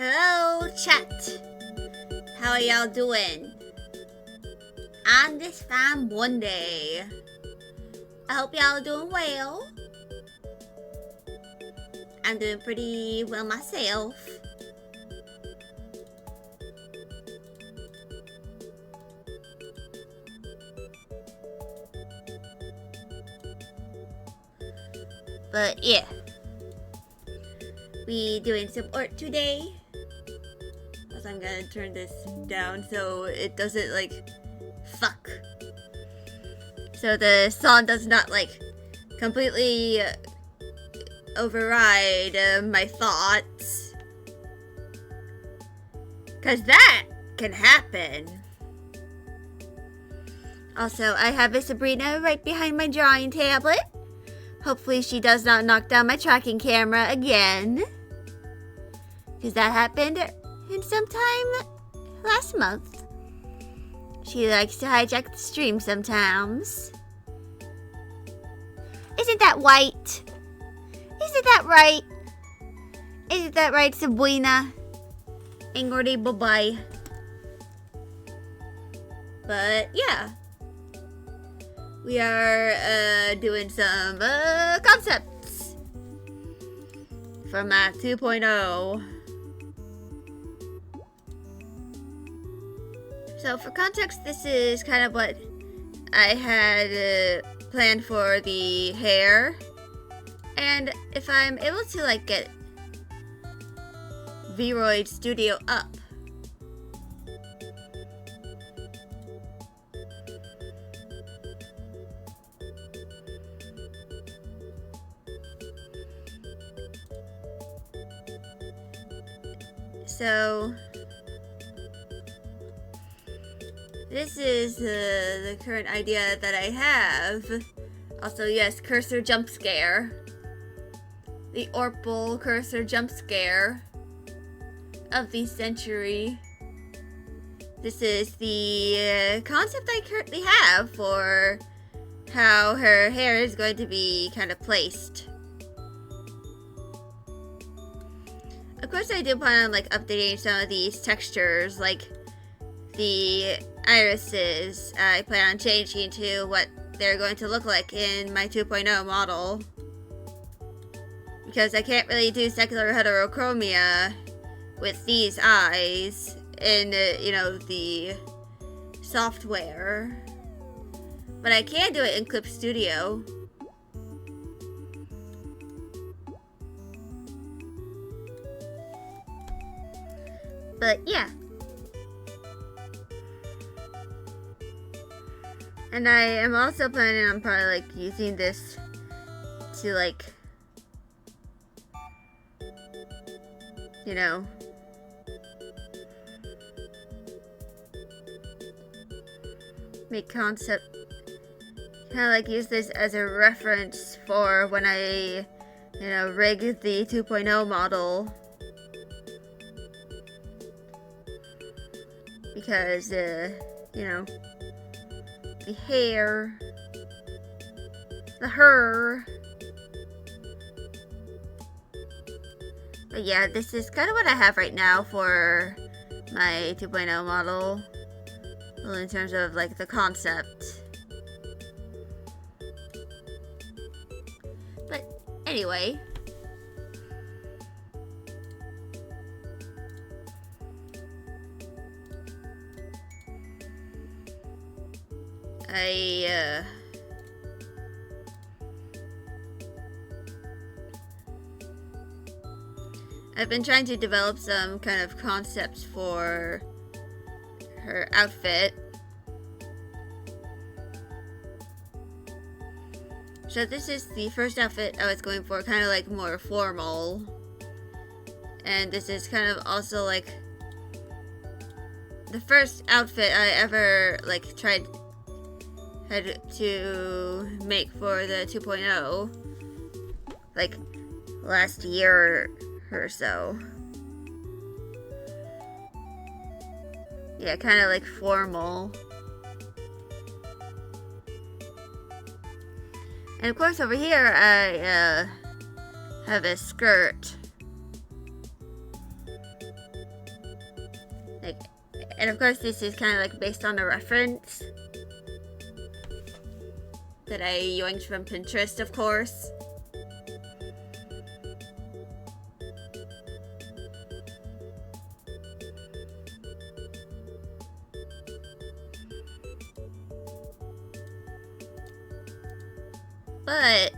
Hello, chat. How are y'all doing on this fine Monday? I hope y'all are doing well. I'm doing pretty well myself. But yeah, we doing some art today. So I'm gonna turn this down so it doesn't like fuck. So the song does not like completely override my thoughts. Cause that can happen. Also, I have a Sabrina right behind my drawing tablet. Hopefully she does not knock down my tracking camera again. Because that happened in sometime last month. She likes to hijack the stream sometimes. Isn't that white? Isn't that right? Isn't that right, Sabrina? Ingordy, bye-bye. But yeah. We are doing some concepts for Math 2.0. So for context, this is kind of what I had planned for the hair. And if I'm able to like get Vroid Studio up, so this is the current idea that I have. Also, yes, cursor jump scare. The Orpal cursor jump scare of the century. This is the concept I currently have for how her hair is going to be kind of placed. Of course, I do plan on like updating some of these textures, like the irises. I plan on changing to what they're going to look like in my 2.0 model. Because I can't really do secular heterochromia with these eyes in, the software. But I can do it in Clip Studio. But yeah. And I am also planning on probably like using this to like, make concept, kind of like use this as a reference for when I, rig the 2.0 model. Because, the hair, the her. But yeah, this is kind of what I have right now for my 2.0 model. Well, in terms of like the concept. But anyway. I've been trying to develop some kind of concepts for her outfit. So this is the first outfit I was going for, kind of like more formal. And this is kind of also like the first outfit I ever like had to make for the 2.0 like last year or so. Yeah, kind of like formal. And of course over here I have a skirt. And of course, this is kind of like based on a reference that I yoinked from Pinterest, of course. But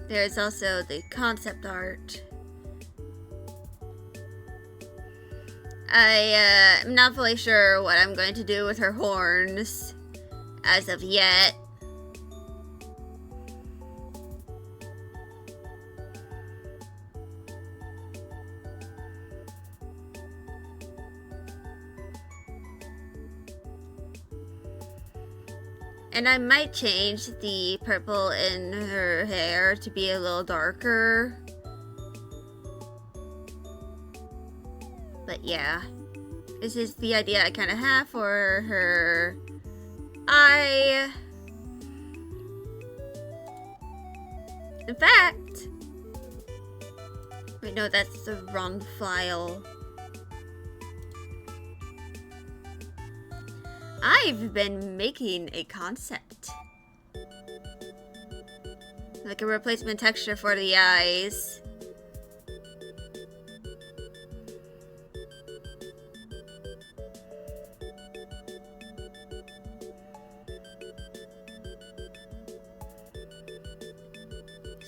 there's also the concept art. I'm not fully sure what I'm going to do with her horns as of yet. And I might change the purple in her hair to be a little darker. But yeah, this is the idea I kind of have for her eye. In fact, wait, no, that's the wrong file. I've been making a concept. Like a replacement texture for the eyes.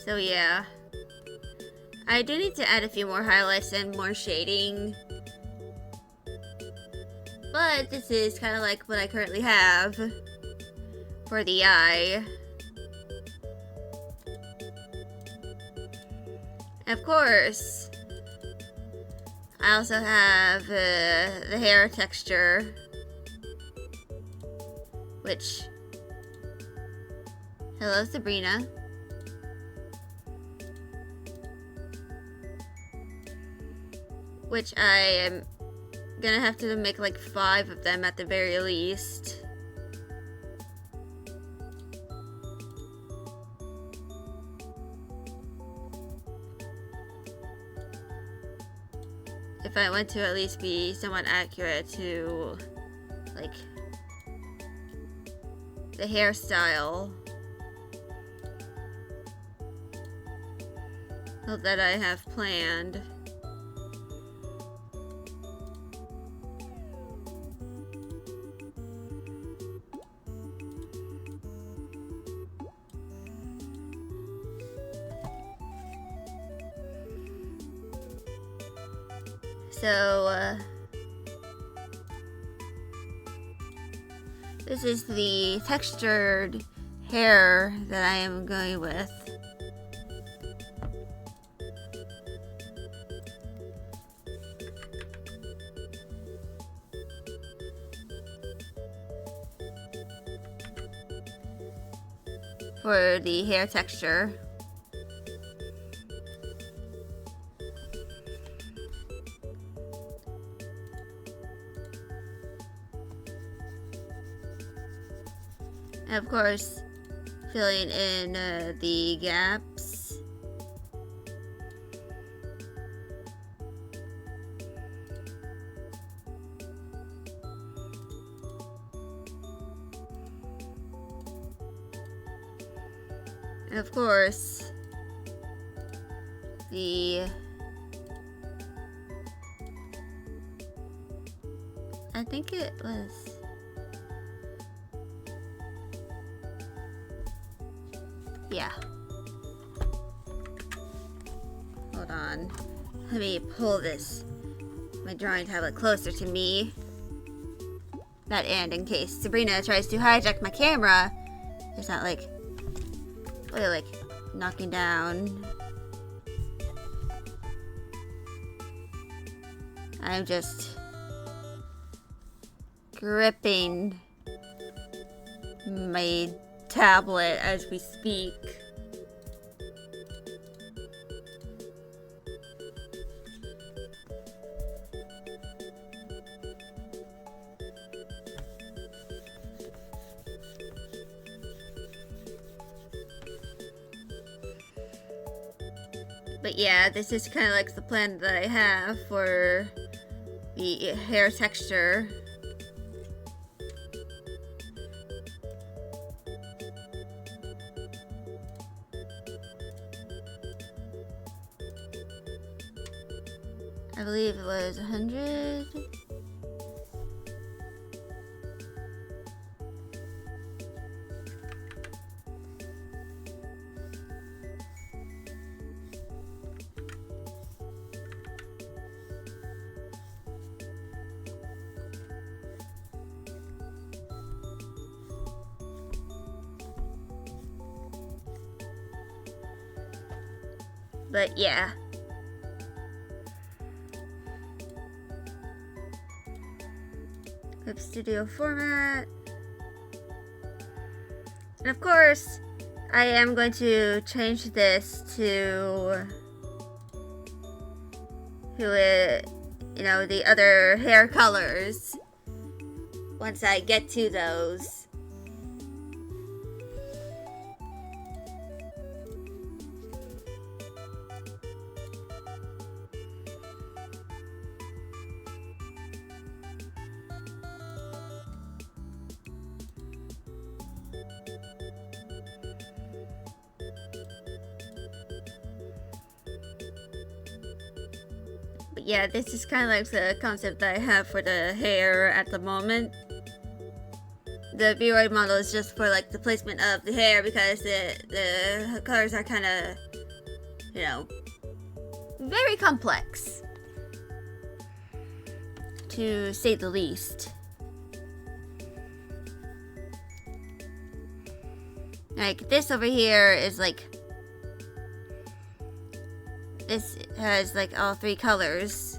So yeah. I do need to add a few more highlights and more shading. But this is kind of like what I currently have for the eye. And of course, I also have the hair texture, which, hello Sabrina. Which I am gonna have to make like 5 of them at the very least. If I want to at least be somewhat accurate to like the hairstyle that I have planned. So, this is the textured hair that I am going with. For the hair texture. And of course, filling in the gaps. And of course, I think it was, yeah. Hold on. Let me pull my drawing tablet closer to me. That end in case Sabrina tries to hijack my camera. It's not like, really like knocking down. I'm just gripping my tablet as we speak. But yeah, this is kind of like the plan that I have for the hair texture. I believe it was 100. But yeah. Clip Studio format. And of course, I am going to change this to the other hair colors once I get to those. But yeah, this is kind of like the concept that I have for the hair at the moment. The Vroid model is just for like the placement of the hair because the colors are kind of, very complex, to say the least. Like this over here is like, this has like all three colors.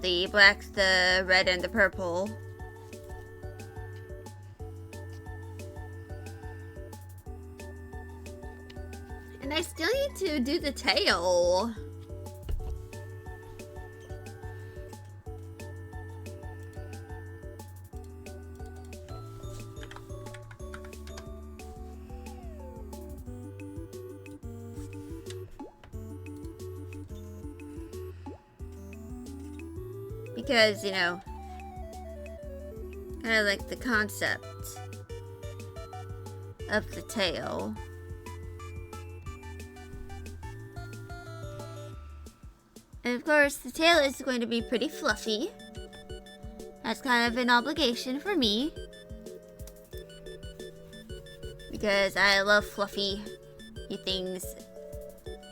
The black, the red, and the purple. And I still need to do the tail. Because, kind of like the concept of the tail. And of course, the tail is going to be pretty fluffy. That's kind of an obligation for me. Because I love fluffy things.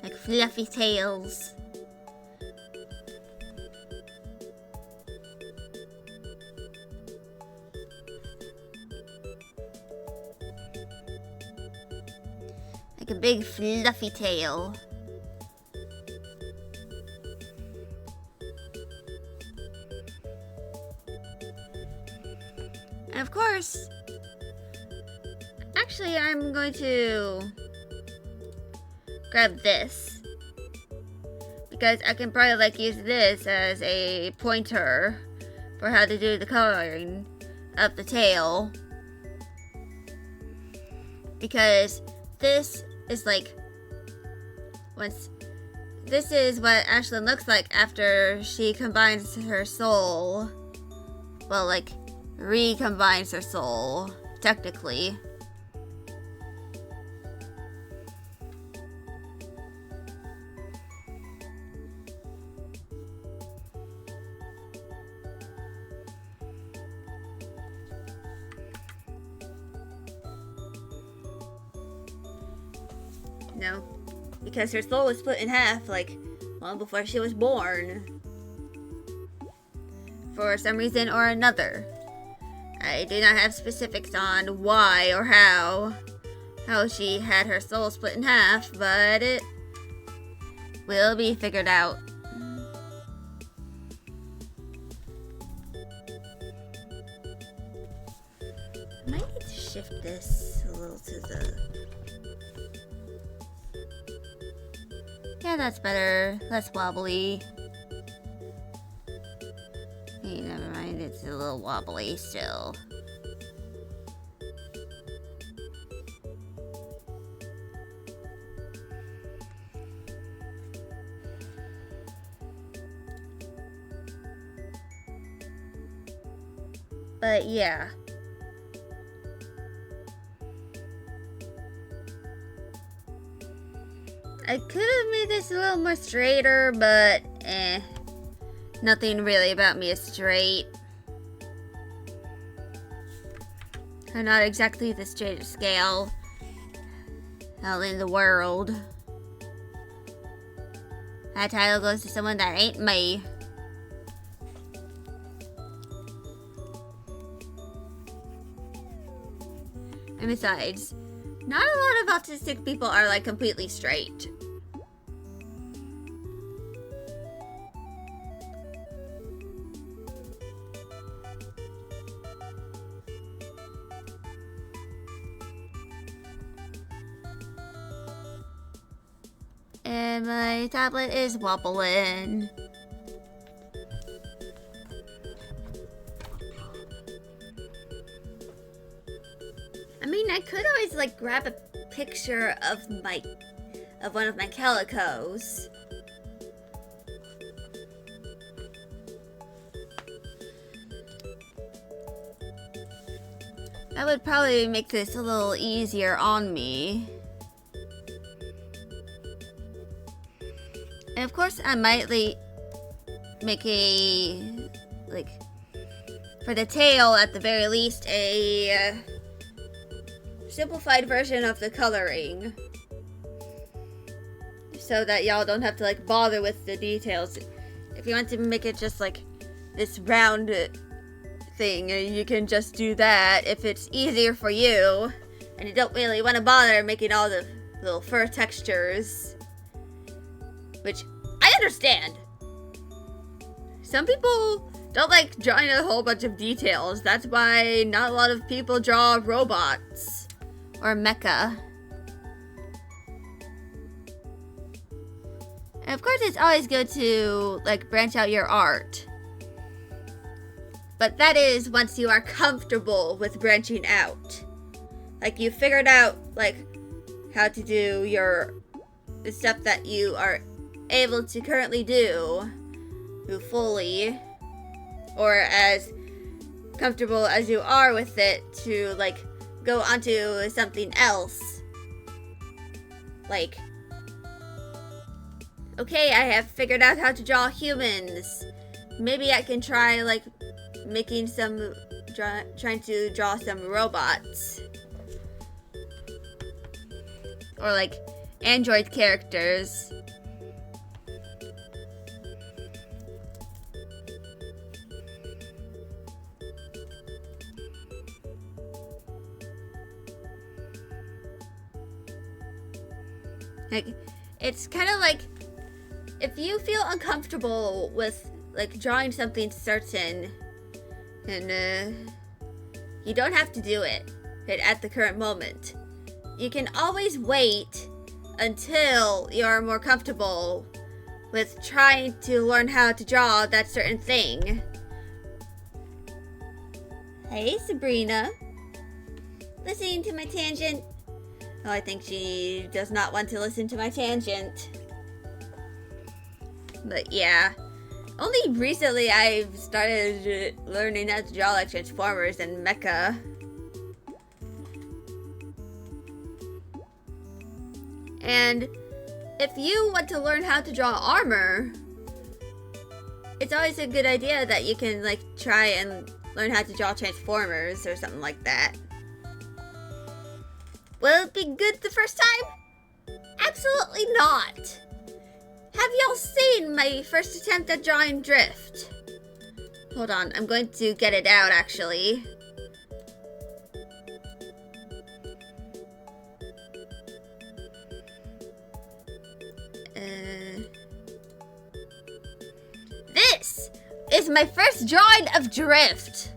Like fluffy tails. Like a big fluffy tail. And of course, actually I'm going to grab this. Because I can probably use this as a pointer for how to do the coloring of the tail. Because this is this is what Ashlyn looks like after she combines her soul. Well, recombines her soul, technically. Because her soul was split in half, long before she was born. For some reason or another. I do not have specifics on why or how she had her soul split in half, but it will be figured out. I might need to shift this a little to the... Yeah, that's better. Less wobbly. Hey, never mind, it's a little wobbly still. But yeah. I could have made this a little more straighter, but nothing really about me is straight. I'm not exactly the straightest scale out in the world. That title goes to someone that ain't me. And besides, not a lot of autistic people are like completely straight. And my tablet is wobbling. I mean, I could always like grab a picture of one of my calicos. That would probably make this a little easier on me. And of course, I might make a, like, for the tail at the very least, a simplified version of the coloring. So that y'all don't have to, like, bother with the details. If you want to make it just, like, this round thing, you can just do that if it's easier for you. And you don't really want to bother making all the little fur textures. Which, I understand. Some people don't like drawing a whole bunch of details. That's why not a lot of people draw robots. Or mecha. And of course it's always good to, like, branch out your art. But that is once you are comfortable with branching out. Like, you figured out, like, how to do the stuff that you are able to currently do fully, or as comfortable as you are with it to, like, go onto something else. Like, okay, I have figured out how to draw humans. Maybe I can try, like, trying to draw some robots. Or, like, android characters. Like, it's kind of like, if you feel uncomfortable with, like, drawing something certain, and you don't have to do it at the current moment. You can always wait until you're more comfortable with trying to learn how to draw that certain thing. Hey, Sabrina. Listening to my tangent? Oh, I think she does not want to listen to my tangent. But yeah. Only recently I've started learning how to draw like Transformers and Mecha. And if you want to learn how to draw armor, it's always a good idea that you can, like, try and learn how to draw Transformers or something like that. Will it be good the first time? Absolutely not! Have y'all seen my first attempt at drawing Drift? Hold on, I'm going to get it out, actually. This is my first drawing of Drift.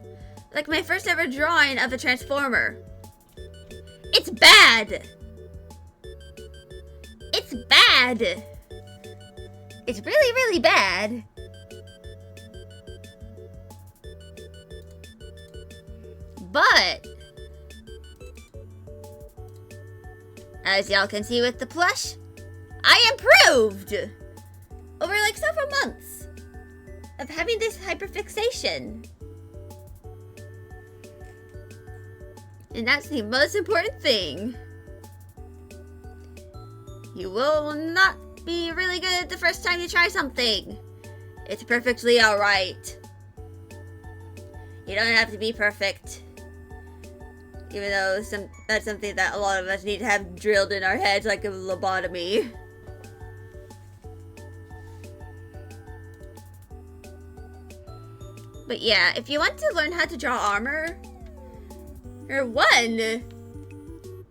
Like, my first ever drawing of a Transformer. It's bad! It's bad! It's really, really bad. But as y'all can see with the plush, I improved over like several months of having this hyperfixation. And that's the most important thing. You will not be really good the first time you try something. It's perfectly alright. You don't have to be perfect. Even though that's something that a lot of us need to have drilled in our heads like a lobotomy. But yeah, if you want to learn how to draw armor, or one,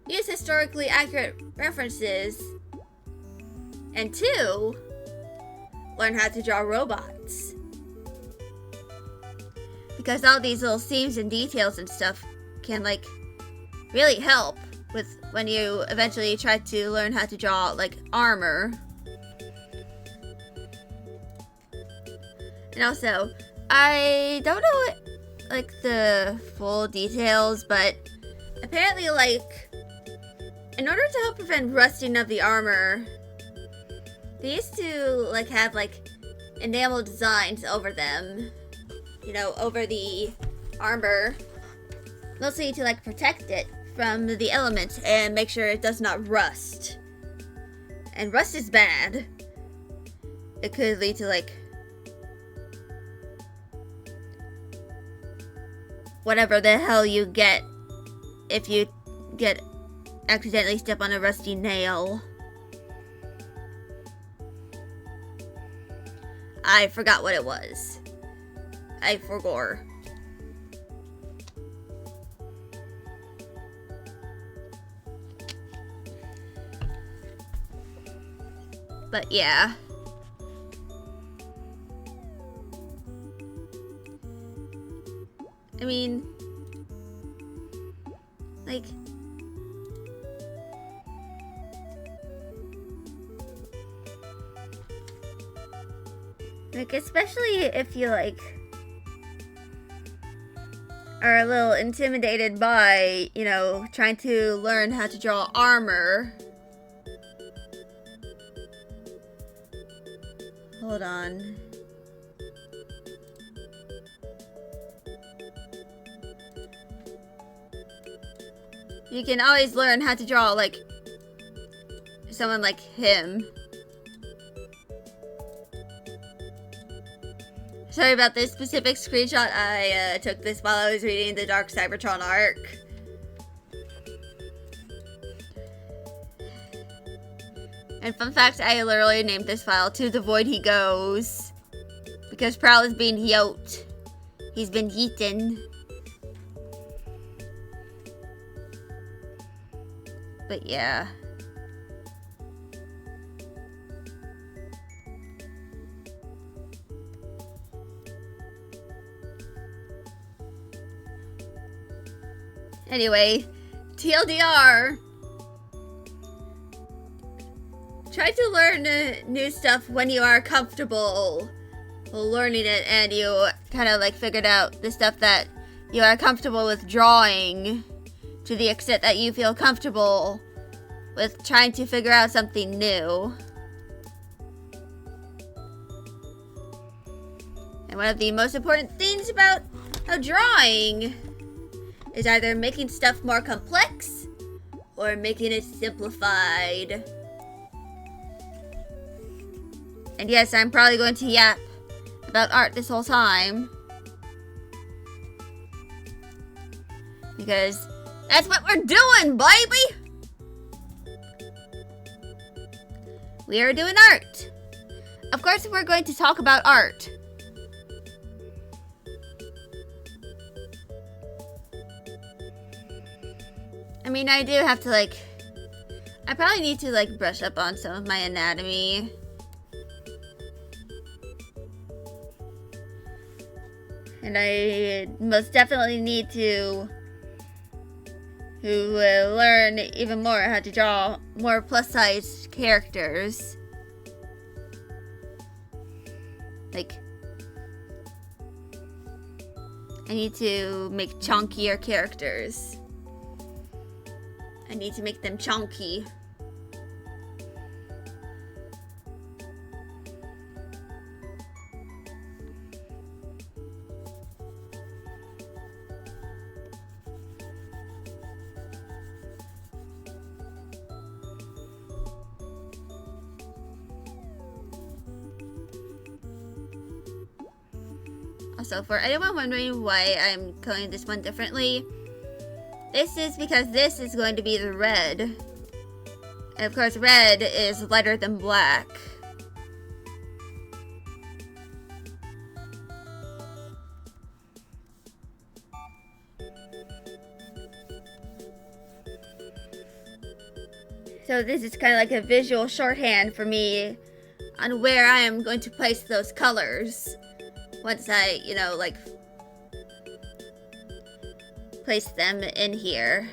use historically accurate references, and two, learn how to draw robots. Because all these little seams and details and stuff can like really help with when you eventually try to learn how to draw like armor. And also, I don't know like the full details, but apparently like in order to help prevent rusting of the armor, they used to like have like enamel designs over them, you know, over the armor, mostly to like protect it from the elements and make sure it does not rust. And rust is bad. It could lead to like whatever the hell you get if you accidentally step on a rusty nail. I forgot what it was. I forgot. But yeah. I mean, like, especially if you like are a little intimidated by, you know, trying to learn how to draw armor. Hold on. You can always learn how to draw like someone like him. Sorry about this specific screenshot. I took this while I was reading the Dark Cybertron arc. And fun fact, I literally named this file To the Void He Goes. Because Prowl is being yoked. He's been yeeted. But yeah. Anyway, TLDR. Try to learn new stuff when you are comfortable learning it and you kind of like figured out the stuff that you are comfortable with drawing to the extent that you feel comfortable with trying to figure out something new. And one of the most important things about drawing is either making stuff more complex or making it simplified. And yes, I'm probably going to yap about art this whole time. Because that's what we're doing, baby! We are doing art. Of course, we're going to talk about art. I mean, I do have to, like... I probably need to, like, brush up on some of my anatomy. And I most definitely need to learn even more how to draw more plus-size characters. Like, I need to make chunkier characters. I need to make them chunky. Also, for anyone wondering why I'm coloring this one differently, this is because this is going to be the red. And of course, red is lighter than black. So this is kind of like a visual shorthand for me on where I am going to place those colors once I, like place them in here.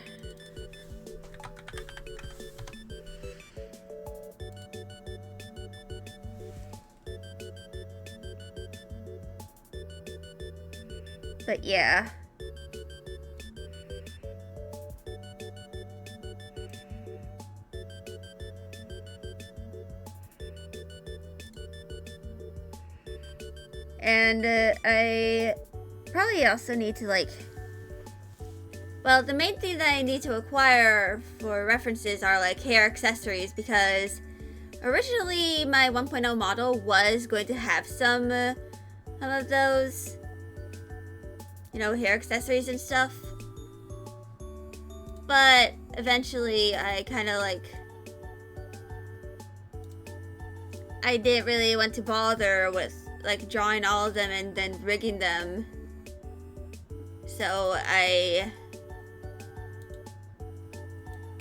But yeah. And I probably also need to well, the main thing that I need to acquire for references are hair accessories, because originally my 1.0 model was going to have some of those, hair accessories and stuff. But eventually I kind of I didn't really want to bother with drawing all of them and then rigging them. So I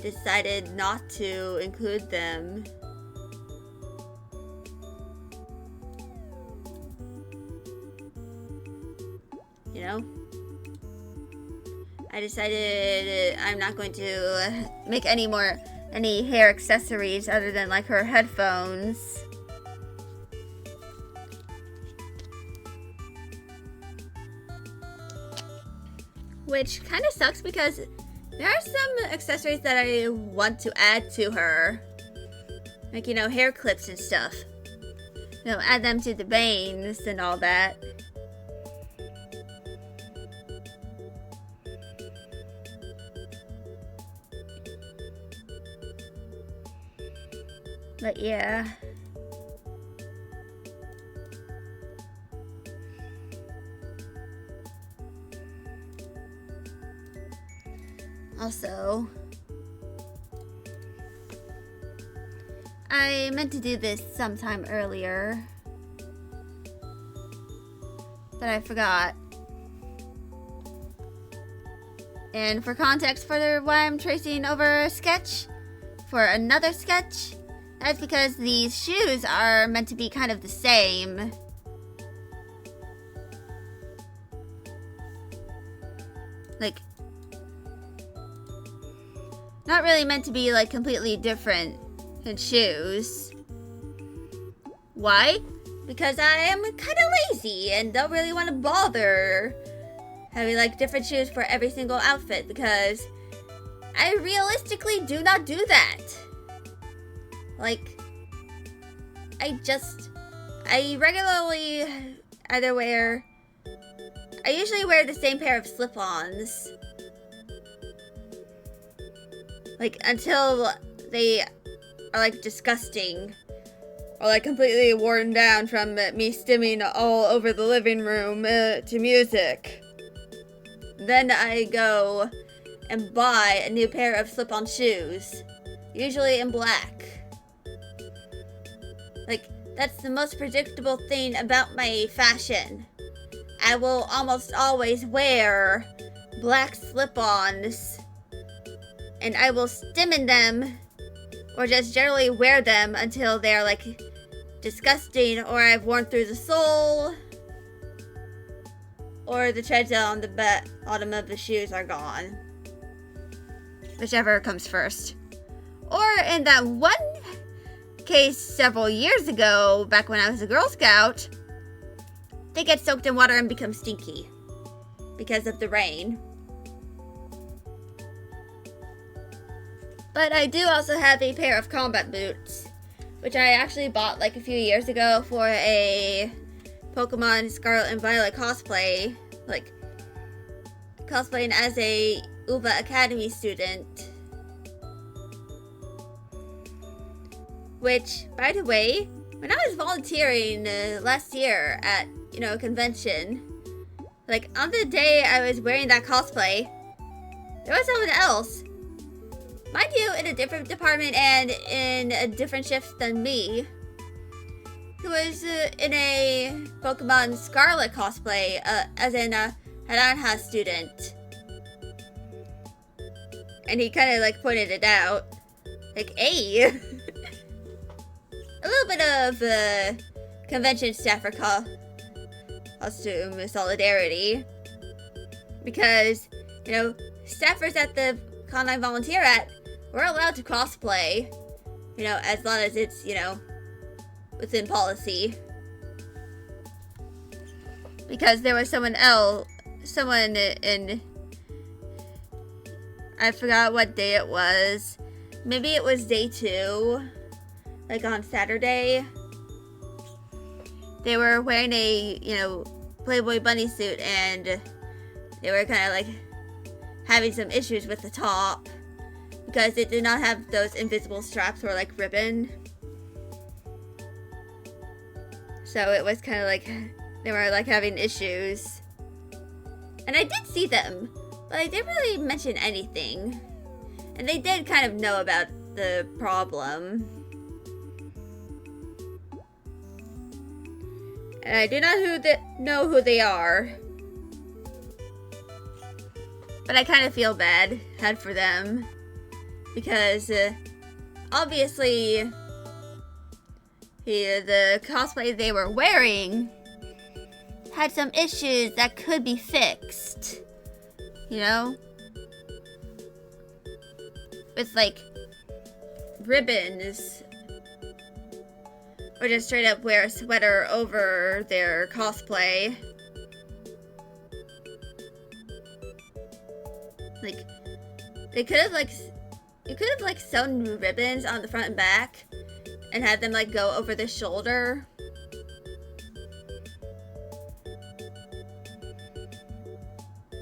decided not to include them. I decided I'm not going to make any hair accessories other than her headphones. Which kind of sucks because there are some accessories that I want to add to her. Hair clips and stuff. Add them to the bangs and all that. But yeah. Also, I meant to do this sometime earlier, but I forgot. And for context for why I'm tracing over a sketch for another sketch, that's because these shoes are meant to be kind of the same. Not really meant to be completely different in shoes. Why? Because I am kind of lazy and don't really want to bother having different shoes for every single outfit, because I realistically do not do that. I regularly I usually wear the same pair of slip-ons. Until they are disgusting or completely worn down from me stimming all over the living room to music. Then I go and buy a new pair of slip-on shoes, usually in black. That's the most predictable thing about my fashion. I will almost always wear black slip-ons, and I will stim in them, or just generally wear them until they're disgusting, or I've worn through the sole, or the treads on the bottom of the shoes are gone. Whichever comes first. Or in that one case several years ago, back when I was a Girl Scout, they get soaked in water and become stinky because of the rain. But I do also have a pair of combat boots, which I actually bought a few years ago for a Pokemon Scarlet and Violet cosplay, cosplaying as a UVA Academy student. Which, by the way, when I was volunteering last year at, a convention, Like, on the day I was wearing that cosplay, there was someone else. Mind you, in a different department and in a different shift than me. Who was in a Pokemon Scarlet cosplay, as in a Naranja student. And he kind of like pointed it out. Like, hey! A little bit of convention staffer costume solidarity. Because, you know, staffers at the con I volunteer at, we're allowed to cosplay. You know, as long as it's, you know, within policy. Because there was someone in, I forgot what day it was. Maybe it was day 2, like on Saturday. They were wearing a, you know, Playboy bunny suit, and they were kind of like having some issues with the top because it did not have those invisible straps or like ribbon. So it was kind of like they were like having issues. And I did see them, but I didn't really mention anything. And they did kind of know about the problem. And I do not know who they are. But I kind of feel bad for them. Because obviously the cosplay they were wearing had some issues that could be fixed. You know? With like ribbons. Or just straight up wear a sweater over their cosplay. Like, they could have like, you could have like sewn ribbons on the front and back and had them like go over the shoulder.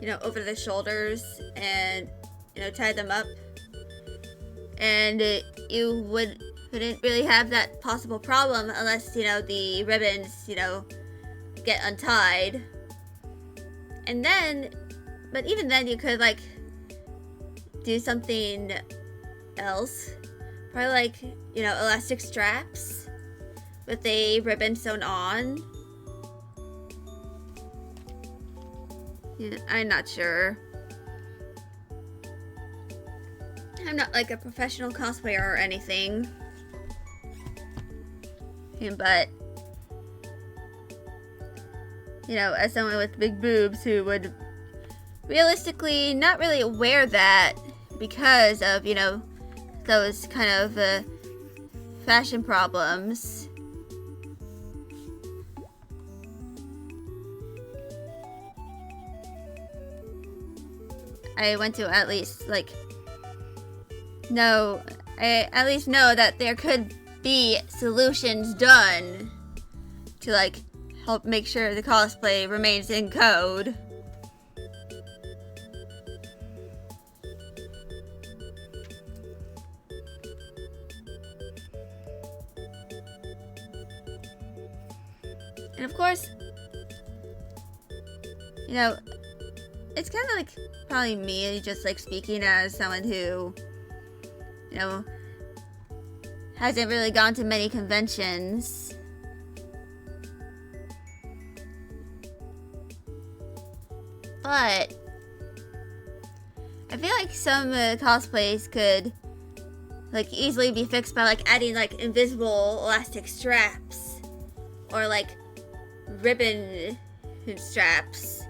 You know, over the shoulders, and, you know, tie them up. And you wouldn't really have that possible problem unless, you know, the ribbons, you know, get untied. And then, but even then you could like do something else. Probably like, you know, elastic straps with a ribbon sewn on. Yeah, I'm not sure. I'm not like a professional cosplayer or anything. But, you know, as someone with big boobs who would realistically not really wear that because of, you know, those kind of fashion problems. I want to at least, like, I at least know that there could be solutions done to, like, help make sure the cosplay remains in code. And of course, you know, it's kind of like probably me just like speaking as someone who, you know, hasn't really gone to many conventions. But I feel like some cosplays could like easily be fixed by like adding like invisible elastic straps or like ribbon straps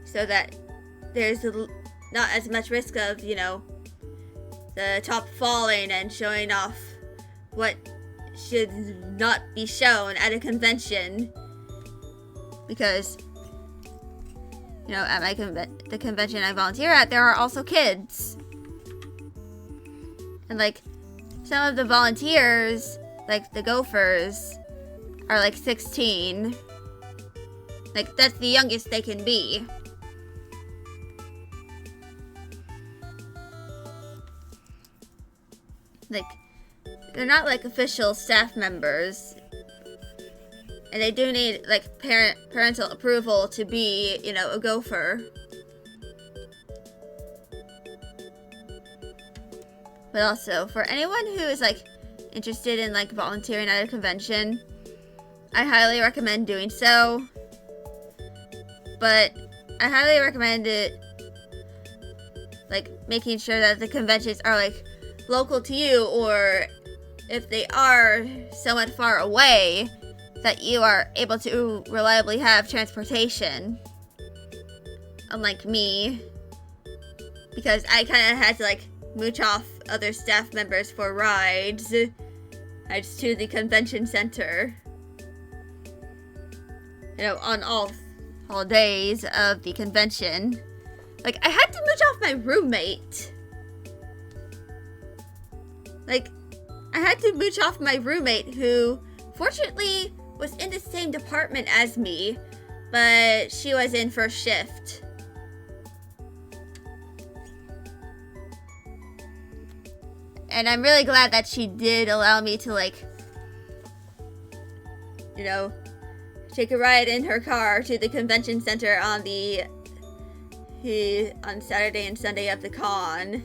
so that there's not as much risk of, you know, the top falling and showing off what should not be shown at a convention. Because, you know, at my the convention I volunteer at, there are also kids. And like some of the volunteers, like the gophers, are like 16. Like that's the youngest they can be. Like, they're not like official staff members. And they do need, like, parental approval to be, you know, a gopher. But also, for anyone who is, like, interested in, like, volunteering at a convention, I highly recommend doing so. But I highly recommend it, like, making sure that the conventions are, like, local to you, or if they are somewhat far away, that you are able to reliably have transportation. Unlike me. Because I kind of had to, like, mooch off other staff members for rides to the convention center. You know, on all days of the convention. Like, I had to mooch off my roommate. Like, I had to mooch off my roommate, who, fortunately, was in the same department as me, but she was in first shift. And I'm really glad that she did allow me to, like, you know, take a ride in her car to the convention center on Saturday and Sunday of the con.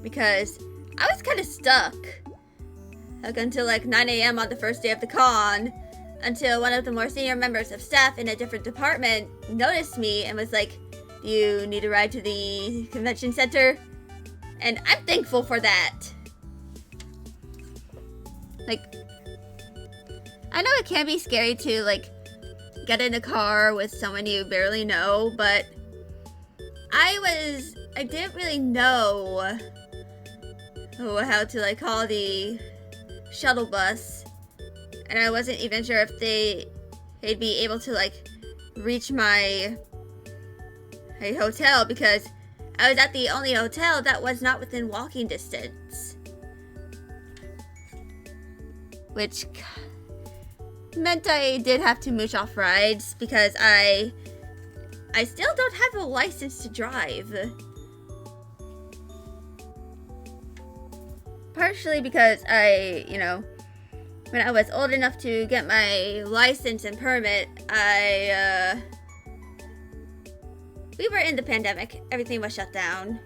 Because I was kind of stuck. Like, until like 9 a.m. on the first day of the con, until one of the more senior members of staff in a different department noticed me and was like, "Do you need a ride to the convention center?" And I'm thankful for that. Like, I know it can be scary to, like, get in a car with someone you barely know, but I didn't really know how to, like, call the shuttle bus, and I wasn't even sure if they'd be able to, like, reach my hotel, because I was at the only hotel that was not within walking distance, which meant I did have to mooch off rides, because I still don't have a license to drive. Partially because when I was old enough to get my license and permit, we were in the pandemic. Everything was shut down.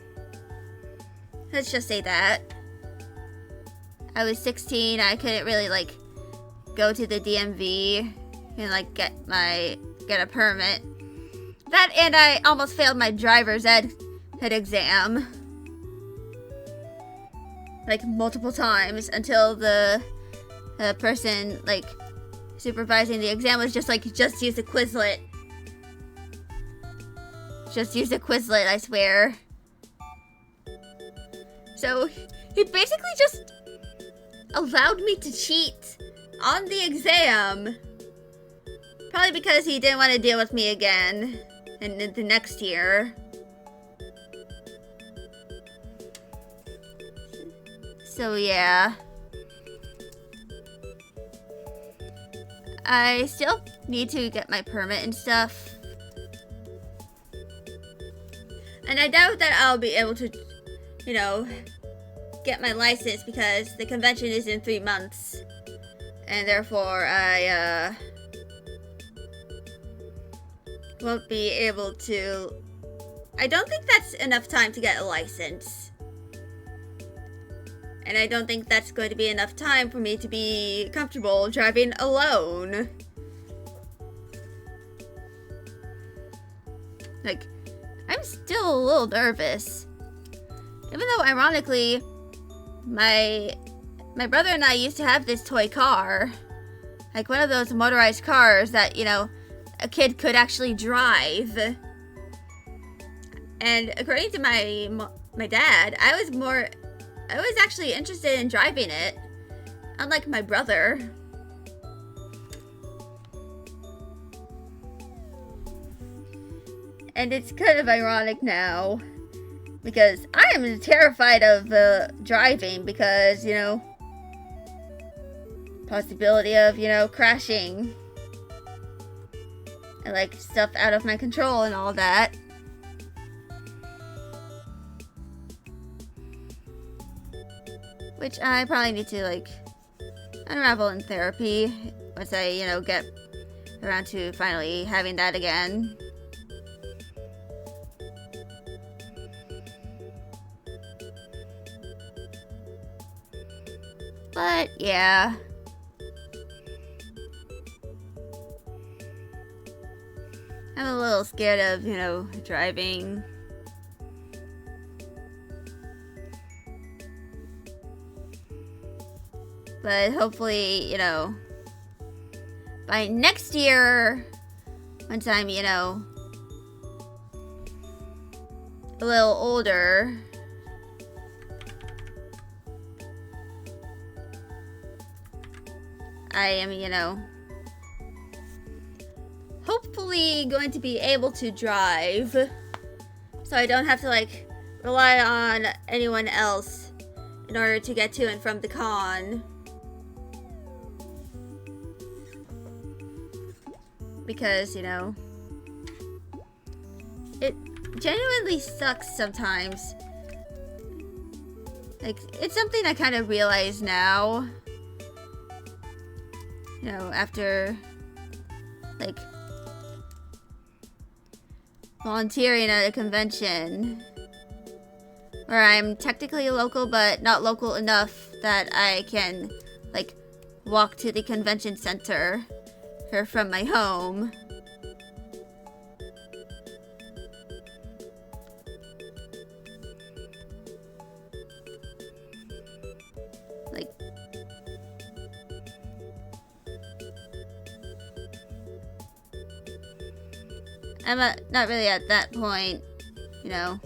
Let's just say that. I was 16. I couldn't really, like, go to the DMV and, like, get a permit. That, and I almost failed my driver's ed exam. Like, multiple times, until the person, like, supervising the exam was just like, "Just use a Quizlet. Just use a Quizlet, I swear." So, he basically just allowed me to cheat on the exam. Probably because he didn't want to deal with me again in the next year. So yeah. I still need to get my permit and stuff. And I doubt that I'll be able to, get my license, because the convention is in 3 months. And therefore, I won't be able to. I don't think that's enough time to get a license. And I don't think that's going to be enough time for me to be comfortable driving alone. Like, I'm still a little nervous. Even though, ironically, my brother and I used to have this toy car. Like, one of those motorized cars that, a kid could actually drive. And according to my dad, I was actually interested in driving it, unlike my brother. And it's kind of ironic now, because I am terrified of driving, because, possibility of, crashing, and, like, stuff out of my control and all that. Which I probably need to, like, unravel in therapy. once I, you know, get around to finally having that again. But yeah. I'm a little scared of, you know, driving. But hopefully, you know, by next year, once I'm, you know, a little older, I am, you know, hopefully going to be able to drive, so I don't have to, like, rely on anyone else in order to get to and from the con. Because, you know, it genuinely sucks sometimes. Like, it's something I kind of realize now. You know, after, like, volunteering at a convention where I'm technically local, but not local enough that I can, like, walk to the convention center from my home. Like, I'm not really at that point, you know.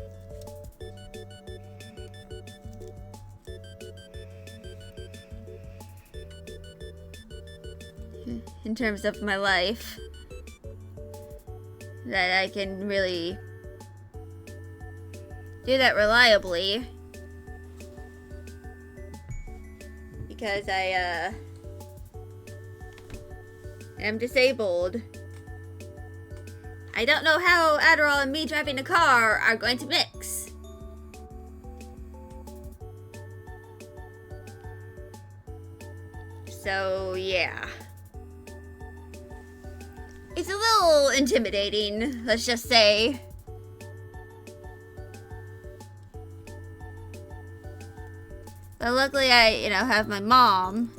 In terms of my life, that I can really do that reliably, because I am disabled. I don't know how Adderall and me driving a car are going to mix. So yeah. It's a little intimidating, let's just say. But luckily I, you know, have my mom.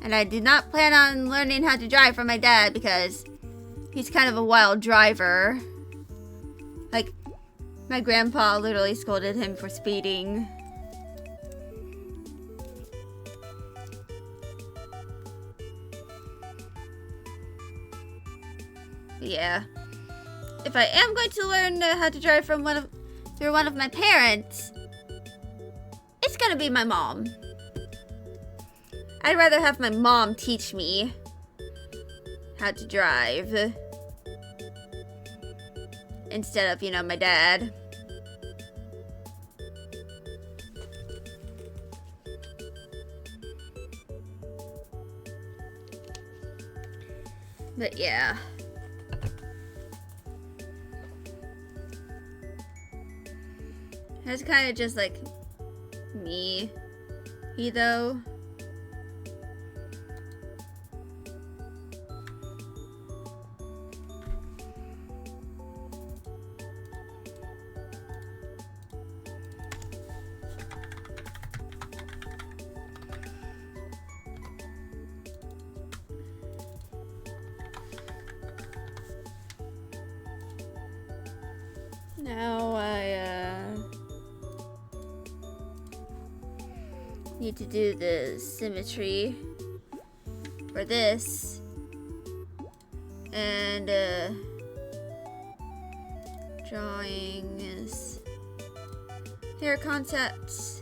And I did not plan on learning how to drive from my dad because he's kind of a wild driver. Like, my grandpa literally scolded him for speeding. Yeah. If I am going to learn how to drive from through one of my parents, it's gonna be my mom. I'd rather have my mom teach me how to drive instead of, you know, my dad. But yeah. That's kind of just like me, though. Now I need to do the symmetry for this, and drawing is hair concepts.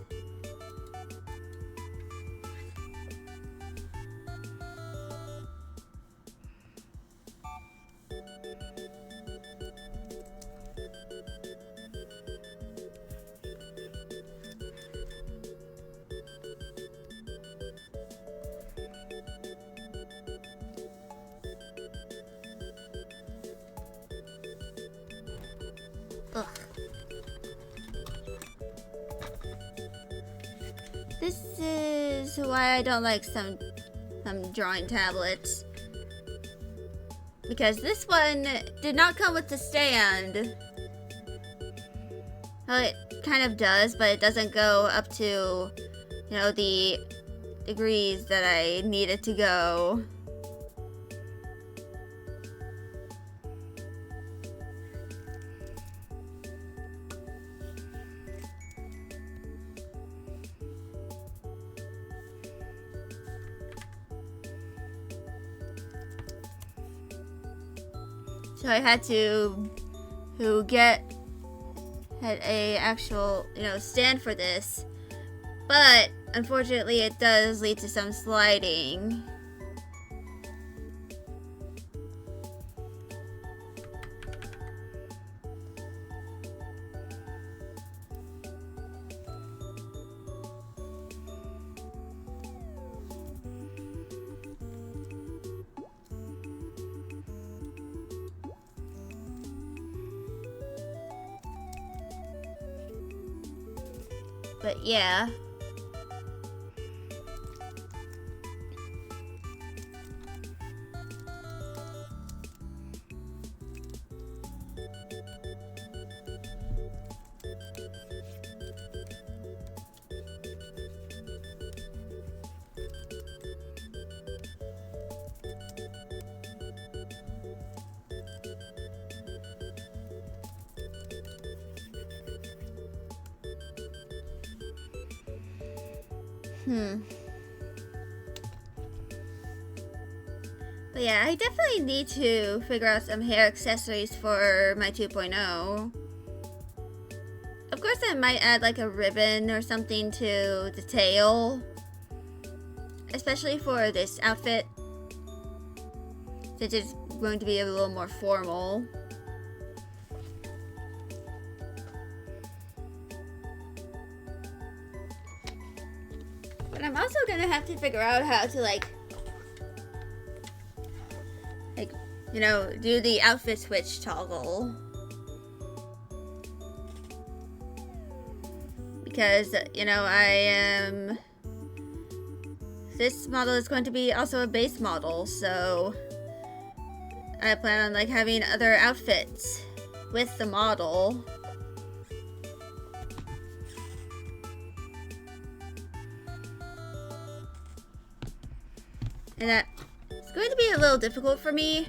Ugh. This is why I don't like some some drawing tablets. Because this one did not come with the stand. Well, it kind of does, but it doesn't go up to, you know, the degrees that I need it to go. So I had to get a actual, you know, stand for this. But unfortunately it does lead to some sliding. But yeah. But yeah, I definitely need to figure out some hair accessories for my 2.0. Of course, I might add like a ribbon or something to the tail. Especially for this outfit, since it's going to be a little more formal. But I'm also gonna have to figure out how to like, you know, do the outfit switch toggle. Because, you know, this model is going to be also a base model, so I plan on like having other outfits with the model. And that it's going to be a little difficult for me.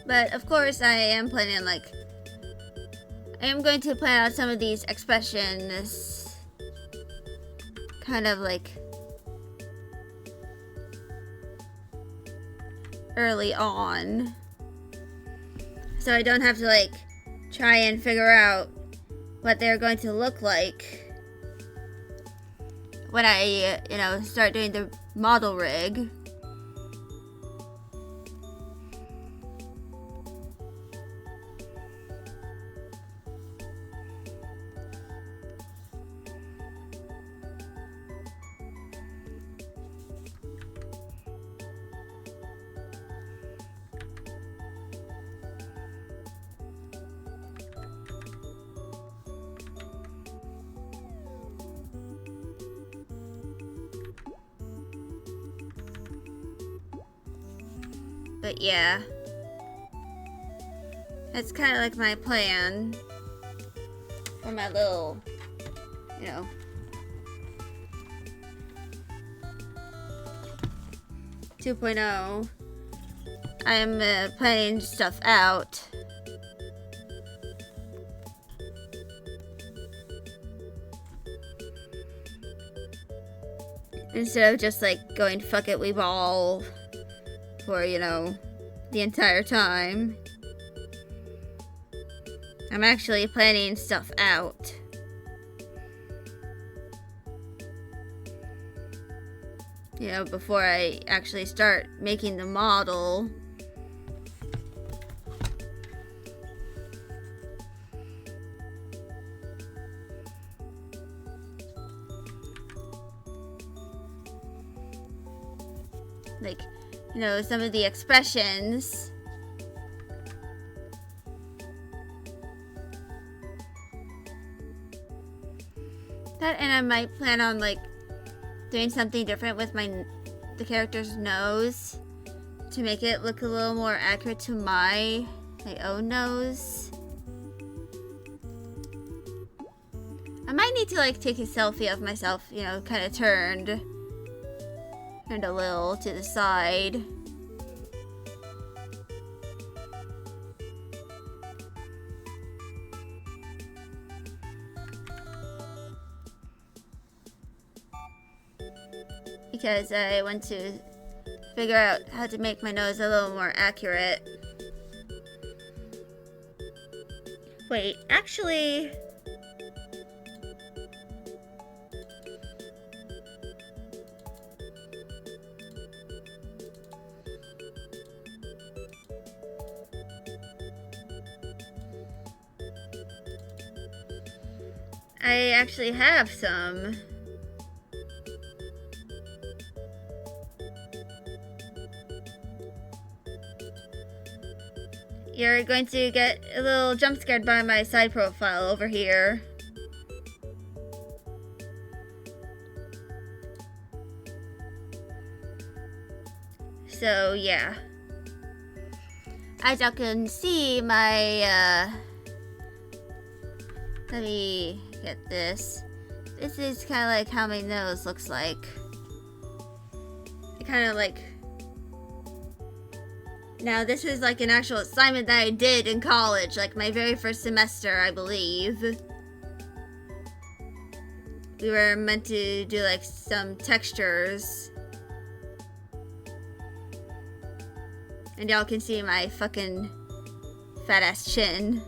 But of course, I am planning on I am going to plan out some of these expressions kind of like early on. So I don't have to like try and figure out what they're going to look like when I, you know, start doing the model rig. But yeah, that's kind of like my plan for my little, you know, .2.0. I'm planning stuff out. Instead of just like going fuck it, we ball for, you know, the entire time. I'm actually planning stuff out. you know, before I actually start making the model. Like, you know, some of the expressions. That, and I might plan on, like, doing something different with the character's nose to make it look a little more accurate to my own nose. I might need to, like, take a selfie of myself, you know, kind of turned a little to the side. Because I want to figure out how to make my nose a little more accurate. Wait, actually... I actually have some. You're going to get a little jump scared by my side profile over here. So, yeah. As you can see, my, let me get this. This is kind of like how my nose looks like. It kind of like... Now, this is like an actual assignment that I did in college, like my very first semester, I believe. We were meant to do like some textures. And y'all can see my fucking fat ass chin.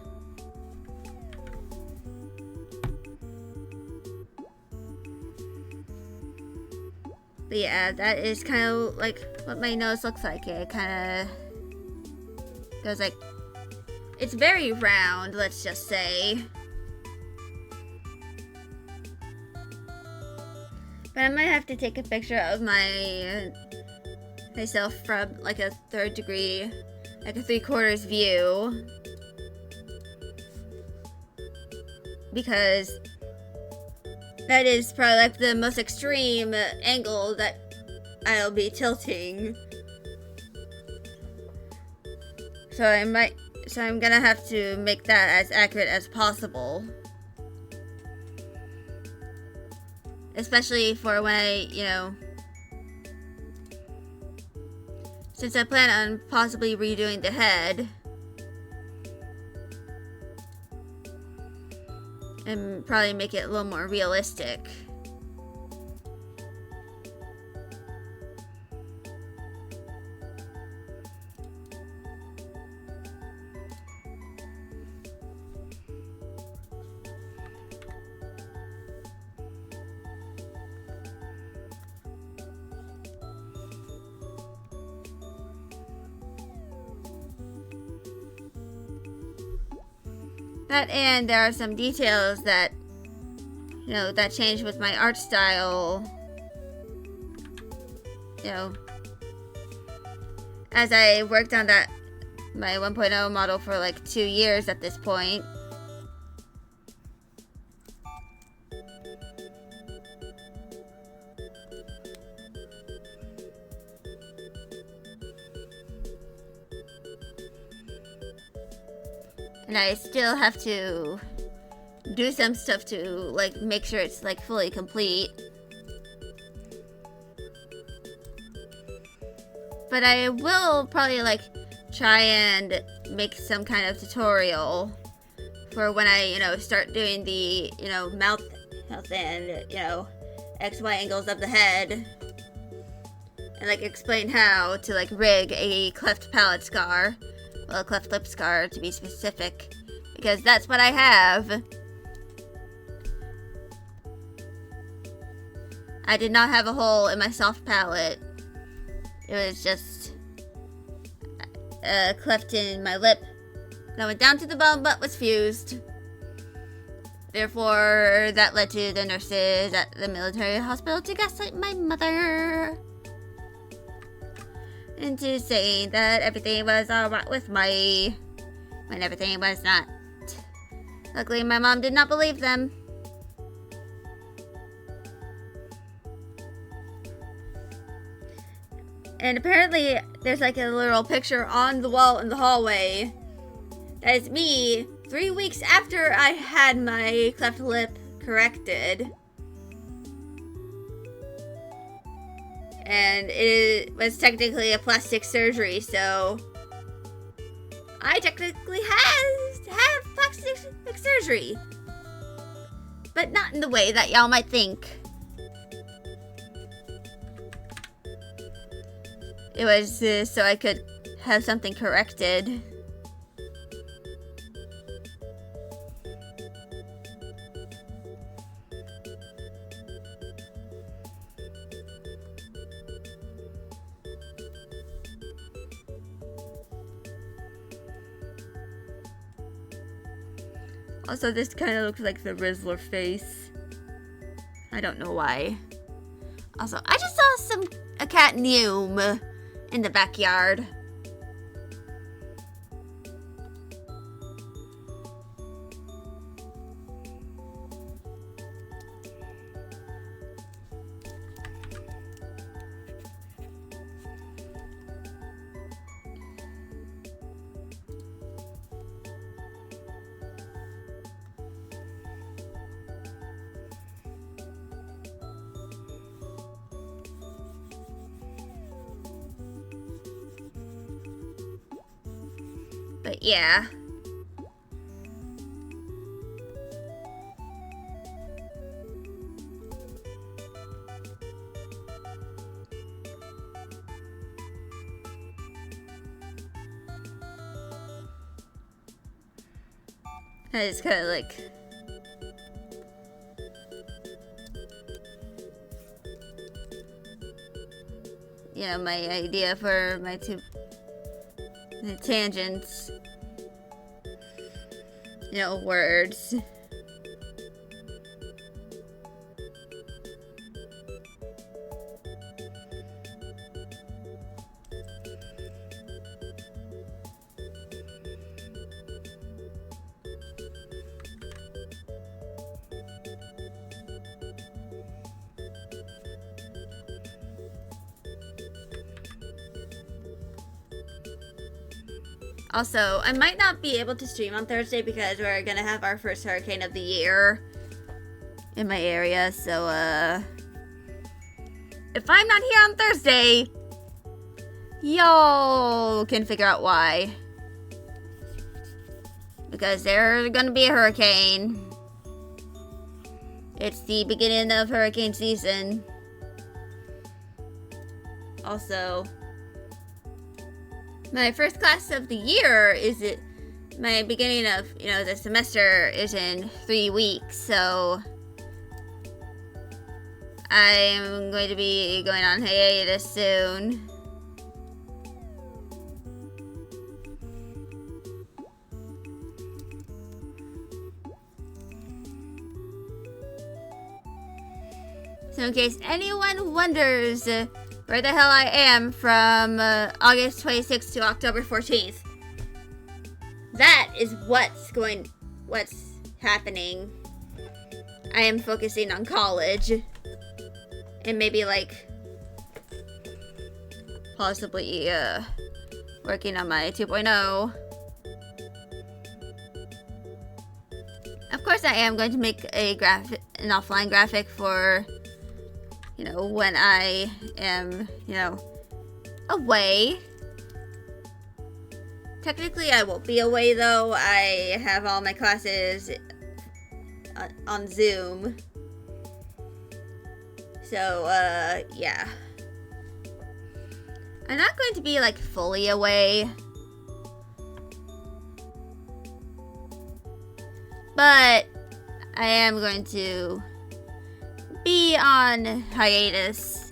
But yeah, that is kind of like what my nose looks like. It kind of goes like, it's very round, let's just say. But I might have to take a picture of myself from like a 3rd degree, like a 3/4 view. Because that is probably like the most extreme angle that I'll be tilting. So I'm gonna have to make that as accurate as possible. Especially for when I, you know, since I plan on possibly redoing the head. And probably make it a little more realistic. That, and there are some details that, you know, that changed with my art style, you know, as I worked on that, my 1.0 model for like 2 years at this point. And I still have to do some stuff to like make sure it's like fully complete. But I will probably like try and make some kind of tutorial for when I, you know, start doing the, you know, mouth and, you know, XY angles of the head. And like explain how to like rig a cleft palate scar. Well, a cleft lip scar to be specific, because that's what I have. I did not have a hole in my soft palate. It was just a cleft in my lip that went down to the bone but was fused. Therefore, that led to the nurses at the military hospital to gaslight my mother into saying that everything was alright with me when everything was not. Luckily, my mom did not believe them. And apparently, there's like a little picture on the wall in the hallway. That is me 3 weeks after I had my cleft lip corrected. And it was technically a plastic surgery, so I technically have plastic surgery. But not in the way that y'all might think. It was so I could have something corrected. Also, this kind of looks like the Rizzler face. I don't know why. Also, I just saw a cat Neum in the backyard. But yeah. I just kind of like my idea for my tangents, words. Also, I might not be able to stream on Thursday because we're gonna have our first hurricane of the year in my area, so, if I'm not here on Thursday, y'all can figure out why. Because there's gonna be a hurricane. It's the beginning of hurricane season. Also, my first class of the year my beginning of, the semester is in 3 weeks, so I'm going to be going on hiatus soon. So in case anyone wonders where the hell I am from August 26th to October 14th, that is what's happening. I am focusing on college and maybe possibly working on my 2.0. Of course, I am going to make an offline graphic for when I am, away. Technically, I won't be away, though. I have all my classes on Zoom. So, yeah. I'm not going to be, fully away. But I am going to be on hiatus.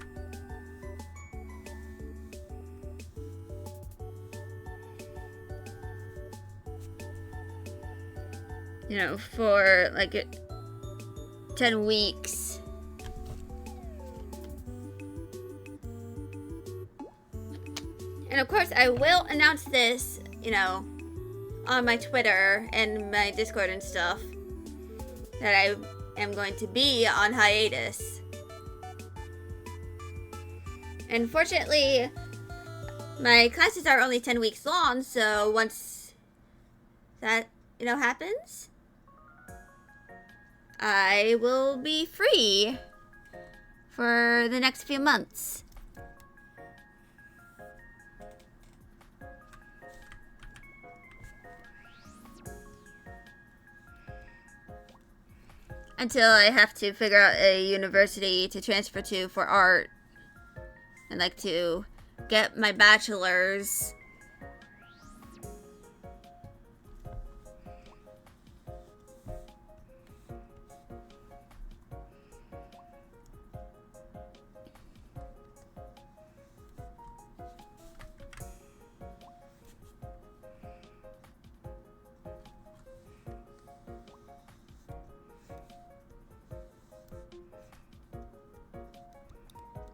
You know, for like 10 weeks. And of course, I will announce this, you know, on my Twitter and my Discord and stuff, that I am going to be on hiatus. Unfortunately, my classes are only 10 weeks long, so once that, you know, happens, I will be free for the next few months. Until I have to figure out a university to transfer to for art. And like to get my bachelor's.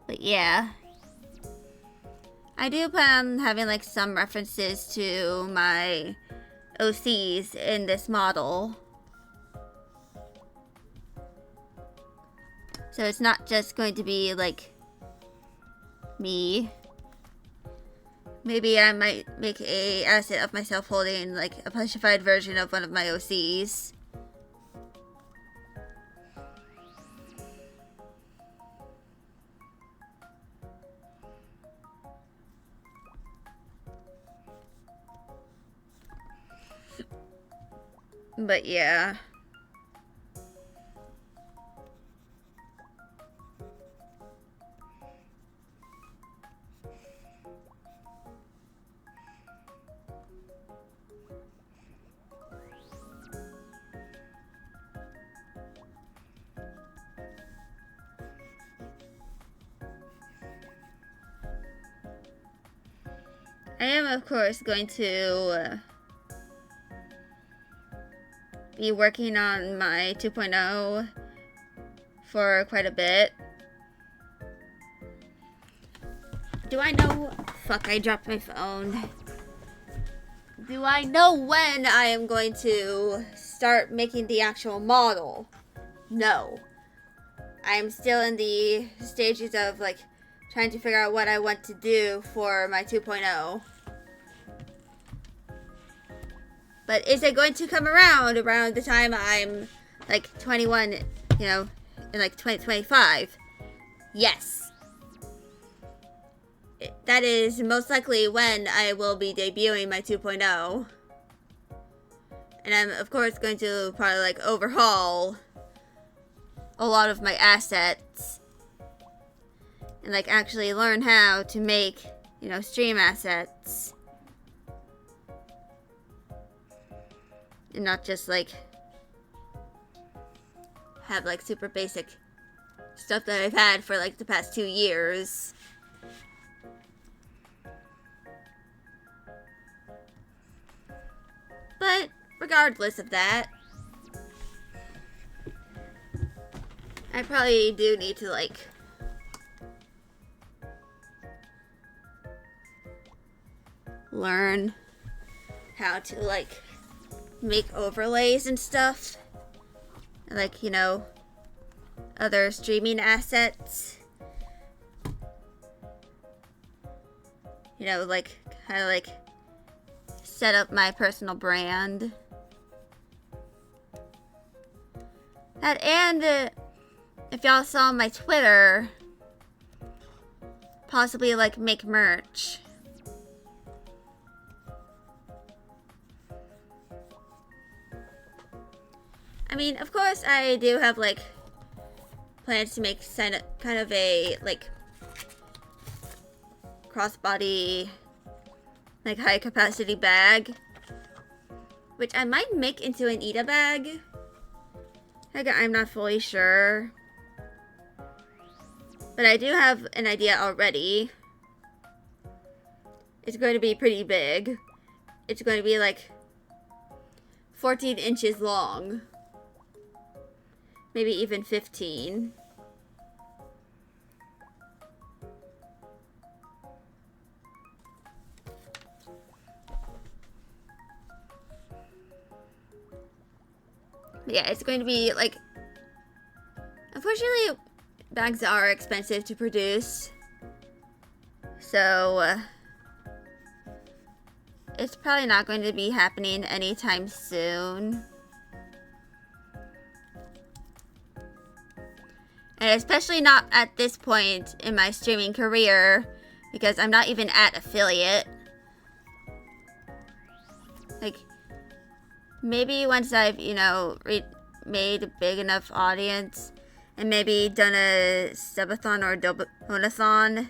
But yeah, I do plan on having like some references to my OCs in this model. So it's not just going to be like me. Maybe I might make a asset of myself holding like a plushified version of one of my OCs. But yeah. I am, of course, going to be working on my 2.0 for quite a bit. Do I know? Fuck, I dropped my phone. Do I know when I am going to start making the actual model? No. I am still in the stages of like trying to figure out what I want to do for my 2.0. But is it going to come around the time I'm like 21, you know, in like 2025? Yes. That is most likely when I will be debuting my 2.0. And I'm of course going to probably like overhaul a lot of my assets. And like actually learn how to make, you know, stream assets. And not just like have like super basic stuff that I've had for like the past 2 years. But regardless of that, I probably do need to like learn how to like make overlays and stuff, and like, you know, other streaming assets, you know, like kind of like set up my personal brand. That, and if y'all saw my Twitter, possibly like make merch. I mean, of course, I do have, like, plans to make kind of a, like, crossbody, like, high-capacity bag, which I might make into an Ida bag. Like, I'm not fully sure. But I do have an idea already. It's going to be pretty big. It's going to be like 14 inches long. Maybe even 15. Yeah, it's going to be like... Unfortunately, bags are expensive to produce. So, it's probably not going to be happening anytime soon. And especially not at this point in my streaming career, because I'm not even at affiliate. Like, maybe once I've, you know, made a big enough audience, and maybe done a subathon or donathon,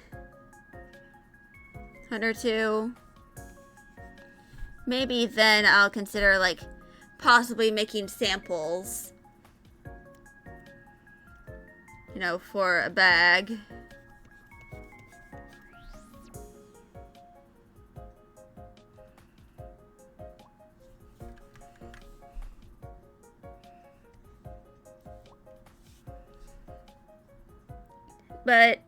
one or two, maybe then I'll consider, like, possibly making samples, you know, for a bag. But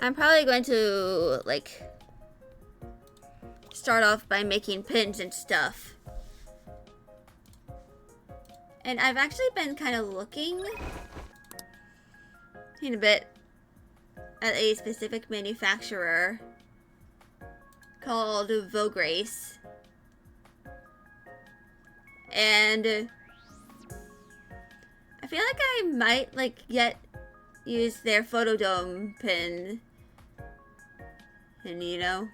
I'm probably going to, like, start off by making pins and stuff. And I've actually been kind of looking in a bit at a specific manufacturer called Vograce. And I feel like I might, like, use their Photodome pin. And, you know.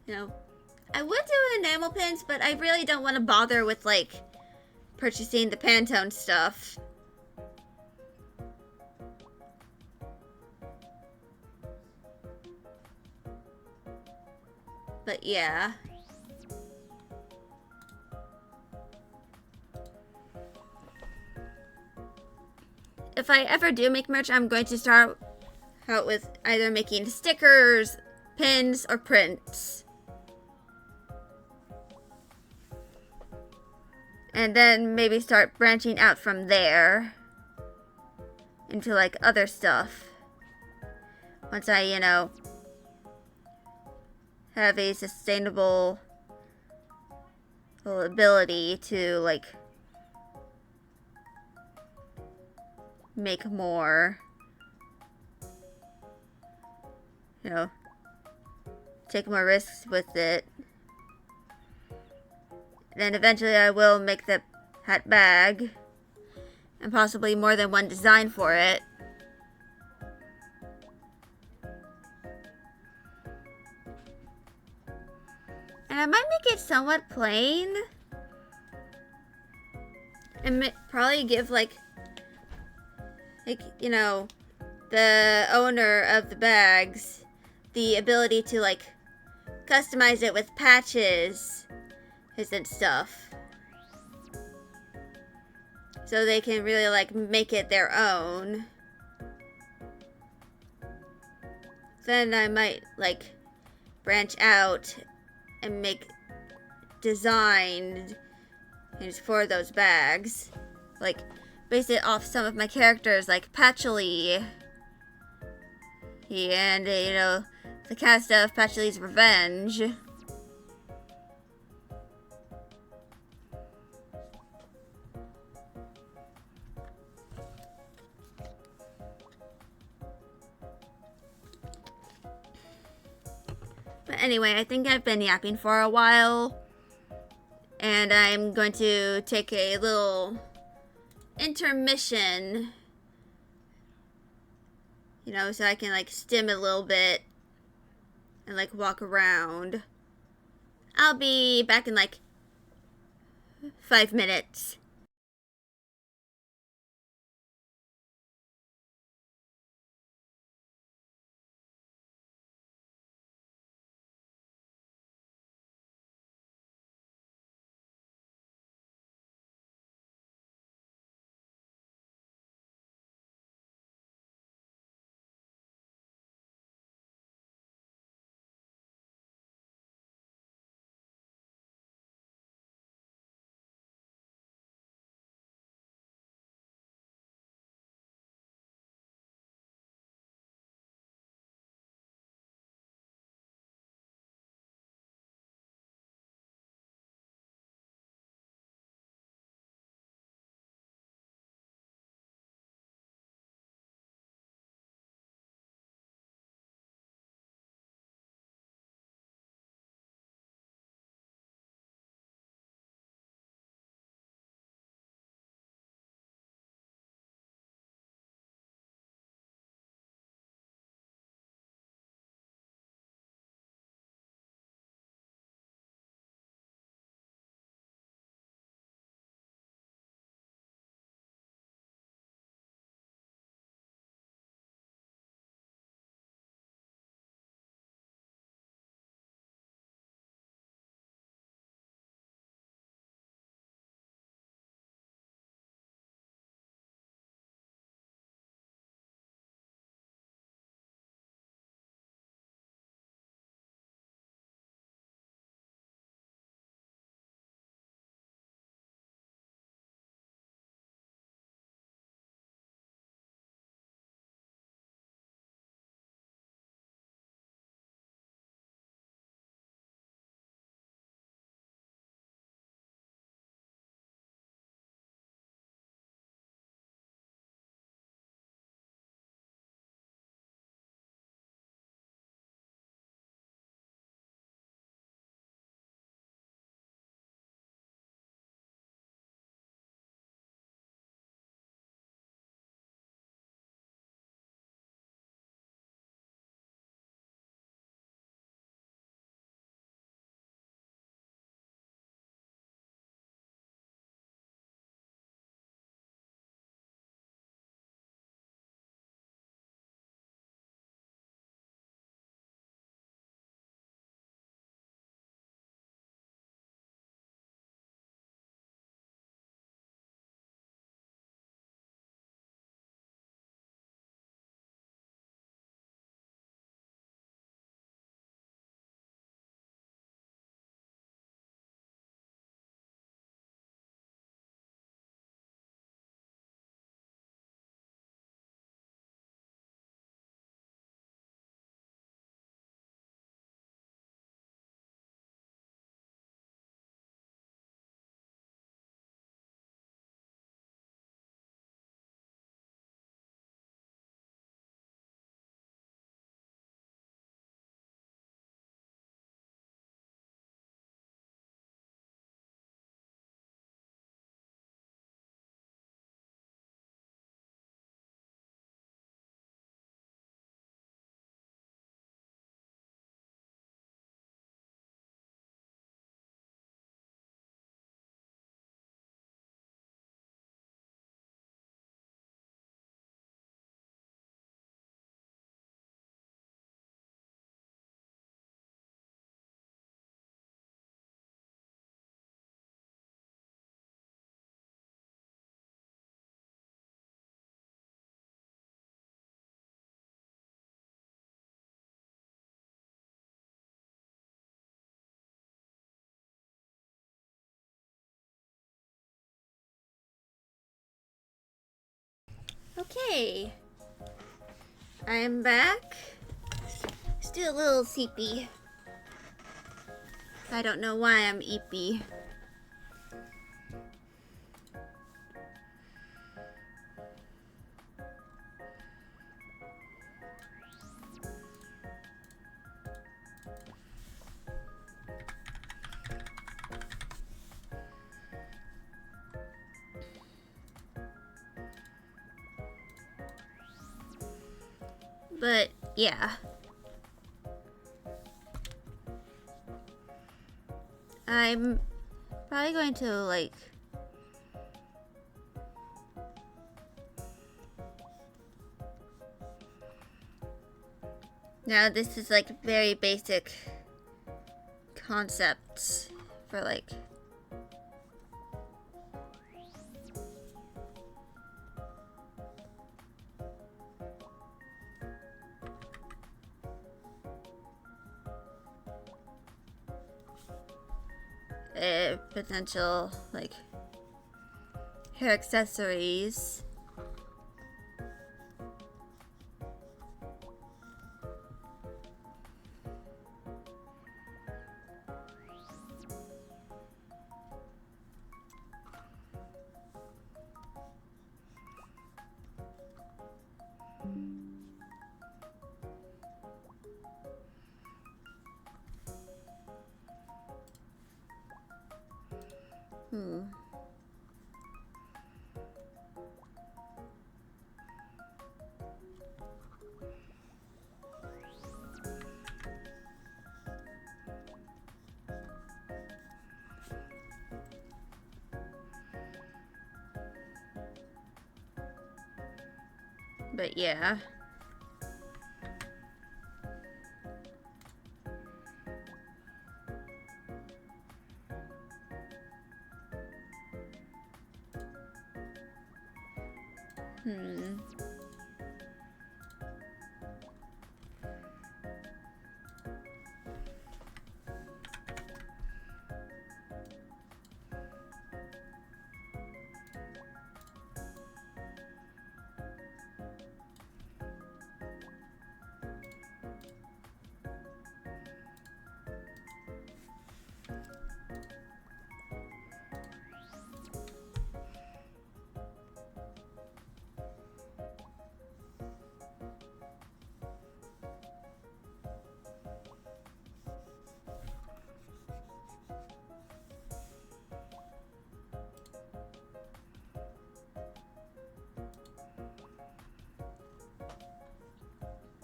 You know, I would do enamel pins, but I really don't want to bother with, like, purchasing the Pantone stuff. But yeah. If I ever do make merch, I'm going to start out with either making stickers, pins, or prints. And then maybe start branching out from there into, like, other stuff. Once I, you know, have a sustainable ability to, like, make more. You know, take more risks with it. Then eventually I will make the hat bag. And possibly more than one design for it. And I might make it somewhat plain. And probably give, like, you know, the owner of the bags the ability to, like, customize it with patches and stuff. So they can really, like, make it their own. Then I might, like, branch out and make designs for those bags. Like, base it off some of my characters, like Patchouli. And, you know, the cast of Patchouli's Revenge. But anyway, I think I've been yapping for a while. And I'm going to take a little intermission. You know, so I can, like, stim a little bit. And, like, walk around. I'll be back in, like, 5 minutes. Okay. I'm back. Still a little sleepy. I don't know why I'm eepy. But yeah. I'm probably going to like now this is like very basic concepts for like potential like hair accessories. But yeah.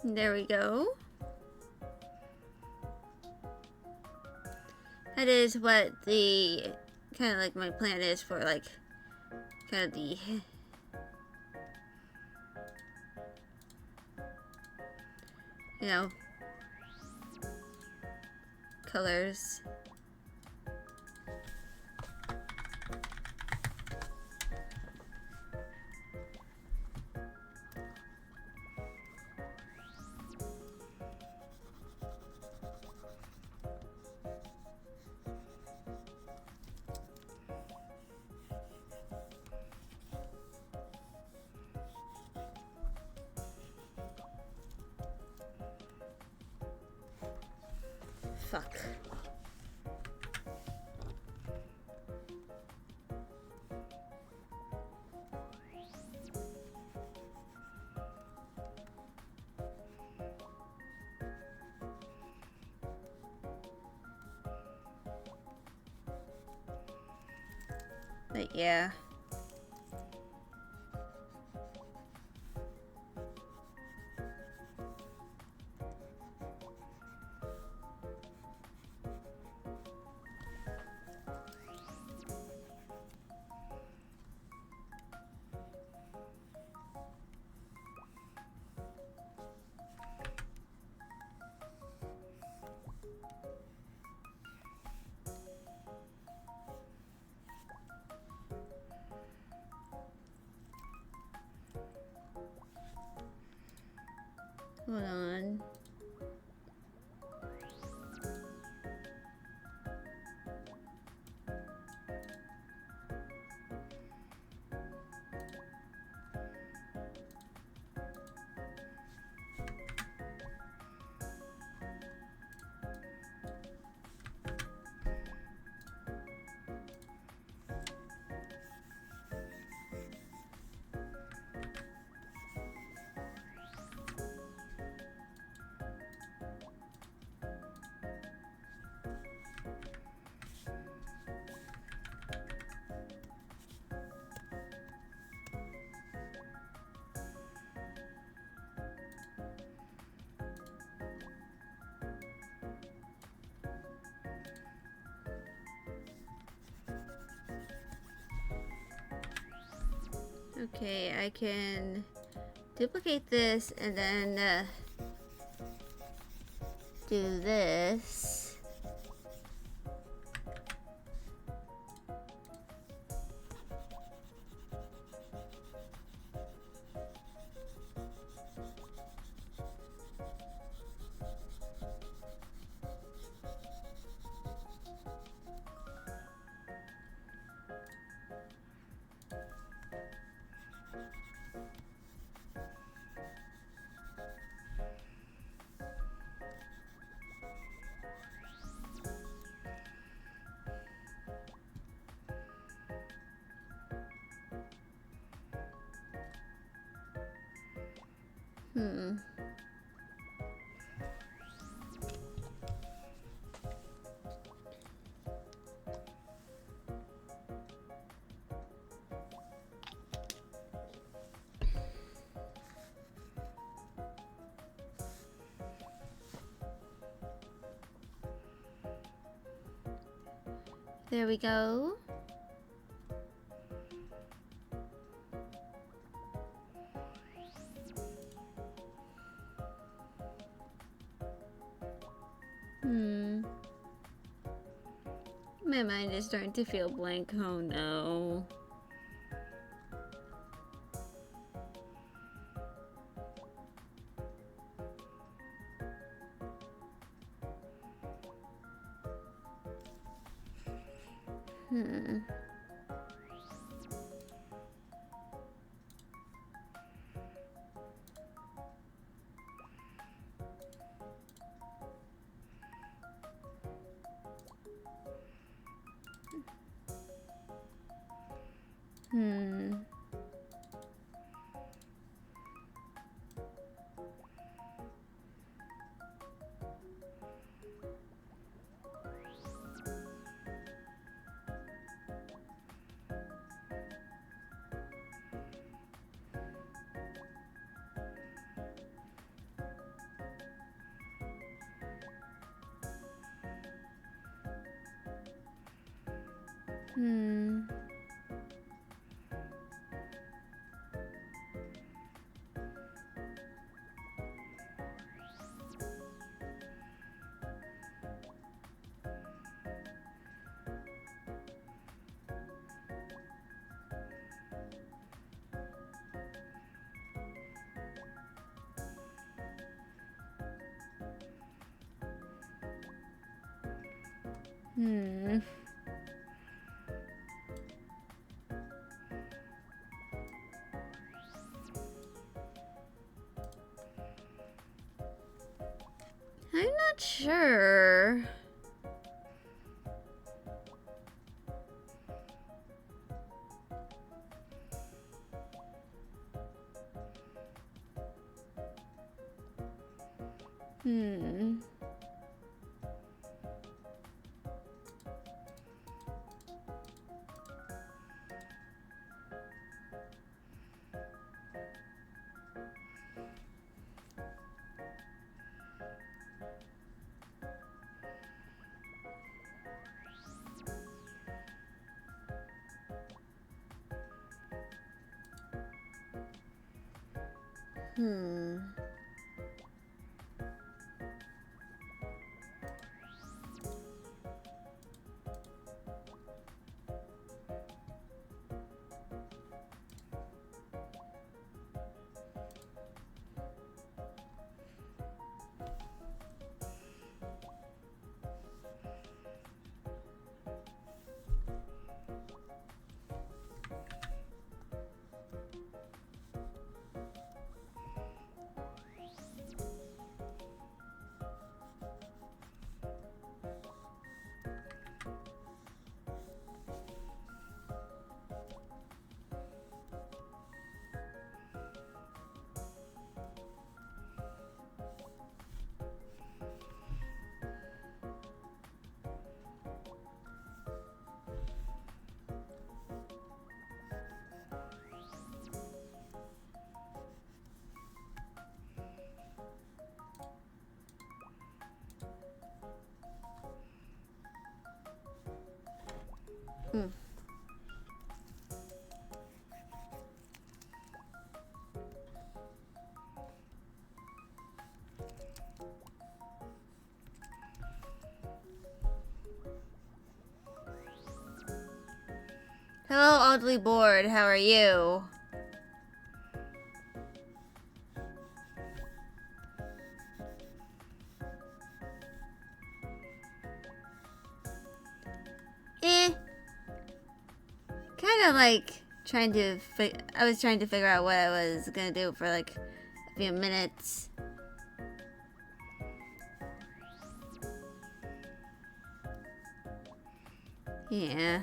There we go. That is what the kind of like my plan is for like kind of the you know colors. Fuck. But yeah. Hold on. Okay, I can duplicate this and then do this. There we go. My mind is starting to feel blank. Oh no. I'm not sure. Hello, oddly bored. How are you? Kind of like I was trying to figure out what I was gonna do for like a few minutes. Yeah.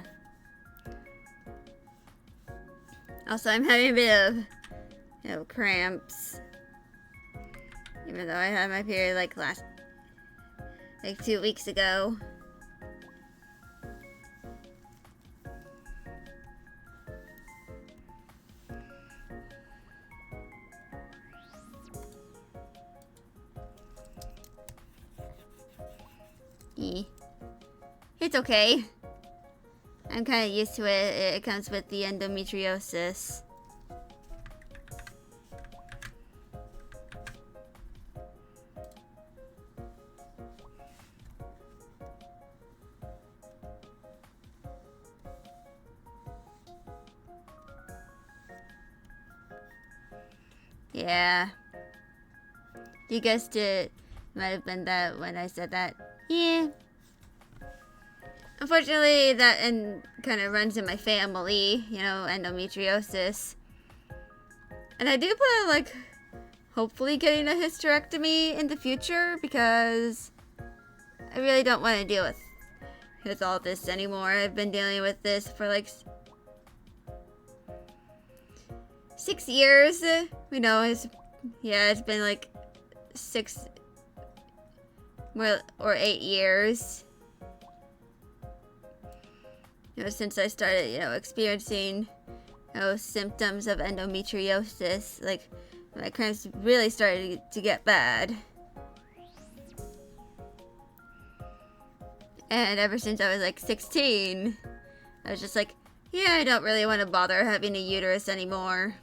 Also, I'm having a bit of, cramps. Even though I had my period like 2 weeks ago. It's okay. I'm kind of used to it. It comes with the endometriosis. Yeah. You guessed it. Might have been that when I said that. Yeah. Unfortunately, that kind of runs in my family, endometriosis. And I do plan on, like, hopefully getting a hysterectomy in the future because I really don't want to deal with all this anymore. I've been dealing with this for, like, 6 years. It's been, like, 6 more or 8 years. Since I started, experiencing, symptoms of endometriosis, like, my cramps really started to get bad. And ever since I was, like, 16, I was just like, yeah, I don't really want to bother having a uterus anymore.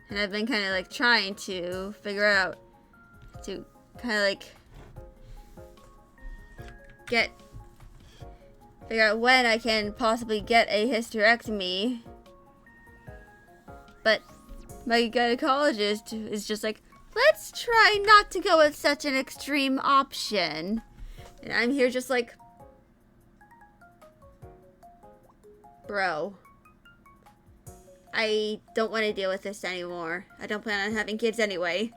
And I've been kind of, like, trying to figure out, to kind of, like, figure out when I can possibly get a hysterectomy. But my gynecologist is just like, let's try not to go with such an extreme option. And I'm here just like, bro, I don't want to deal with this anymore. I don't plan on having kids anyway.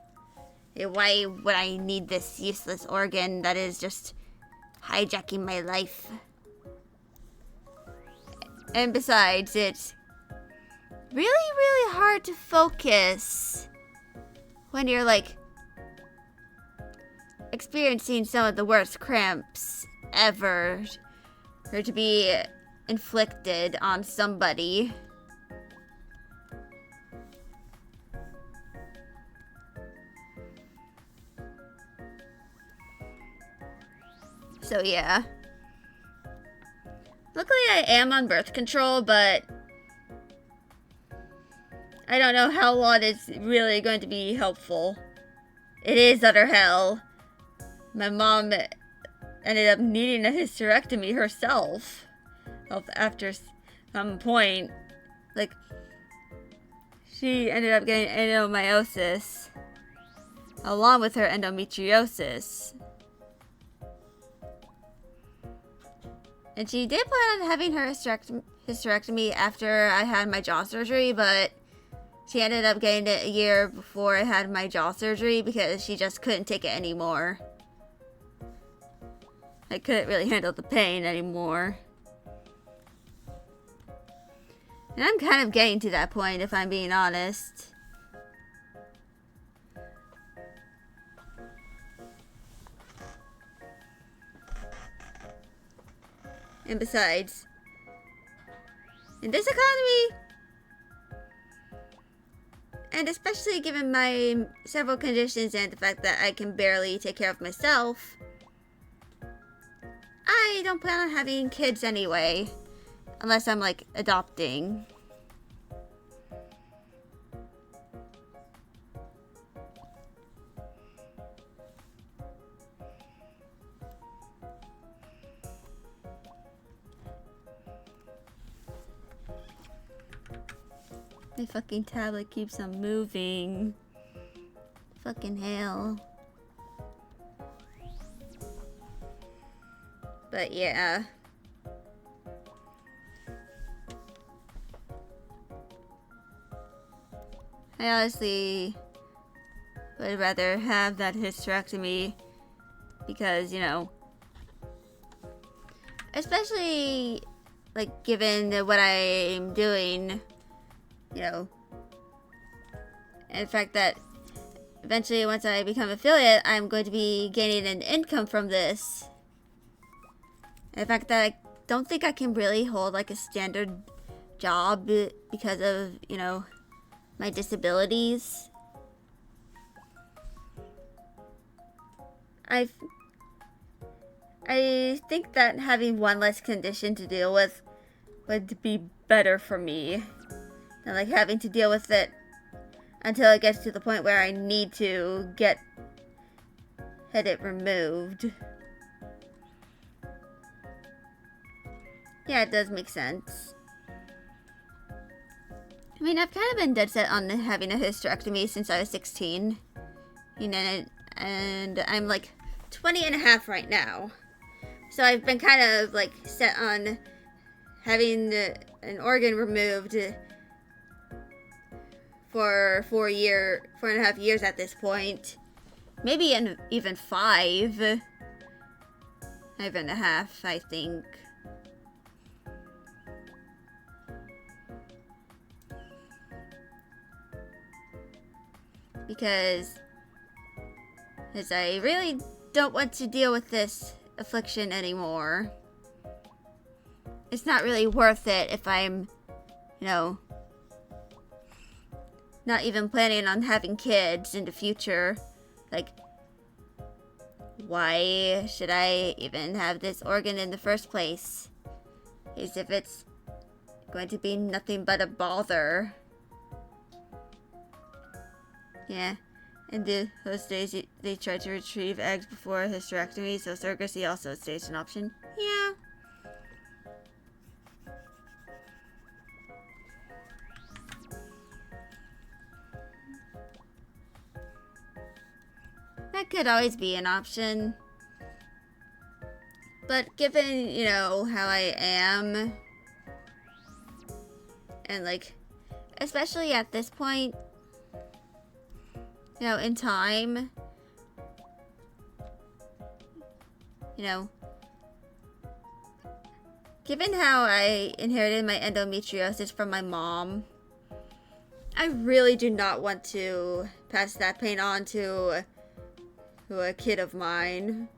Why would I need this useless organ that is just hijacking my life? And besides, it's really, really hard to focus when you're, like, experiencing some of the worst cramps ever or to be inflicted on somebody. So, yeah. Luckily, I am on birth control, but I don't know how long it's really going to be helpful. It is utter hell. My mom ended up needing a hysterectomy herself after some point. Like, she ended up getting endomyosis along with her endometriosis. And she did plan on having her hysterectomy after I had my jaw surgery, but she ended up getting it a year before I had my jaw surgery because she just couldn't take it anymore. I couldn't really handle the pain anymore. And I'm kind of getting to that point, if I'm being honest. And besides, in this economy, and especially given my several conditions and the fact that I can barely take care of myself, I don't plan on having kids anyway, unless I'm, like, adopting. My fucking tablet keeps on moving. Fucking hell. But yeah. I honestly would rather have that hysterectomy because, you know, especially, like, given what I'm doing, you know, and the fact that eventually once I become affiliate, I'm going to be gaining an income from this. And the fact that I don't think I can really hold, like, a standard job because of, you know, my disabilities. I think that having one less condition to deal with would be better for me than like having to deal with it until it gets to the point where I need to get it removed. Yeah, it does make sense. I mean, I've kind of been dead set on having a hysterectomy since I was 16. You know, and I'm like 20 and a half right now. So I've been kind of like set on having an organ removed for 4.5 years at this point. Maybe even 5.5, I think. Because I really don't want to deal with this affliction anymore. It's not really worth it if I'm, you know, not even planning on having kids in the future. Like, why should I even have this organ in the first place? As if it's going to be nothing but a bother. Yeah, in those days they tried to retrieve eggs before hysterectomy, so surrogacy also stays an option. Yeah. That could always be an option. But given, you know, how I am, and like, especially at this point, you know, in time, you know, given how I inherited my endometriosis from my mom, I really do not want to pass that pain on to a kid of mine.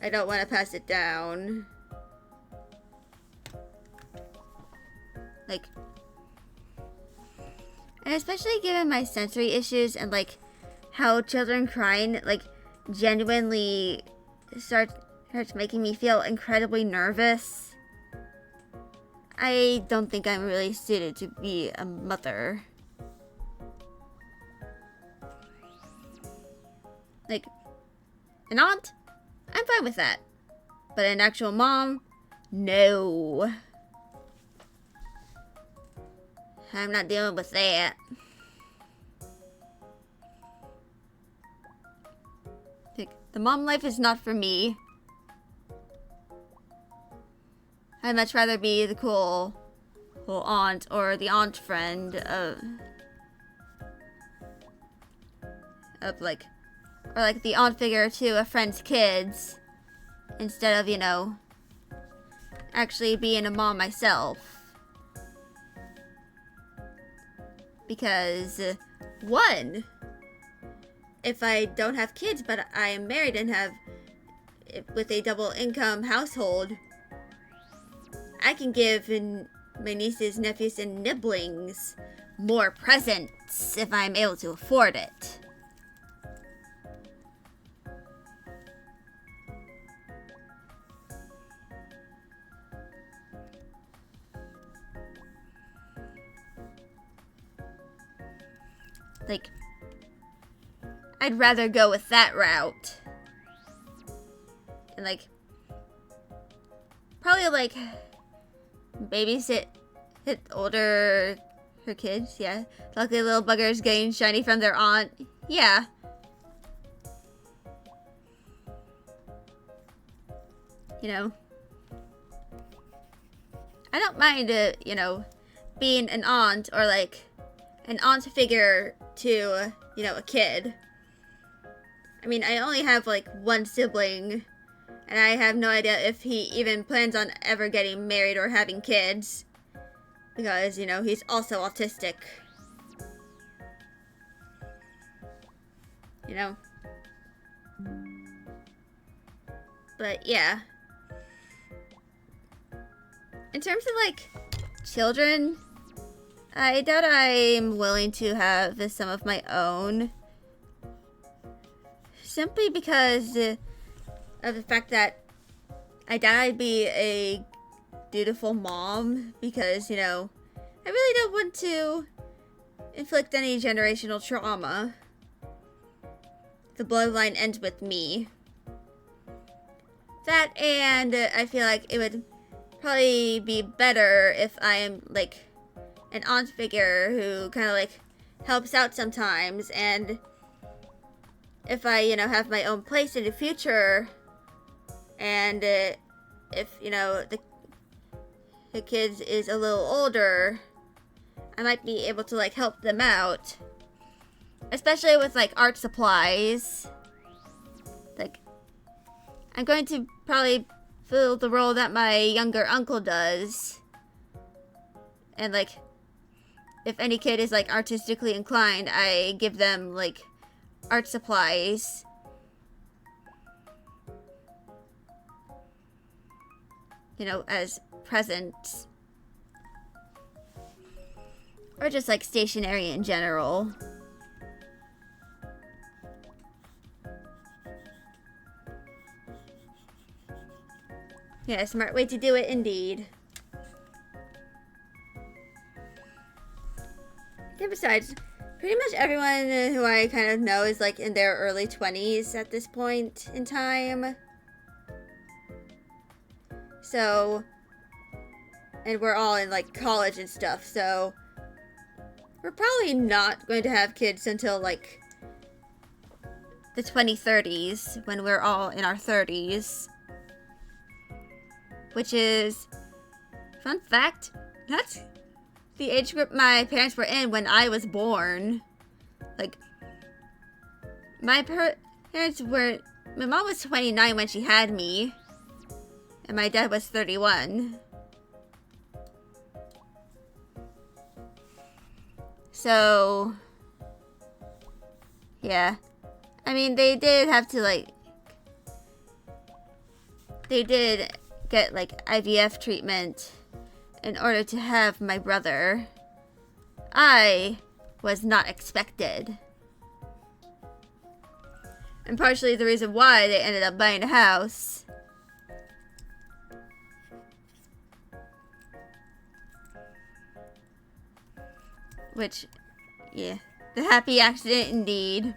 I don't want to pass it down. Like, and especially given my sensory issues and like how children crying like genuinely starts making me feel incredibly nervous. I don't think I'm really suited to be a mother. Like, an aunt? I'm fine with that. But an actual mom? No. I'm not dealing with that. Like, the mom life is not for me. I'd much rather be the cool aunt or the aunt friend of like, or like the aunt figure to a friend's kids instead of, you know, actually being a mom myself. Because, one, if I don't have kids but I am married and have with a double income household, I can give my nieces, nephews, and nibblings more presents if I'm able to afford it. Like, I'd rather go with that route. And like, probably like babysit older her kids, yeah. Luckily little buggers getting shiny from their aunt. Yeah. You know. I don't mind, you know, being an aunt or like an aunt figure to, you know, a kid. I mean, I only have like one sibling, and I have no idea if he even plans on ever getting married or having kids. Because, you know, he's also autistic. You know? But, yeah. In terms of, like, children, I doubt I'm willing to have some of my own. Simply because of the fact that I doubt I'd be a dutiful mom, because, you know, I really don't want to inflict any generational trauma. The bloodline ends with me. That, and I feel like it would probably be better if I am like an aunt figure who kind of like helps out sometimes, and if I, you know, have my own place in the future, and if, you know, the kids is a little older, I might be able to like help them out, especially with like art supplies. Like, I'm going to probably fill the role that my younger uncle does, and like if any kid is like artistically inclined, I give them like art supplies. You know, as presents. Or just like stationery in general. Yeah, smart way to do it indeed. And besides, pretty much everyone who I kind of know is like in their early 20s at this point in time. So, and we're all in like college and stuff, so we're probably not going to have kids until like the 2030s, when we're all in our 30s. Which is, fun fact, that's the age group my parents were in when I was born. Like, my parents were, my mom was 29 when she had me, and my dad was 31. So, yeah. I mean, they did have to, like, they did get, like, IVF treatment in order to have my brother. I was not expected. And partially the reason why they ended up buying a house. Which, yeah, the happy accident indeed.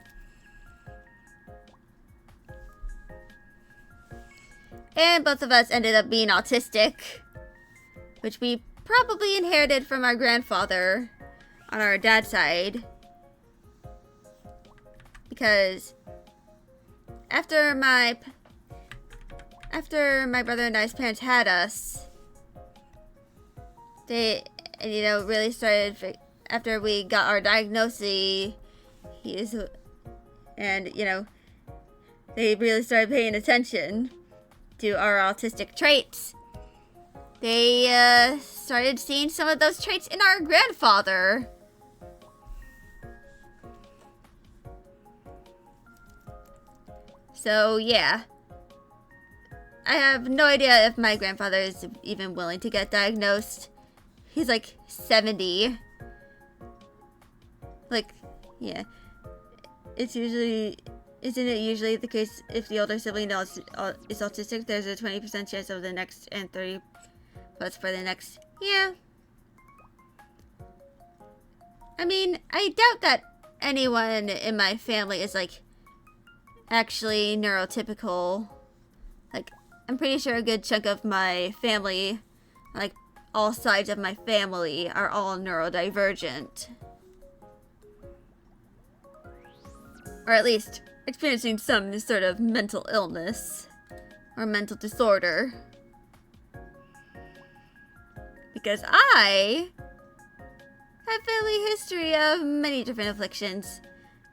And both of us ended up being autistic, which we probably inherited from our grandfather on our dad's side. Because after my brother and I's parents had us, they, you know, really started, after we got our diagnosis, and, you know, they really started paying attention to our autistic traits. They started seeing some of those traits in our grandfather. So, yeah. I have no idea if my grandfather is even willing to get diagnosed. He's like 70. Like, yeah. Isn't it usually the case if the older sibling is autistic, there's a 20% chance of the next and 30 plus for the next? Yeah. I mean, I doubt that anyone in my family is like actually neurotypical. Like, I'm pretty sure a good chunk of my family, like all sides of my family are all neurodivergent. Or at least experiencing some sort of mental illness or mental disorder. Because I have family history of many different afflictions.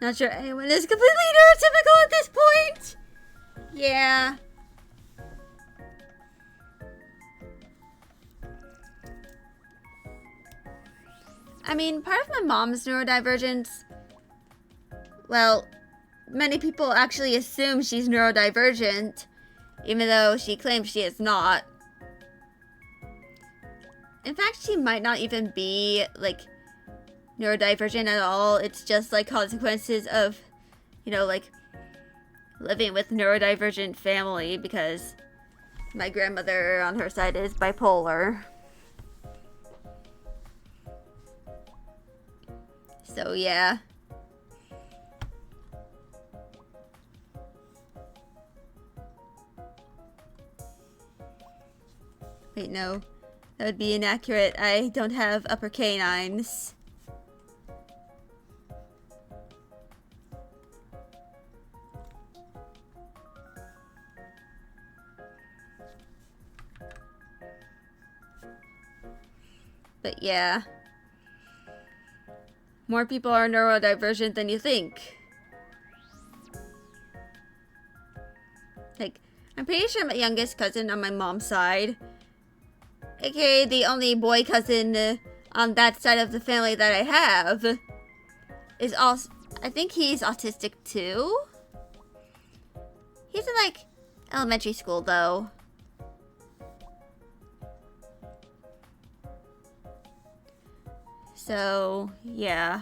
Not sure anyone is completely neurotypical at this point. Yeah. I mean, part of my mom's neurodivergence, well, many people actually assume she's neurodivergent, even though she claims she is not. In fact, she might not even be, like, neurodivergent at all. It's just, like, consequences of, you know, like, living with neurodivergent family, because my grandmother on her side is bipolar. So, yeah. Wait, no. That would be inaccurate. I don't have upper canines. But yeah. More people are neurodivergent than you think. Like, I'm pretty sure my youngest cousin on my mom's side, aka the only boy cousin on that side of the family that I have, is also, I think he's autistic too. He's in, like, elementary school though. So, yeah.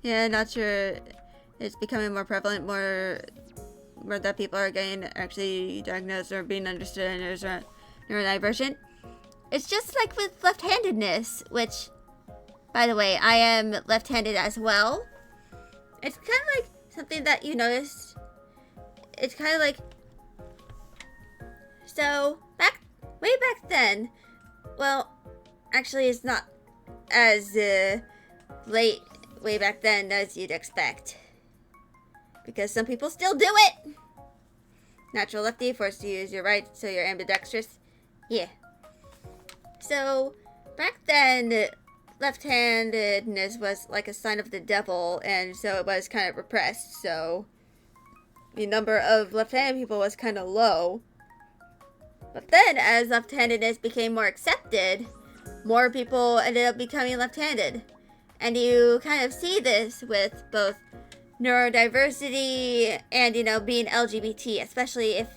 Yeah, not sure it's becoming more prevalent, more that people are getting actually diagnosed or being understood as neurodivergent. It's just like with left-handedness, which, by the way, I am left-handed as well. It's kind of like something that you notice. It's kind of like, so way back then, well, actually it's not as late way back then as you'd expect, because some people still do it. Natural lefty, forced to use your right, so you're ambidextrous. Yeah. So back then, left-handedness was like a sign of the devil, and so it was kind of repressed, so the number of left-handed people was kind of low. But then, as left-handedness became more accepted, more people ended up becoming left-handed. And you kind of see this with both neurodiversity and, you know, being LGBT, especially if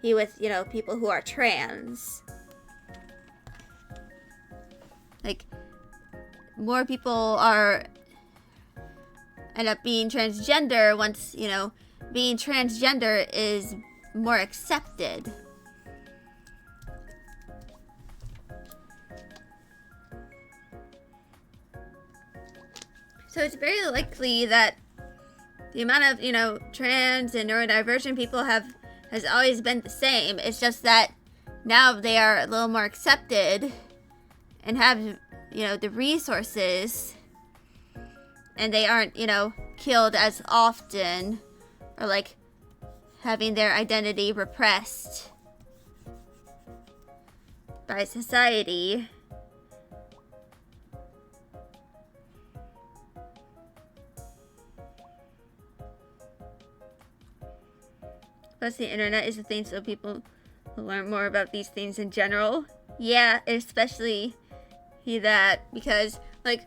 you with, you know, people who are trans. Like, more people end up being transgender once, you know, being transgender is more accepted. So it's very likely that the amount of, you know, trans and neurodivergent people has always been the same. It's just that now they are a little more accepted and have, you know, the resources, and they aren't, you know, killed as often, or like having their identity repressed by society. Plus, the internet is a thing, so people will learn more about these things in general. Yeah, especially that, because, like,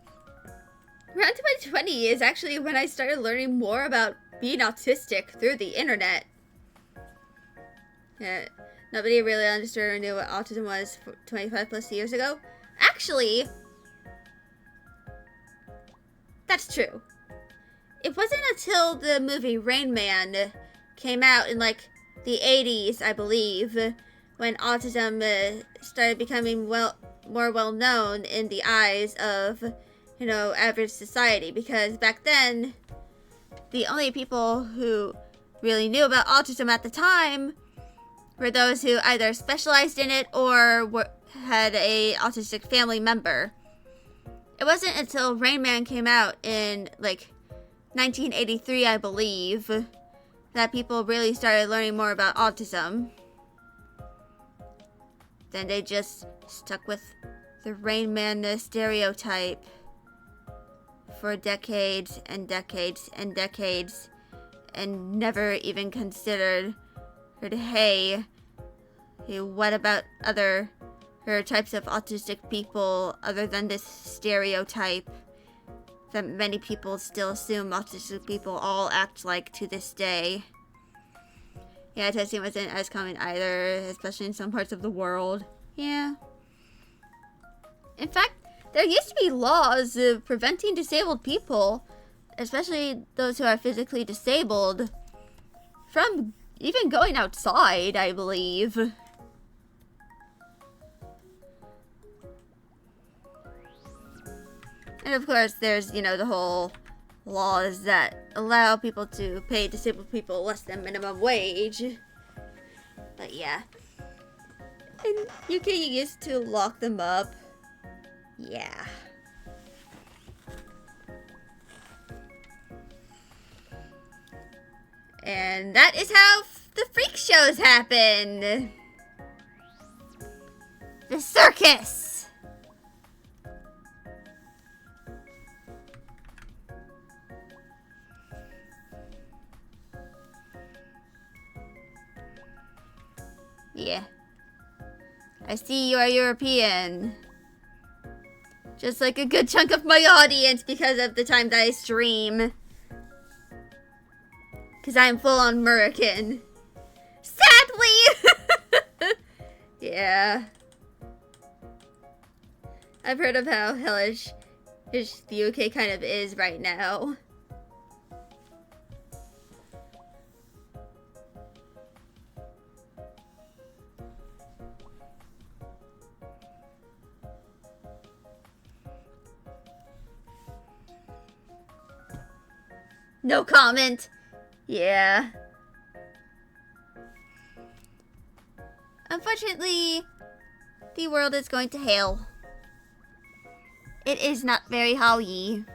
around 2020 is actually when I started learning more about being autistic through the internet. Yeah, nobody really understood or knew what autism was 25 plus years ago. Actually, that's true. It wasn't until the movie Rain Man came out in, like, the 80s, I believe, when autism started becoming more well known in the eyes of, you know, average society. Because back then, the only people who really knew about autism at the time were those who either specialized in it or had a autistic family member. It wasn't until Rain Man came out in, like, 1983, I believe, that people really started learning more about autism. Then they just stuck with the Rain Man stereotype for decades and decades and decades, and never even considered, hey, what about other types of autistic people other than this stereotype that many people still assume autistic people all act like to this day. Yeah, testing wasn't as common either, especially in some parts of the world. Yeah. In fact, there used to be laws preventing disabled people, especially those who are physically disabled, from even going outside, I believe. And of course, there's, the whole laws that allow people to pay disabled people less than minimum wage. But yeah. And UK used to lock them up. Yeah. And that is how the freak shows happen. The circus. Yeah. I see you are European. Just like a good chunk of my audience because of the time that I stream. Because I'm full-on American. Sadly! Yeah. I've heard of how hellish the UK kind of is right now. No comment. Yeah. Unfortunately, the world is going to hell. It is not very how-y.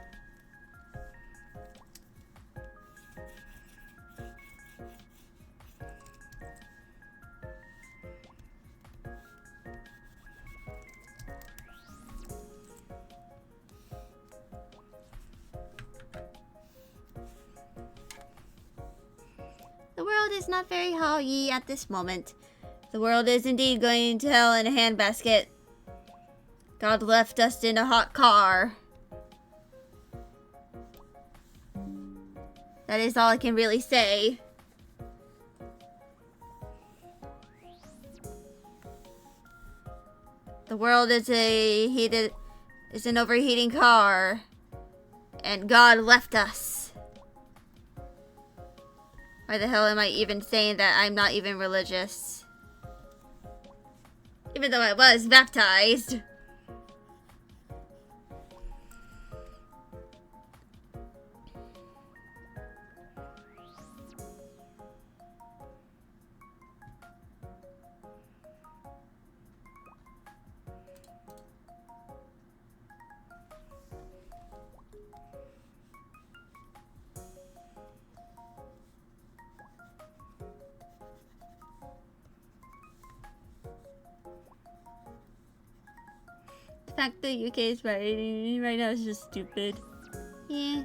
The world is not very how-y at this moment. The world is indeed going to hell in a handbasket. God left us in a hot car. That is all I can really say. The world is an overheating car. And God left us. Why the hell am I even saying that? I'm not even religious. Even though I was baptized. The fact that UK is right now is just stupid. Yeah.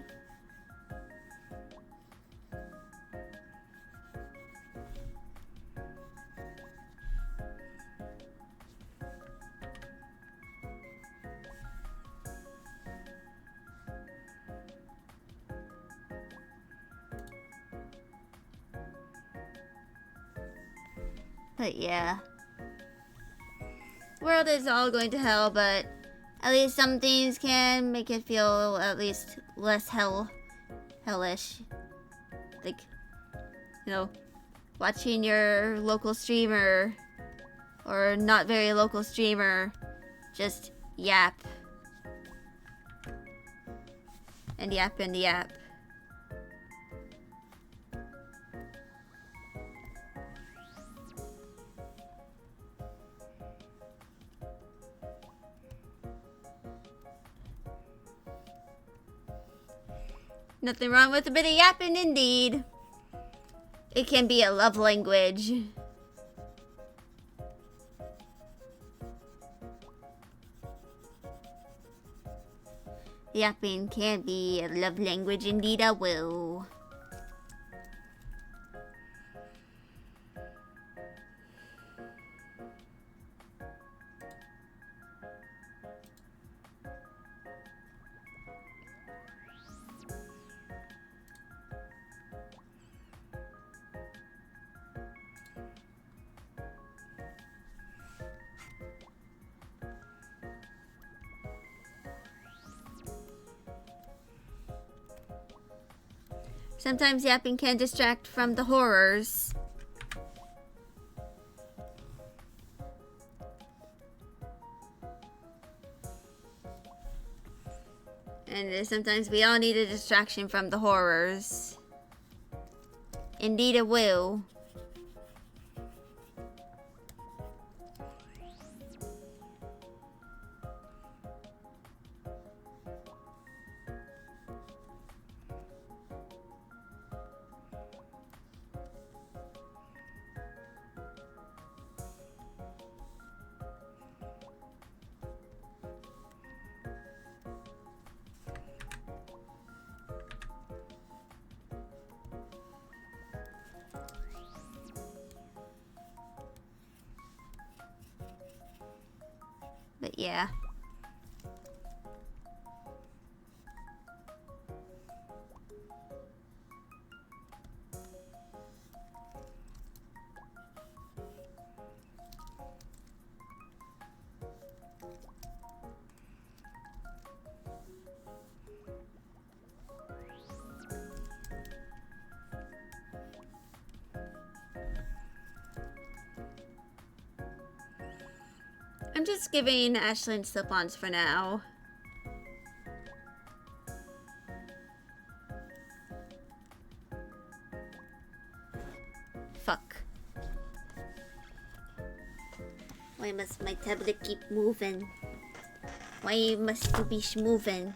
But yeah. The world is all going to hell, but at least some things can make it feel at least less hellish. Like, watching your local streamer or not very local streamer just yap. And yap and yap. Nothing wrong with a bit of yapping, indeed. It can be a love language. Yapping can be a love language, indeed I will. Sometimes yapping can distract from the horrors. And sometimes we all need a distraction from the horrors. Indeed it will. But yeah. I'm just giving Ashlyn slip-ons for now. Fuck. Why must my tablet keep moving? Why must you be moving?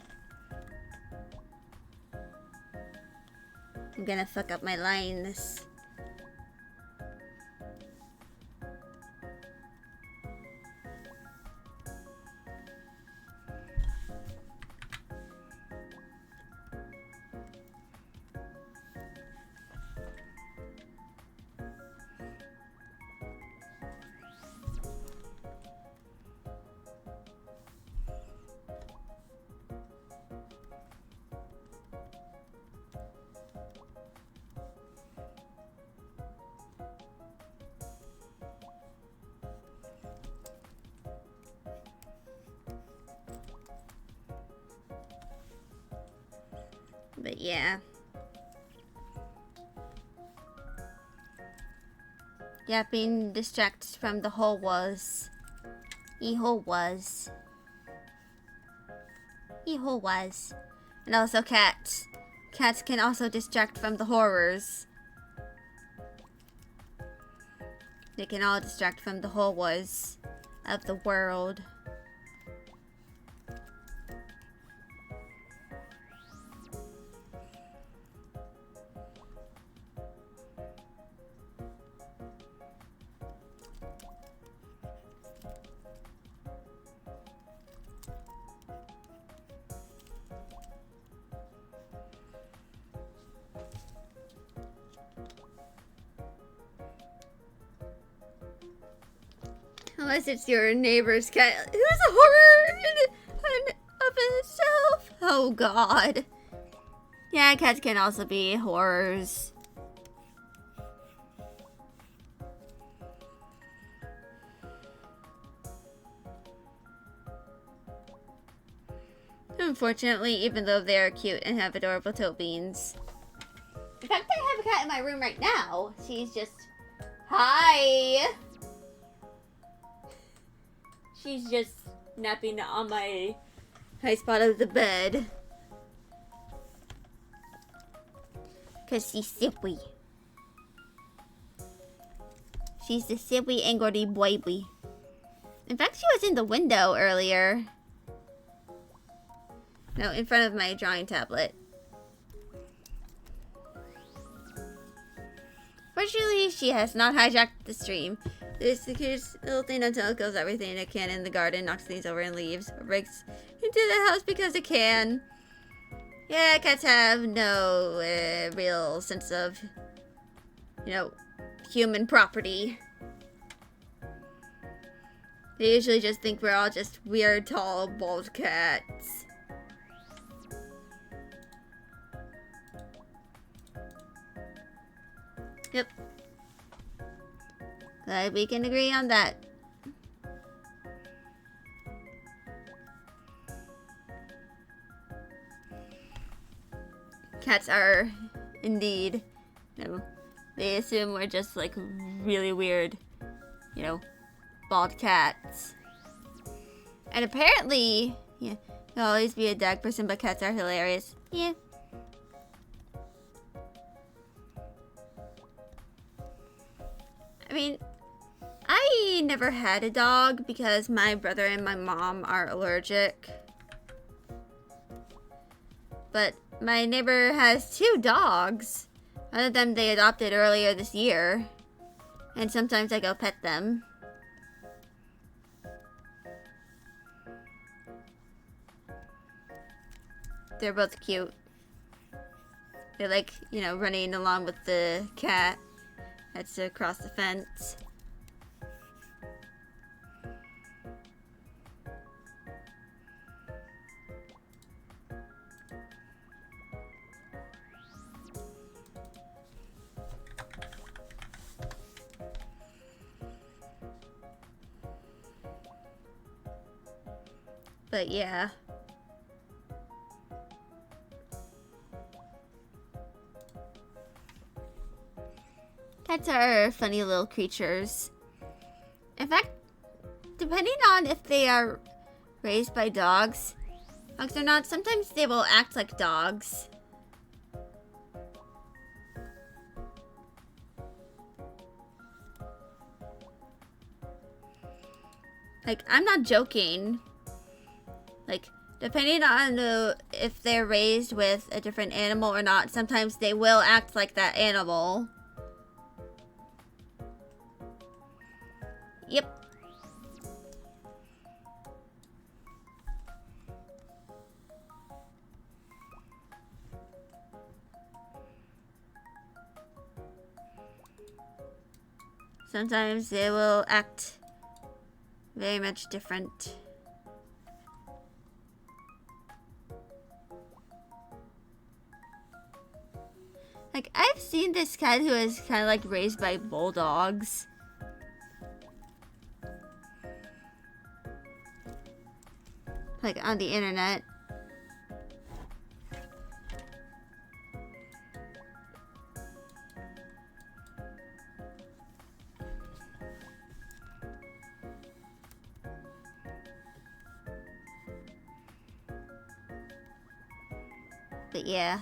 I'm gonna fuck up my lines. But yeah. Yapping distracts from the whole was. Whole was. Whole was. And also cats. Cats can also distract from the horrors. They can all distract from the whole was of the world. Unless it's your neighbor's cat. Who's a horror of itself? Oh god. Yeah, cats can also be horrors. Unfortunately, even though they are cute and have adorable toe beans. In fact, I have a cat in my room right now. She's just... Hi! She's just napping on my high spot of the bed. Cause she's silly. She's the silly angry baby. In fact, she was in the window earlier. No, in front of my drawing tablet. Fortunately, she has not hijacked the stream. This the cutest little thing until it kills everything it can in the garden, knocks things over and leaves, or breaks into the house because it can. Yeah, cats have no real sense of, you know, human property. They usually just think we're all just weird, tall, bald cats. Yep. Glad we can agree on that. Cats are indeed, you know, they assume we're just like really weird, you know, bald cats. And apparently, yeah, you'll always be a dog person, but cats are hilarious. Yeah. I mean, I never had a dog because my brother and my mom are allergic. But my neighbor has 2 dogs. One of them they adopted earlier this year. And sometimes I go pet them. They're both cute. They're like, you know, running along with the cat that's across the fence. But yeah. Cats are funny little creatures. In fact, depending on if they are raised by dogs or not, sometimes they will act like dogs. Like, I'm not joking. Like, depending on if they're raised with a different animal or not, sometimes they will act like that animal. Yep. Sometimes they will act very much different. Like, I've seen this cat who is kind of like raised by bulldogs. Like, on the internet. But yeah.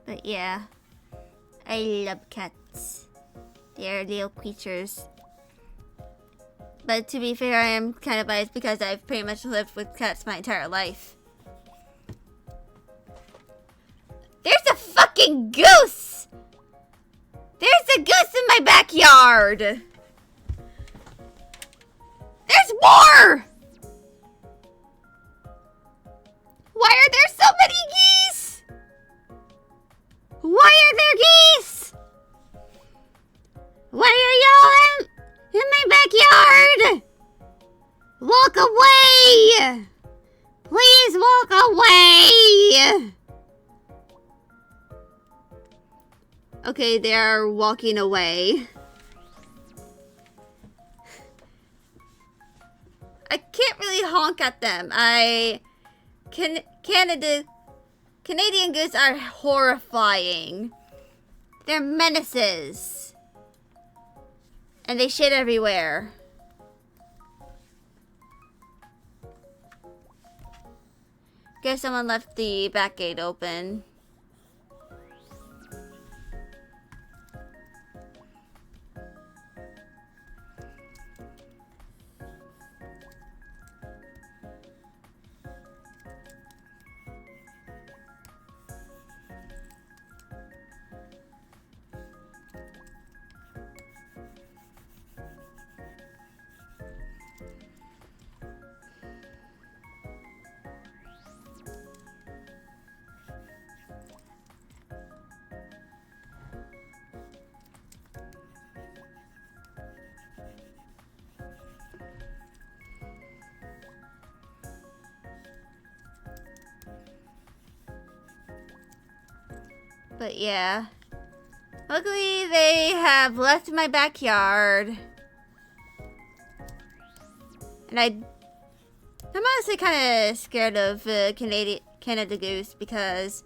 But yeah, I love cats. They're little creatures. But to be fair, I am kind of biased because I've pretty much lived with cats my entire life. fucking goose! There's a goose in my backyard! There's more! Why are there so many geese? Why are there geese? Why are y'all in my backyard? Walk away! Please walk away! Okay, they're walking away. I can't really honk at them. Canadian goose are horrifying. They're menaces. And they shit everywhere. Guess someone left the back gate open. But yeah. Luckily, they have left my backyard. And I'm honestly kind of scared of Canada Goose because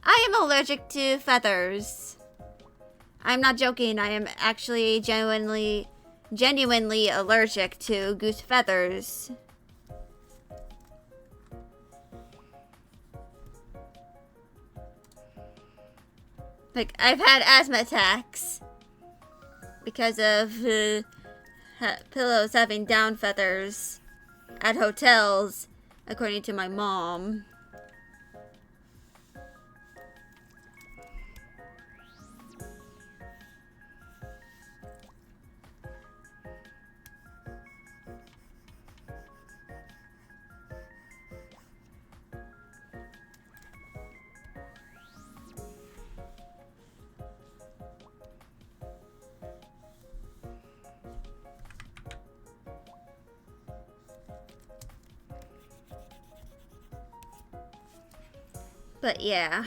I am allergic to feathers. I'm not joking. I am actually genuinely allergic to goose feathers. Like, I've had asthma attacks because of pillows having down feathers at hotels, according to my mom. But yeah.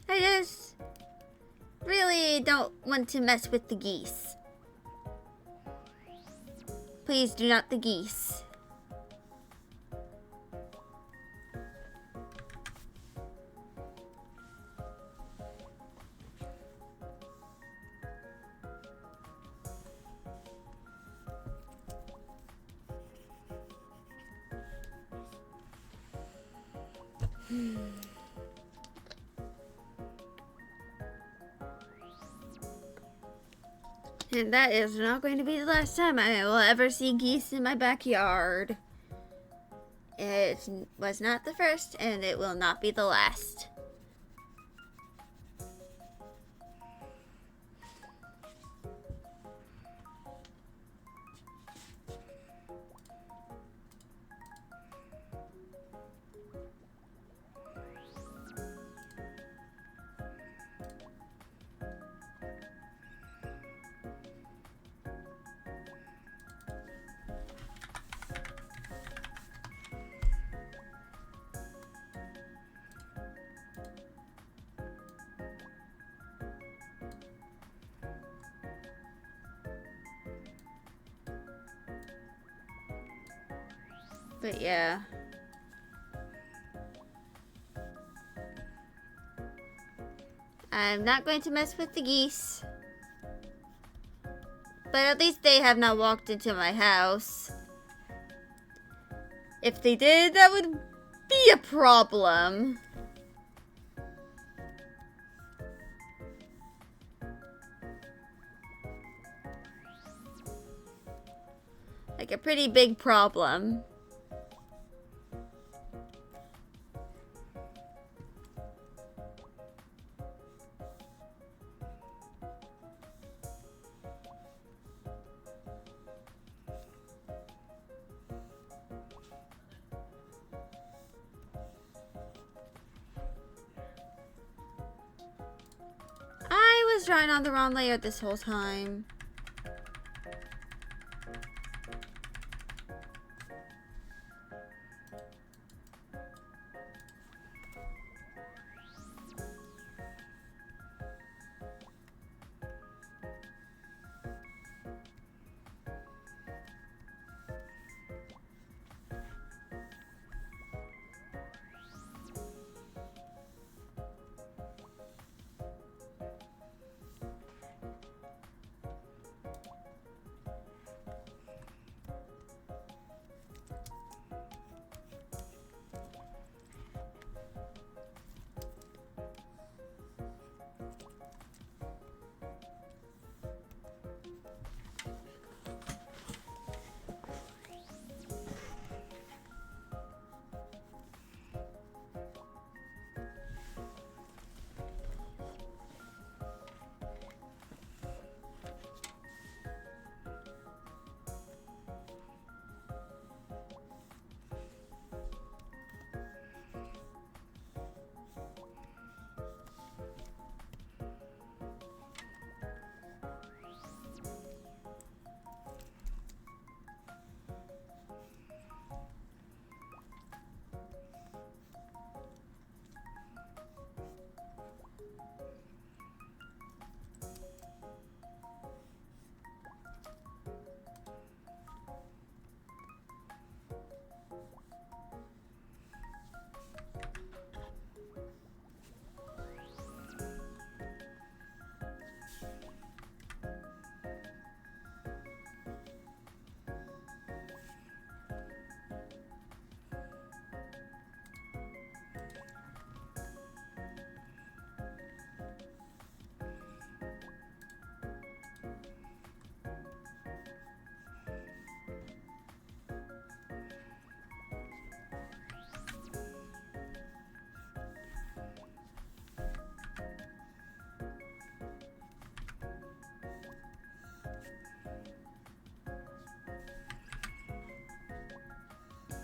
I just really don't want to mess with the geese. Please do not the geese. And that is not going to be the last time I will ever see geese in my backyard. It was not the first, and it will not be the last. But yeah. I'm not going to mess with the geese. But at least they have not walked into my house. If they did, that would be a problem. Like a pretty big problem. was drawing on the wrong layer this whole time.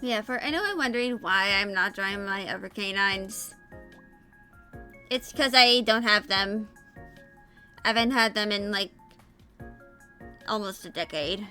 Yeah, for anyone wondering why I'm not drawing my other canines, it's because I don't have them. I haven't had them in like almost a decade.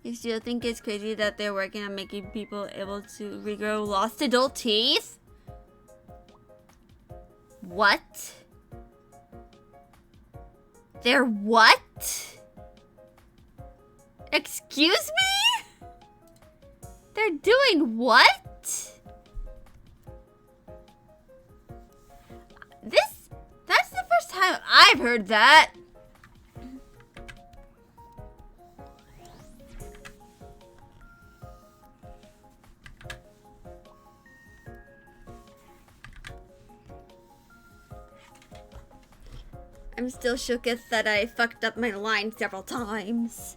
You still think it's crazy that they're working on making people able to regrow lost adult teeth? What? They're what? Excuse me? They're doing what? That's the first time I've heard that. I'm still shooketh that I fucked up my line several times.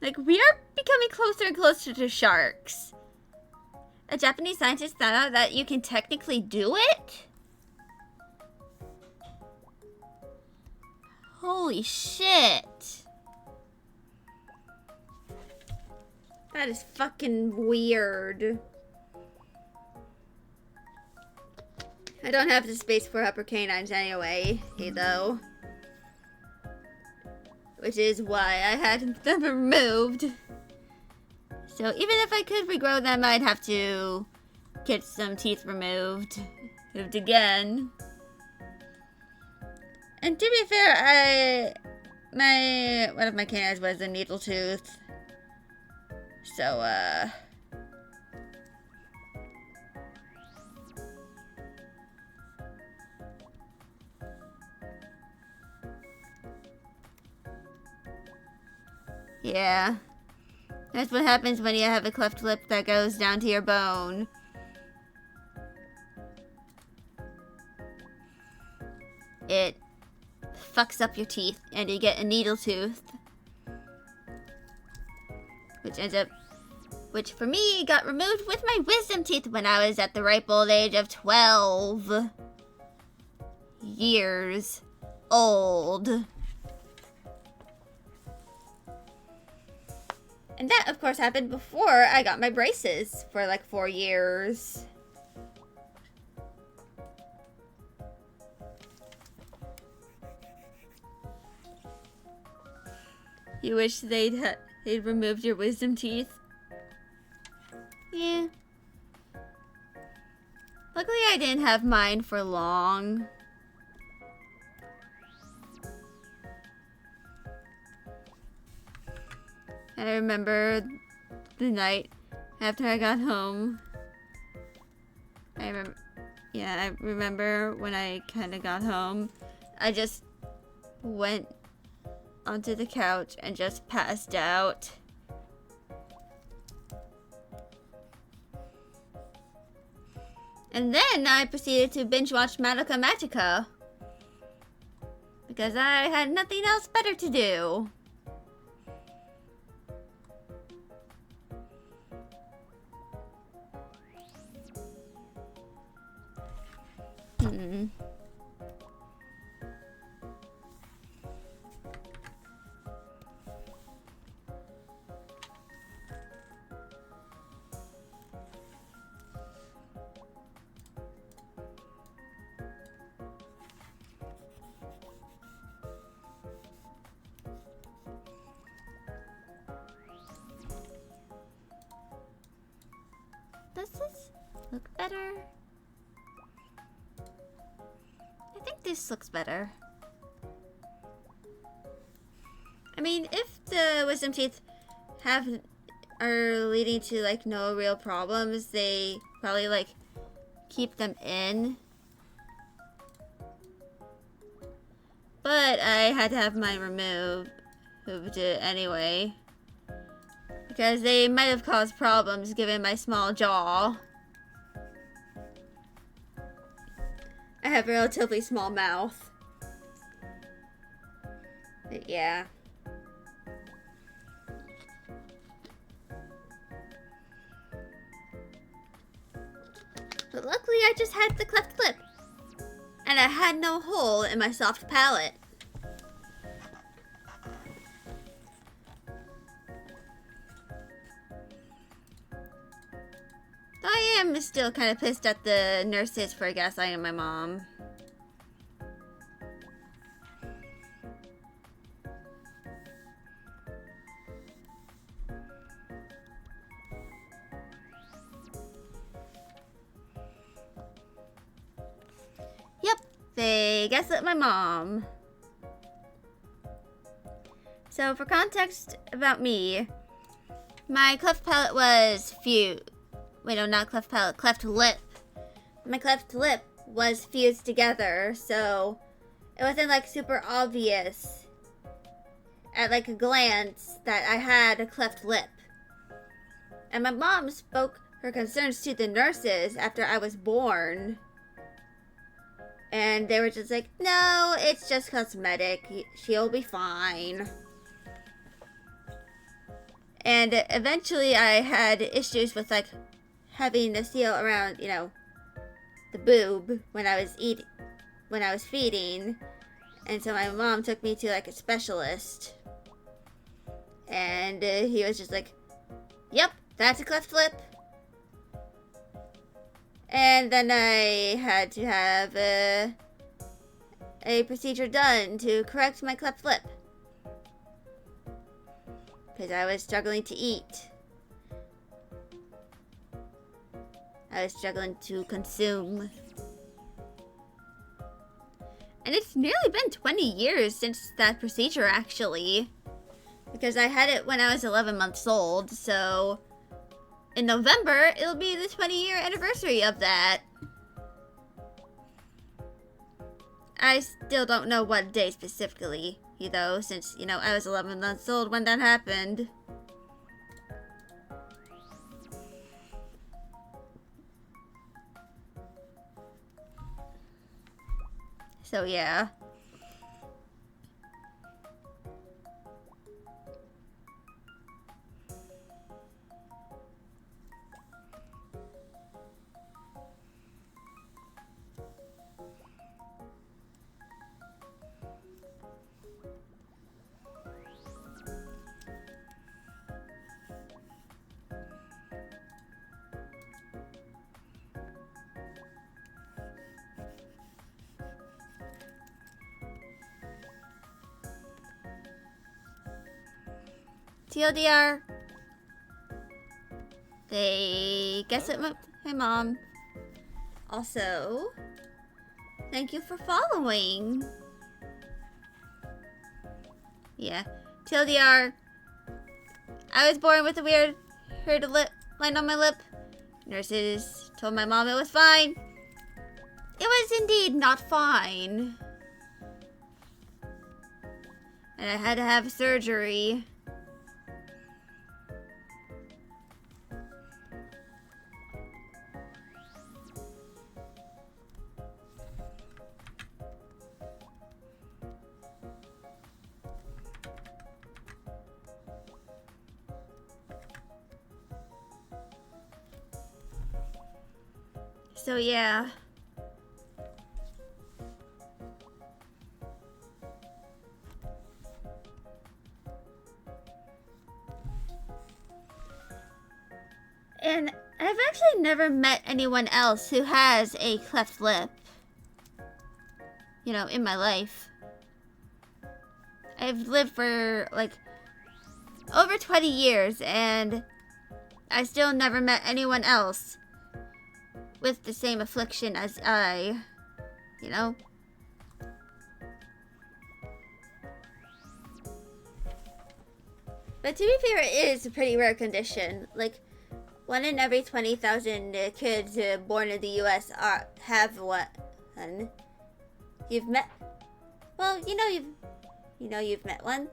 Like, we are becoming closer and closer to sharks. A Japanese scientist found out that you can technically do it? Holy shit. That is fucking weird. I don't have the space for upper canines anyway, though. Which is why I had them removed. So even if I could regrow them, I'd have to get some teeth removed again. And to be fair, one of my canines was a needle tooth. So, yeah. That's what happens when you have a cleft lip that goes down to your bone. It fucks up your teeth and you get a needle tooth. Which for me got removed with my wisdom teeth when I was at the ripe old age of 12 years old. And that, of course, happened before I got my braces for like 4 years. You wish they'd removed your wisdom teeth? Yeah. Luckily, I didn't have mine for long. I remember the night after I got home. I remember when I kind of got home. I just went onto the couch and just passed out. And then I proceeded to binge watch Madoka Magica. Because I had nothing else better to do. Does this look better? I think this looks better. I mean, if the wisdom teeth are leading to like no real problems, they probably like keep them in. But I had to have mine removed anyway. Because they might have caused problems given my small jaw. I have a relatively small mouth. But yeah. But luckily I just had the cleft lip. And I had no hole in my soft palate. I am still kind of pissed at the nurses for gaslighting my mom. Yep, they gaslit my mom. So for context about me, my cleft palate was fused. Wait, no, not cleft palate, cleft lip. My cleft lip was fused together, so it wasn't like super obvious at like a glance that I had a cleft lip. And my mom spoke her concerns to the nurses after I was born. And they were just like, no, it's just cosmetic. She'll be fine. And eventually I had issues with like having the seal around, you know, the boob when I was feeding. And so my mom took me to like a specialist. And he was just like, yep, that's a cleft lip. And then I had to have a procedure done to correct my cleft lip. Because I was struggling to eat. I was struggling to consume. And it's nearly been 20 years since that procedure, actually. Because I had it when I was 11 months old, so... in November, it'll be the 20-year anniversary of that. I still don't know what day specifically, though, since, you know, I was 11 months old when that happened. So, yeah. TLDR. They guess it. Hey, Mom. Also, thank you for following. Yeah. TLDR. I was born with a weird lip line on my lip. Nurses told my mom it was fine. It was indeed not fine. And I had to have surgery. So yeah. And I've actually never met anyone else who has a cleft lip. You know, in my life. I've lived for like over 20 years and I still never met anyone else with the same affliction as I, you know? But to be fair, it is a pretty rare condition. Like, 1 in every 20,000 kids born in the US have one. You've met... Well, you've met one.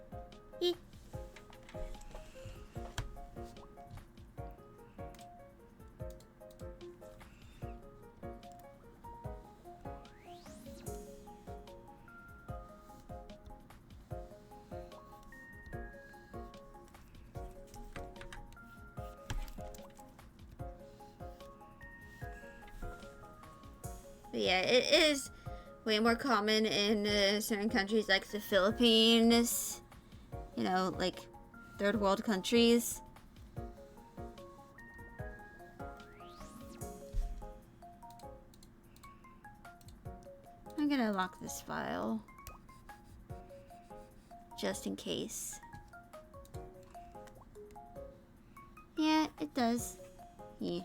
But yeah, it is way more common in certain countries like the Philippines, you know, like third world countries. I'm gonna lock this file just in case. Yeah, it does. Yeah.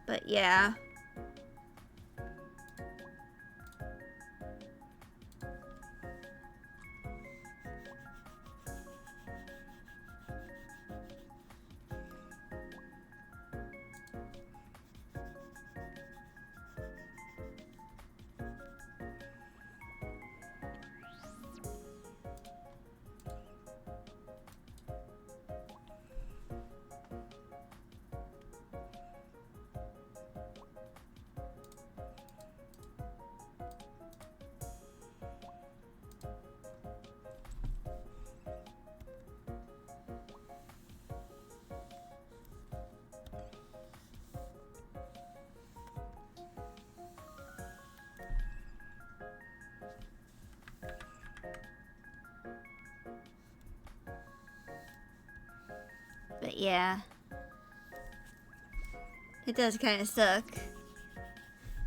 But yeah. yeah. It does kind of suck.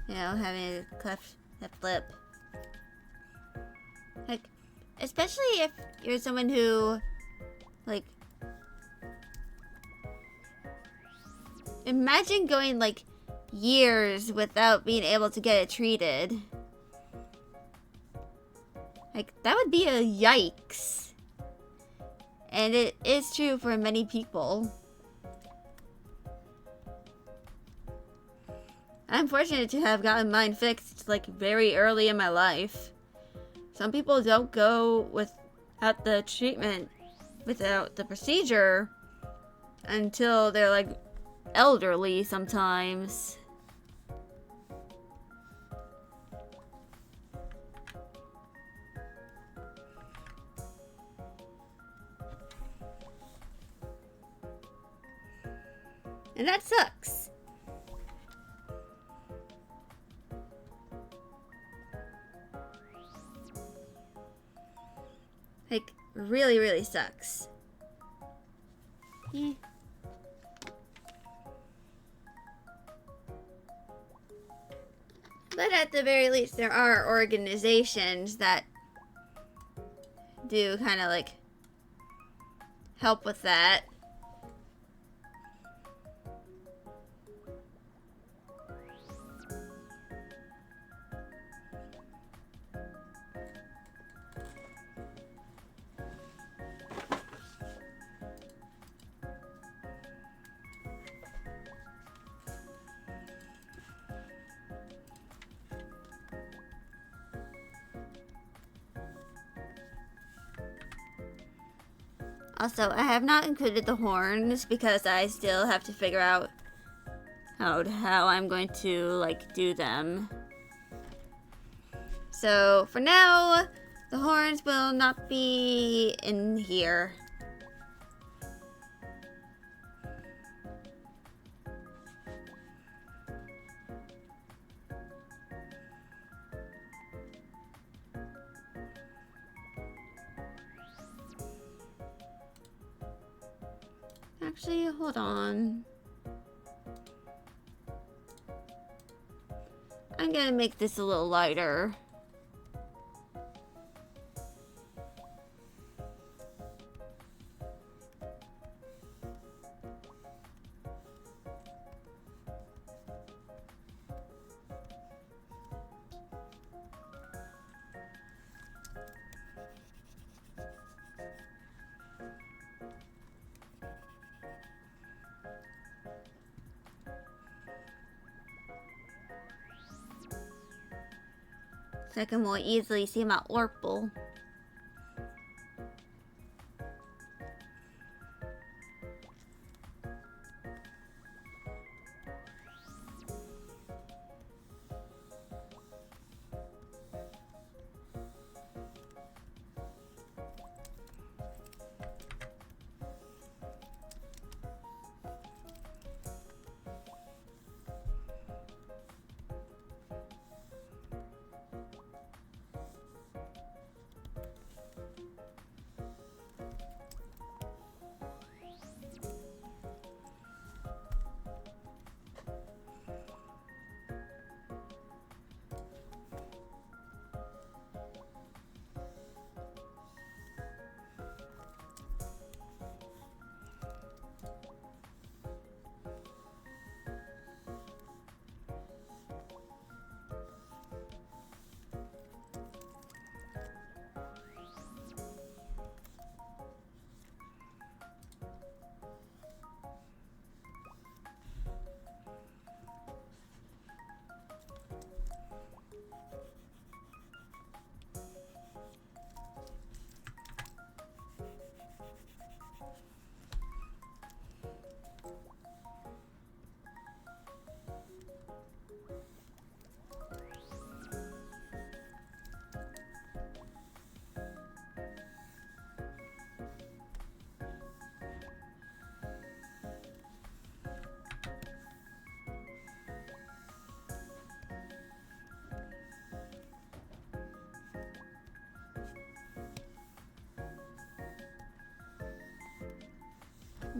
You know, having a cleft lip. Like, especially if you're someone who, like, imagine going, like, years without being able to get it treated. Like, that would be a yikes. And it is true for many people. I'm fortunate to have gotten mine fixed, like, very early in my life. Some people don't go without the treatment, without the procedure, until they're, like, elderly sometimes. And that sucks. Like, really, really sucks. Eh. But at the very least, there are organizations that do kind of, like, help with that. Also, I have not included the horns because I still have to figure out how I'm going to, like, do them. So, for now, the horns will not be in here. Actually, hold on. I'm gonna make this a little lighter. So I can more easily see my Orpal.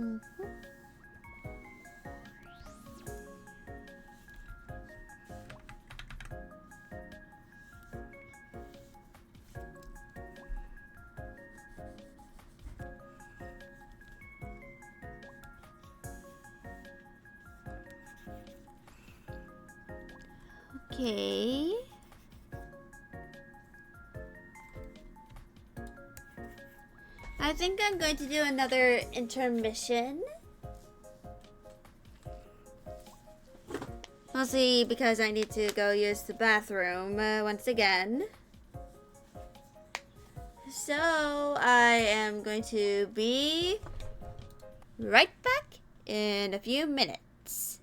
Mhm. Okay. I think I'm going to do another intermission. Mostly because I need to go use the bathroom once again. So I am going to be right back in a few minutes.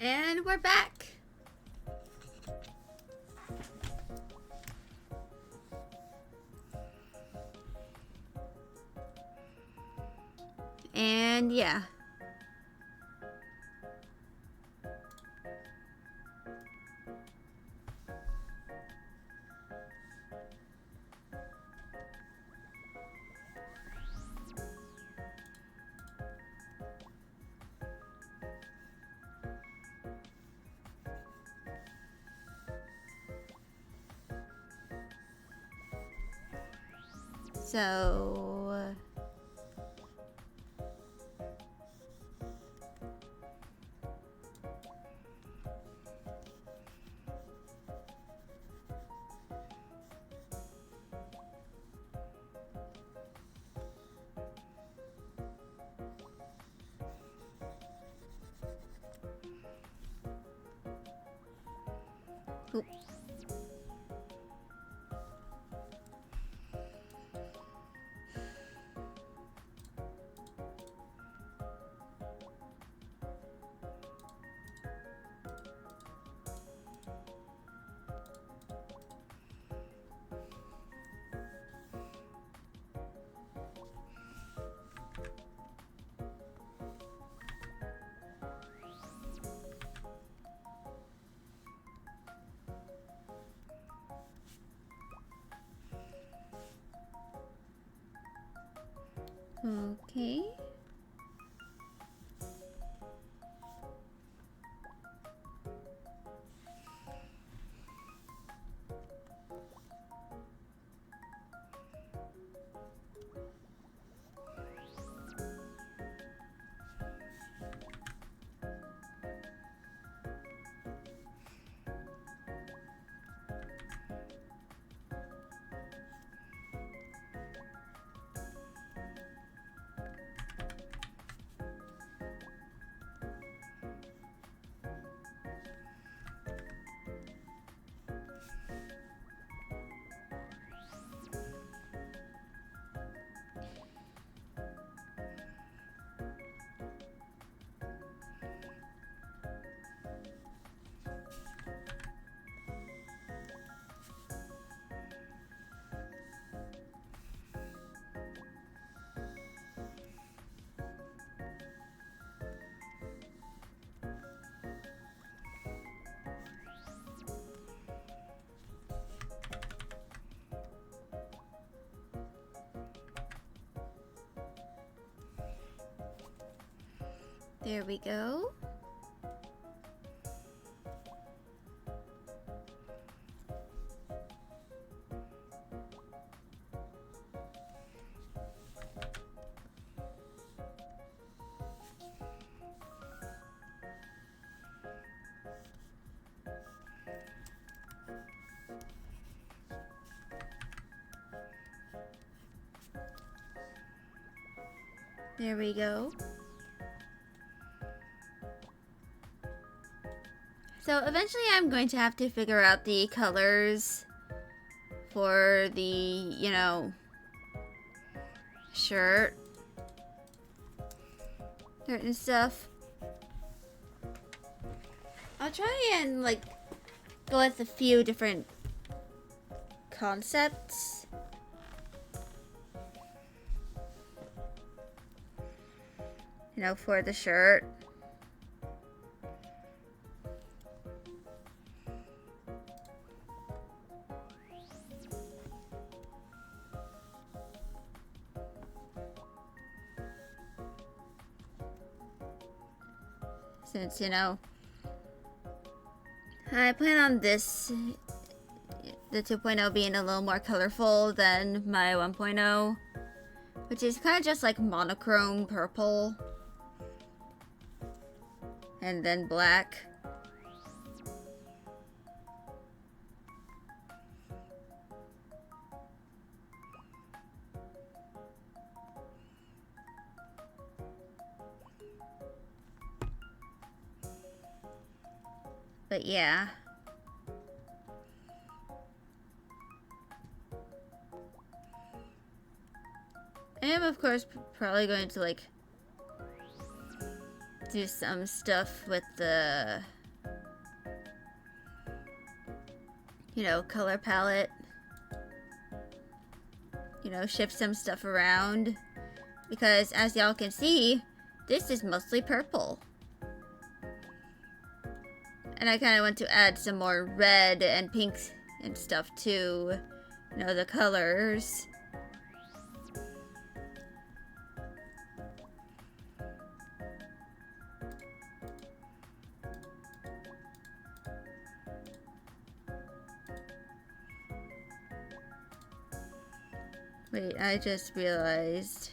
And we're back. And yeah. So oop. Okay. There we go. There we go. So eventually I'm going to have to figure out the colors for the, you know, shirt and stuff. I'll try and like go with a few different concepts. You know, for the shirt. Since, you know, I plan on this, the 2.0 being a little more colorful than my 1.0, which is kind of just like monochrome purple and then black. But yeah. I am, of course, probably going to, like, do some stuff with the, you know, color palette. You know, shift some stuff around. Because as y'all can see, this is mostly purple. And I kind of want to add some more red and pinks and stuff to, you know, the colors. Wait, I just realized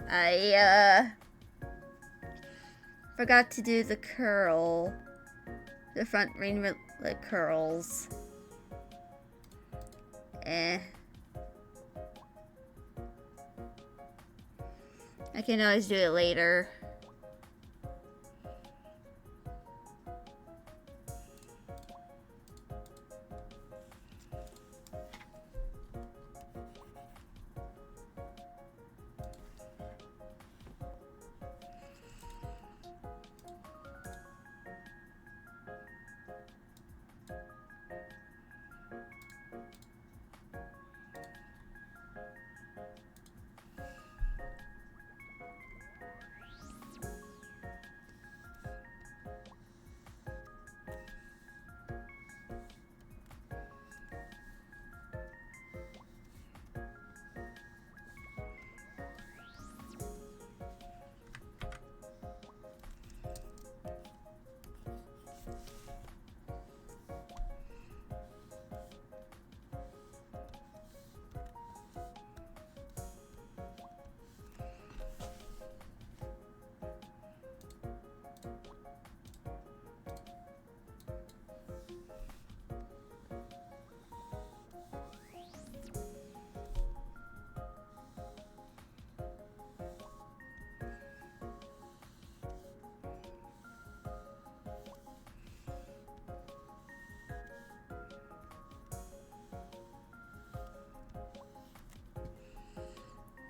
I forgot to do the curl. The front ringlet curls. I can always do it later.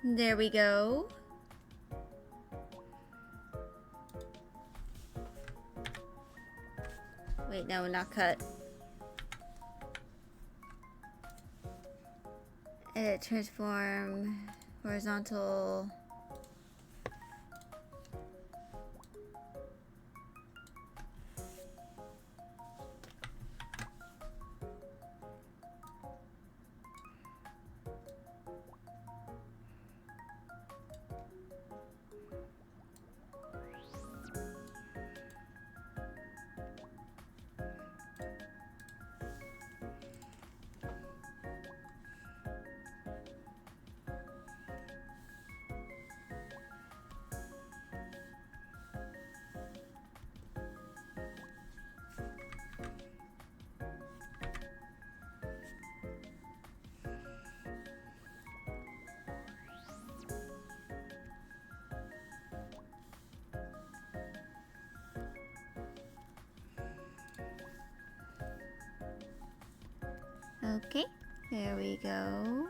There we go. Wait, no, not cut. Edit, transform, horizontal. Okay, there we go.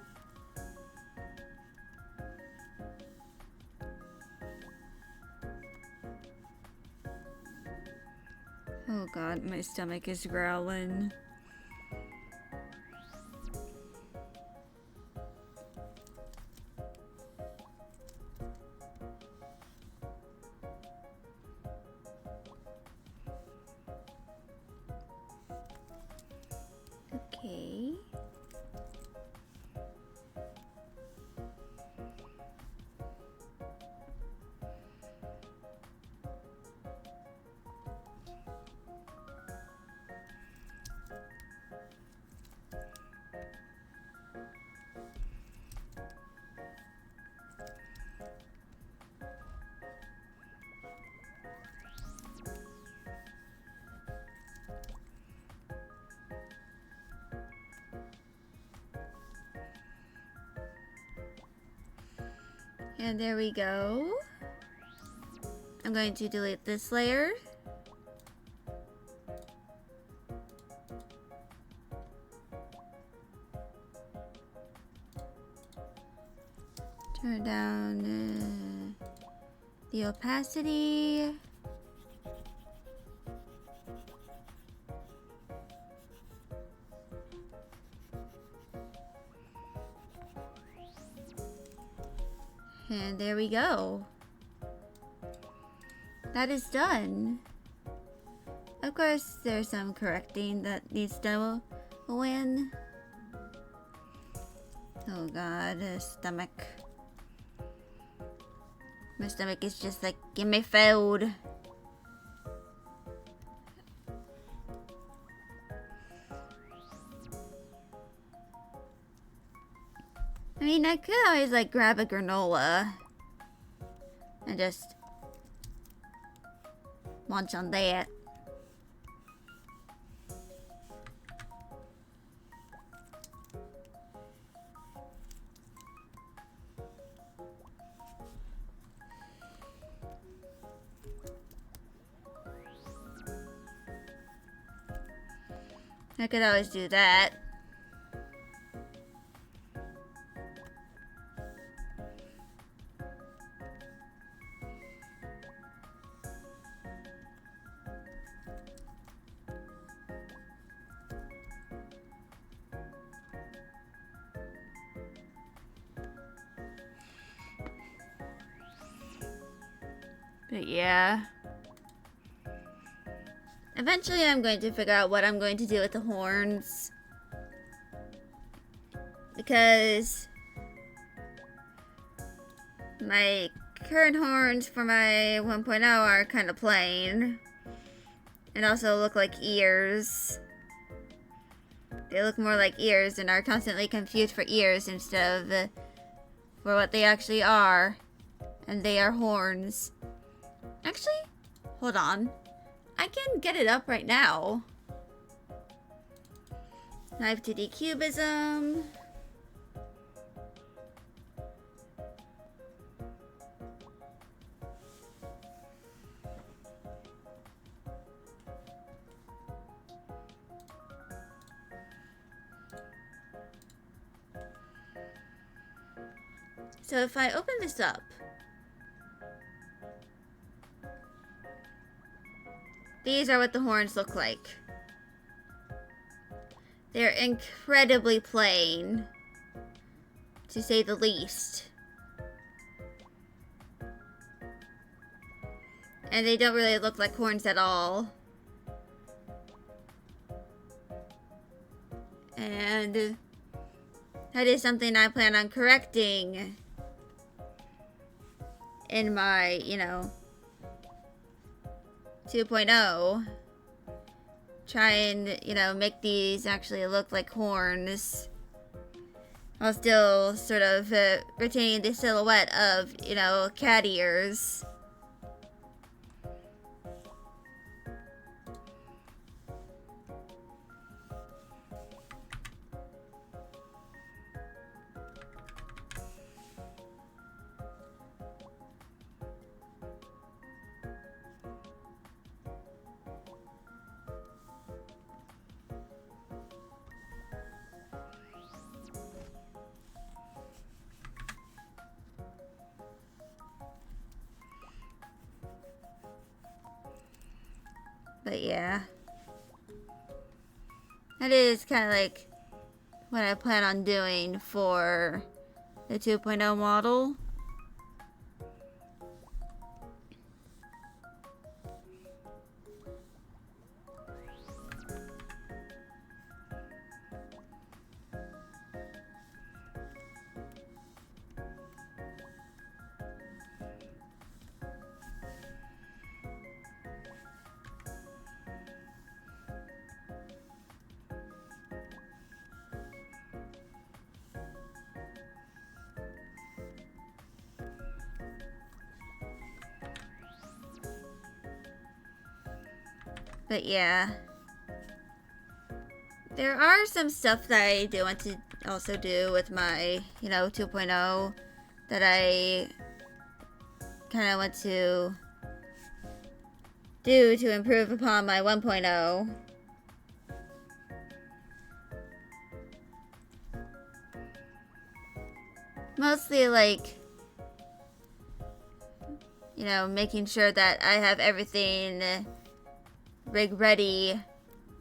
Oh god, my stomach is growling. Okay. And there we go. I'm going to delete this layer. Turn down The opacity. And there we go. That is done. Of course, there's some correcting that needs to win. Oh god, the stomach. My stomach is just like, give me food. I mean, I could always like grab a granola and just munch on that. I could always do that. But yeah. Eventually I'm going to figure out what I'm going to do with the horns. Because my current horns for my 1.0 are kind of plain. And also look like ears. They look more like ears and are constantly confused for ears instead of for what they actually are. And they are horns. Actually, hold on. I can get it up right now. Knife 2D Cubism. So if I open this up, these are what the horns look like. They're incredibly plain, to say the least. And they don't really look like horns at all. And that is something I plan on correcting in my, 2.0. Try and, make these actually look like horns. While still sort of retaining the silhouette of, cat ears. But yeah. That is kind of like what I plan on doing for the 2.0 model. But yeah. There are some stuff that I do want to also do with my, 2.0 that I kind of want to do to improve upon my 1.0. Mostly like, you know, making sure that I have everything rig ready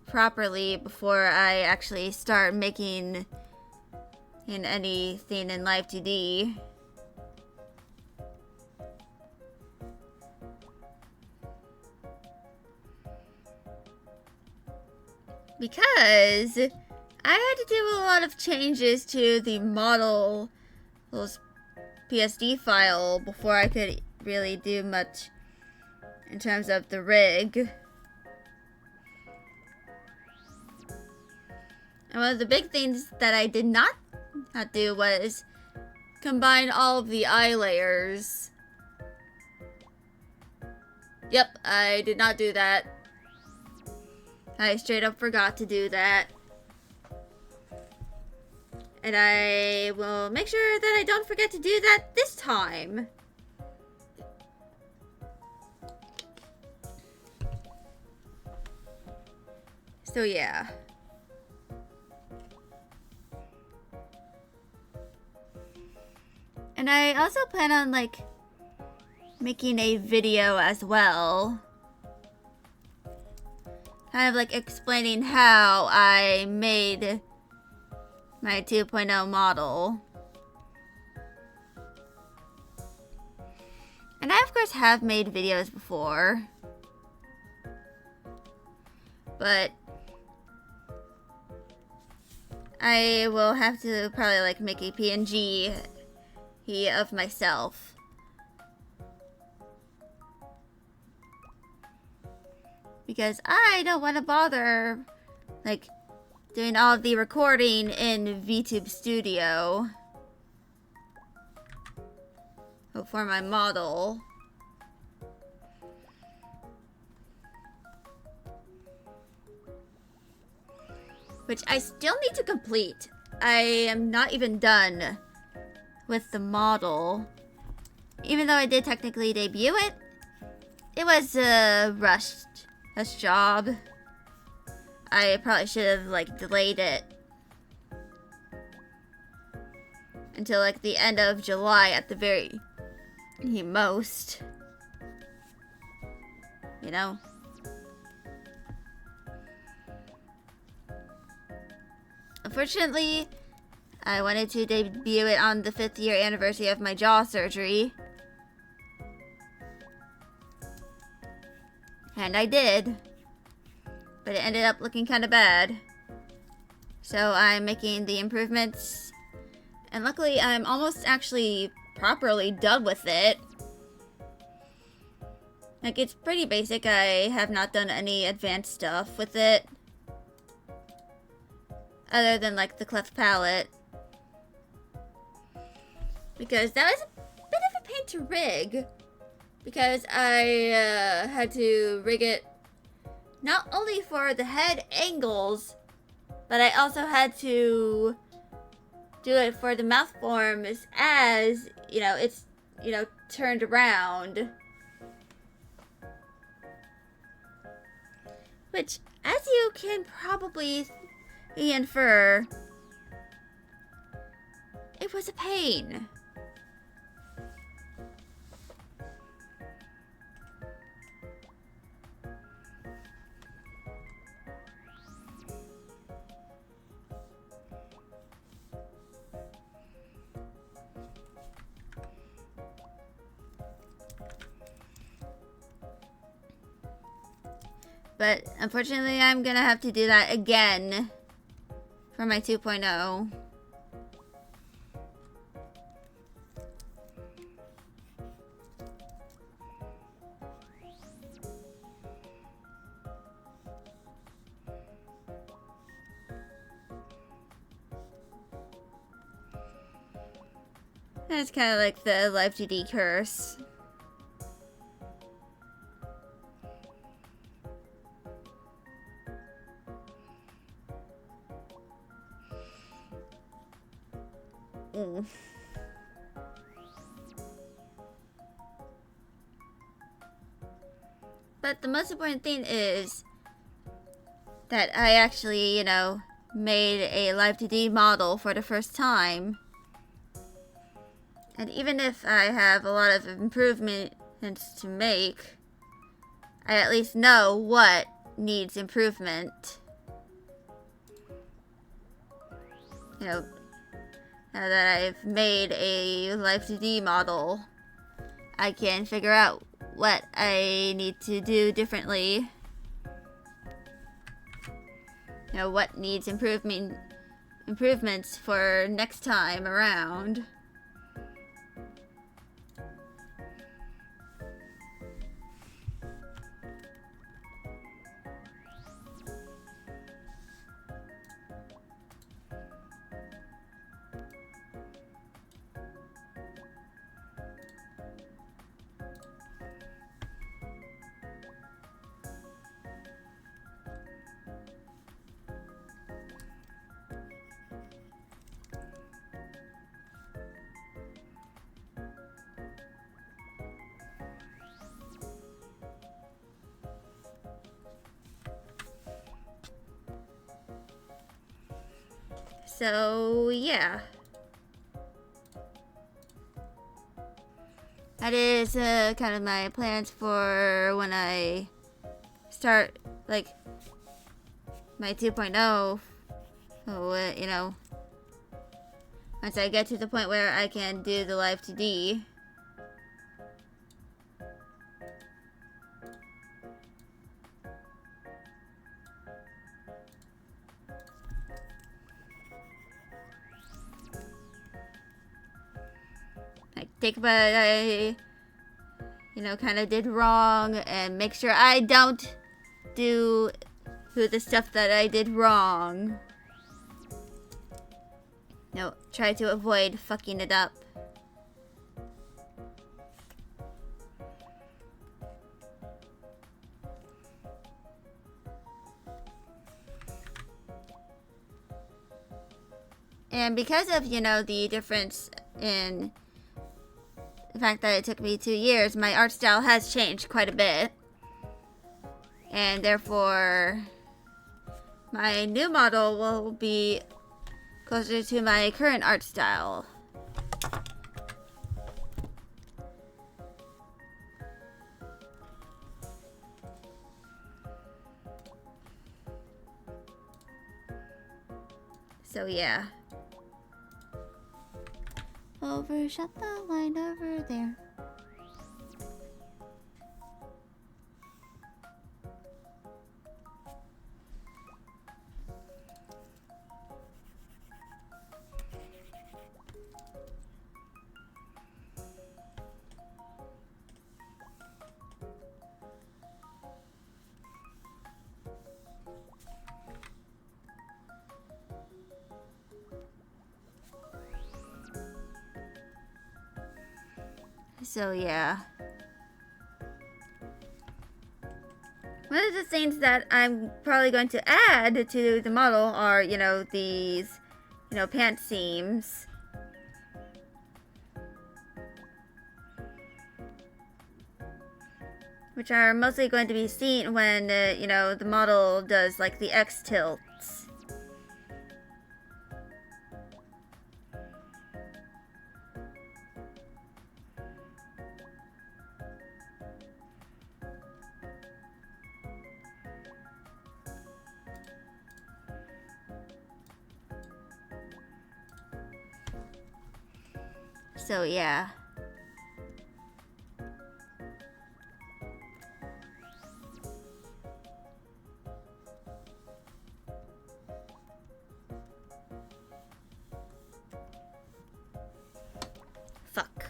properly before I actually start making anything in Live 2D. Because I had to do a lot of changes to the model PSD file before I could really do much in terms of the rig. And one of the big things that I did not do was combine all of the eye layers. Yep, I did not do that. I straight up forgot to do that. And I will make sure that I don't forget to do that this time. So yeah. And I also plan on like making a video as well. Kind of like explaining how I made my 2.0 model. And I of course have made videos before. But I will have to probably like make a PNG of myself. Because I don't want to bother like doing all of the recording in VTube Studio for my model. Which I still need to complete. I am not even done with the model. Even though I did technically debut it, it was a rushed job. I probably should have like delayed it until like the end of July at the very most. You know? Unfortunately, I wanted to debut it on the 5th year anniversary of my jaw surgery. And I did. But it ended up looking kind of bad. So I'm making the improvements. And luckily I'm almost actually properly done with it. Like, it's pretty basic. I have not done any advanced stuff with it. Other than like the cleft palate. Because that was a bit of a pain to rig. Because I had to rig it not only for the head angles, but I also had to do it for the mouth forms as, you know, it's, you know, turned around. Which, as you can probably infer, it was a pain. But unfortunately, I'm gonna have to do that again for my 2.0. That's kind of like the Live 2D curse. But the most important thing is that I actually, you know, made a Live 2D model for the first time. And even if I have a lot of improvement to make, I at least know what needs improvement. You know, now that I've made a Life 2D model, I can figure out what I need to do differently. You know, what needs improvements for next time around. So, yeah. That is kind of my plans for when I start, like, my 2.0. You know, once I get to the point where I can do the Live 2D. Think about what I, you know, kind of did wrong and make sure I don't do the stuff that I did wrong. No, try to avoid fucking it up. And because of, you know, the difference in the fact that it took me 2 years, my art style has changed quite a bit. And therefore, my new model will be closer to my current art style. So yeah. Overshot the line over there. So yeah. One of the things that I'm probably going to add to the model are, you know, these, you know, pant seams. Which are mostly going to be seen when, you know, the model does, like, the X tilts. So, yeah. Fuck.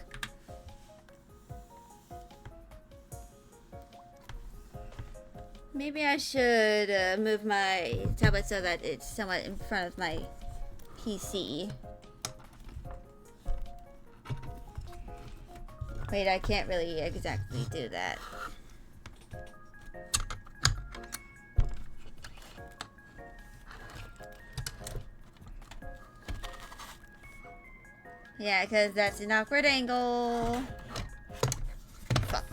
Maybe I should move my tablet so that it's somewhat in front of my PC. Wait, I can't really exactly do that. Yeah, because that's an awkward angle. Fuck.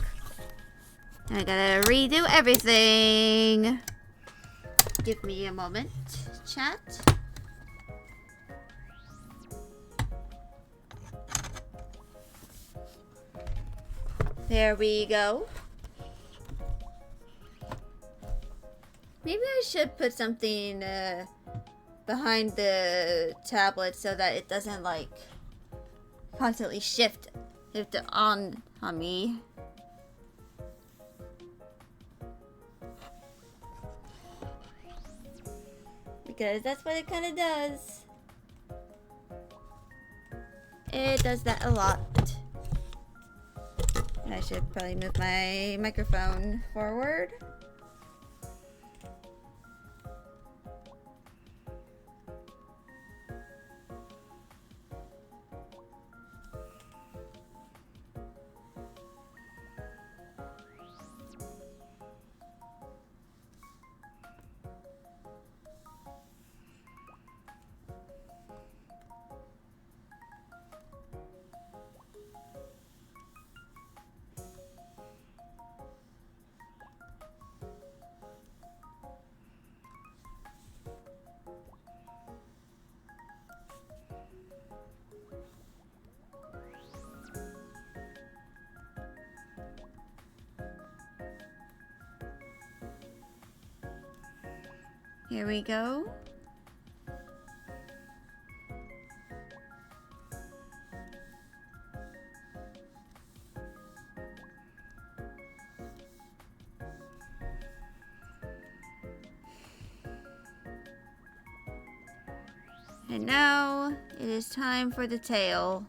I gotta redo everything. Give me a moment, chat. There we go. Maybe I should put something behind the tablet so that it doesn't like constantly shift it on me. Because that's what it kind of does. It does that a lot. And I should probably move my microphone forward. Here we go. And now it is time for the tail.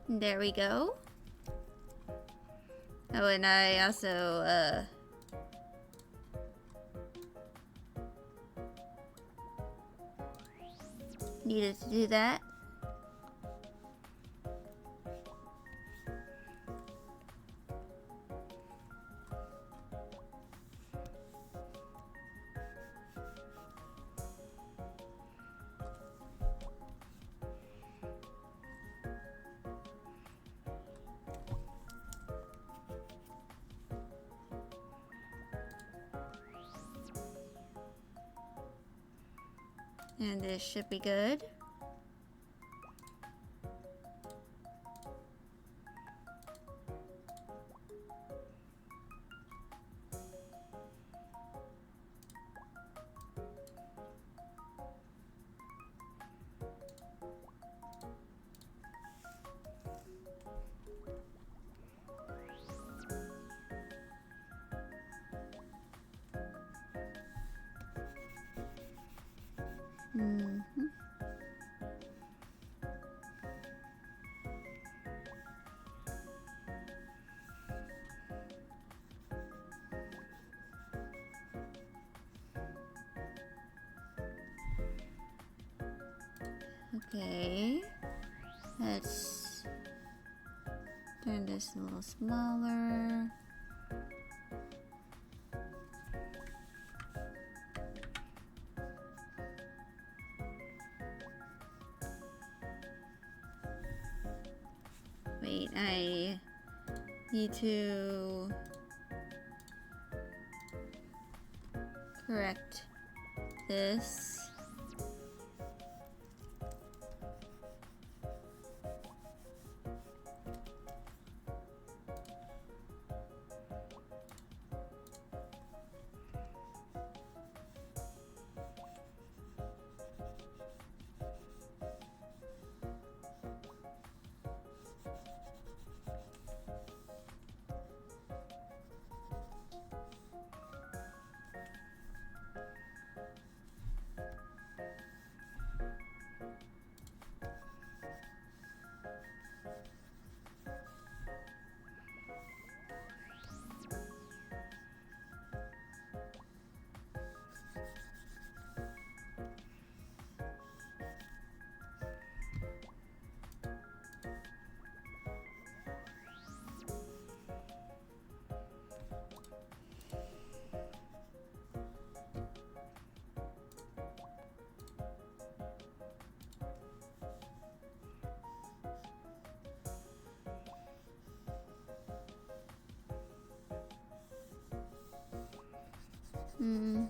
There we go. Oh, and I also, needed to do that. And this should be good. Okay, let's turn this a little smaller. Wait, I Need to correct this. Hmm.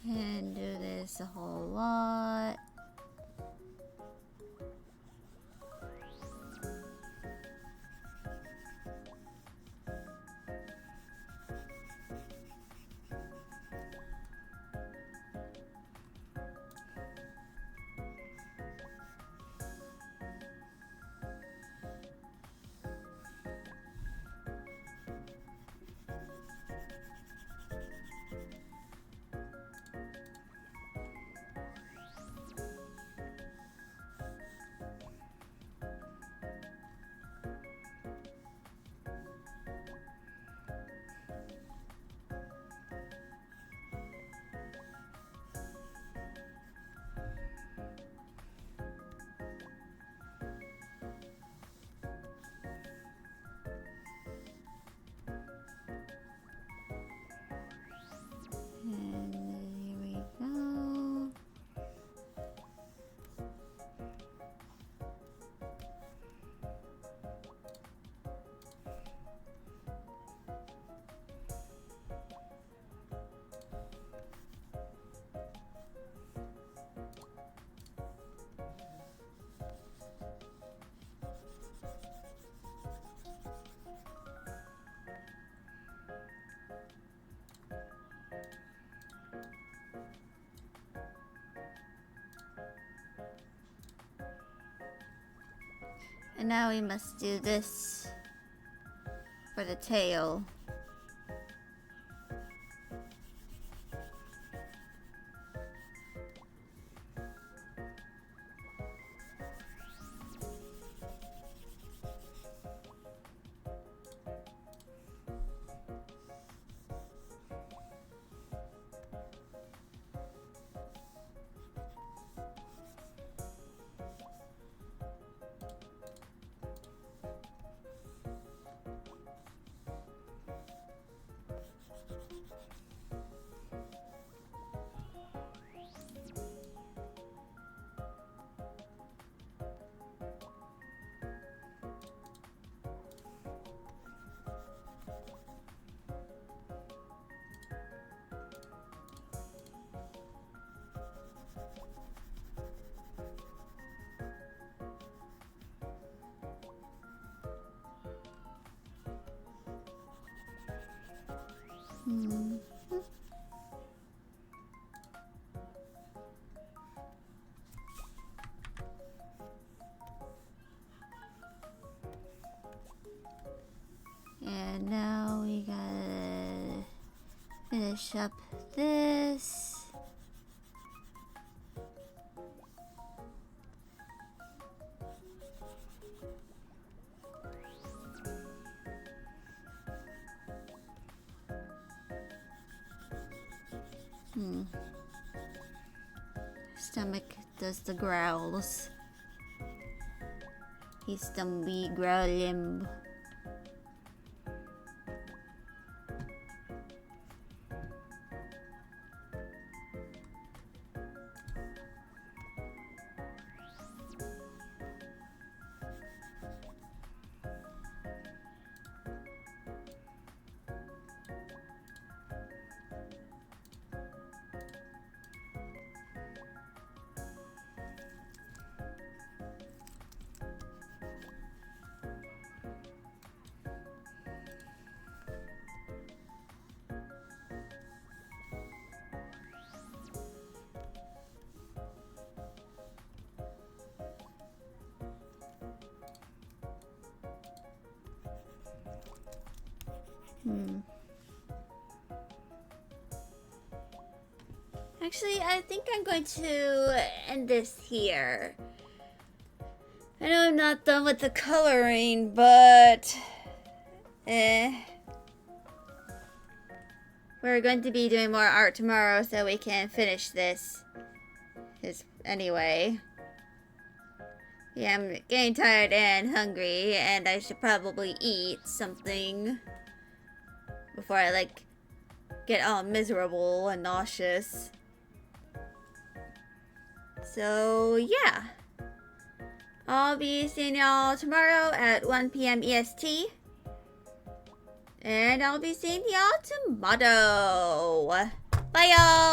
Can do this a whole lot. And here we go. And now we must do this for the tail. Hmm. finish up this. Stomach does the growls. He's the wee growling. Actually, I think I'm going to end this here. I know I'm not done with the coloring, but we're going to be doing more art tomorrow so we can finish this. Anyway. Yeah, I'm getting tired and hungry, and I should probably eat something before I get all miserable and nauseous. So yeah, I'll be seeing y'all tomorrow at 1 p.m. EST, and I'll be seeing y'all tomorrow. Bye y'all!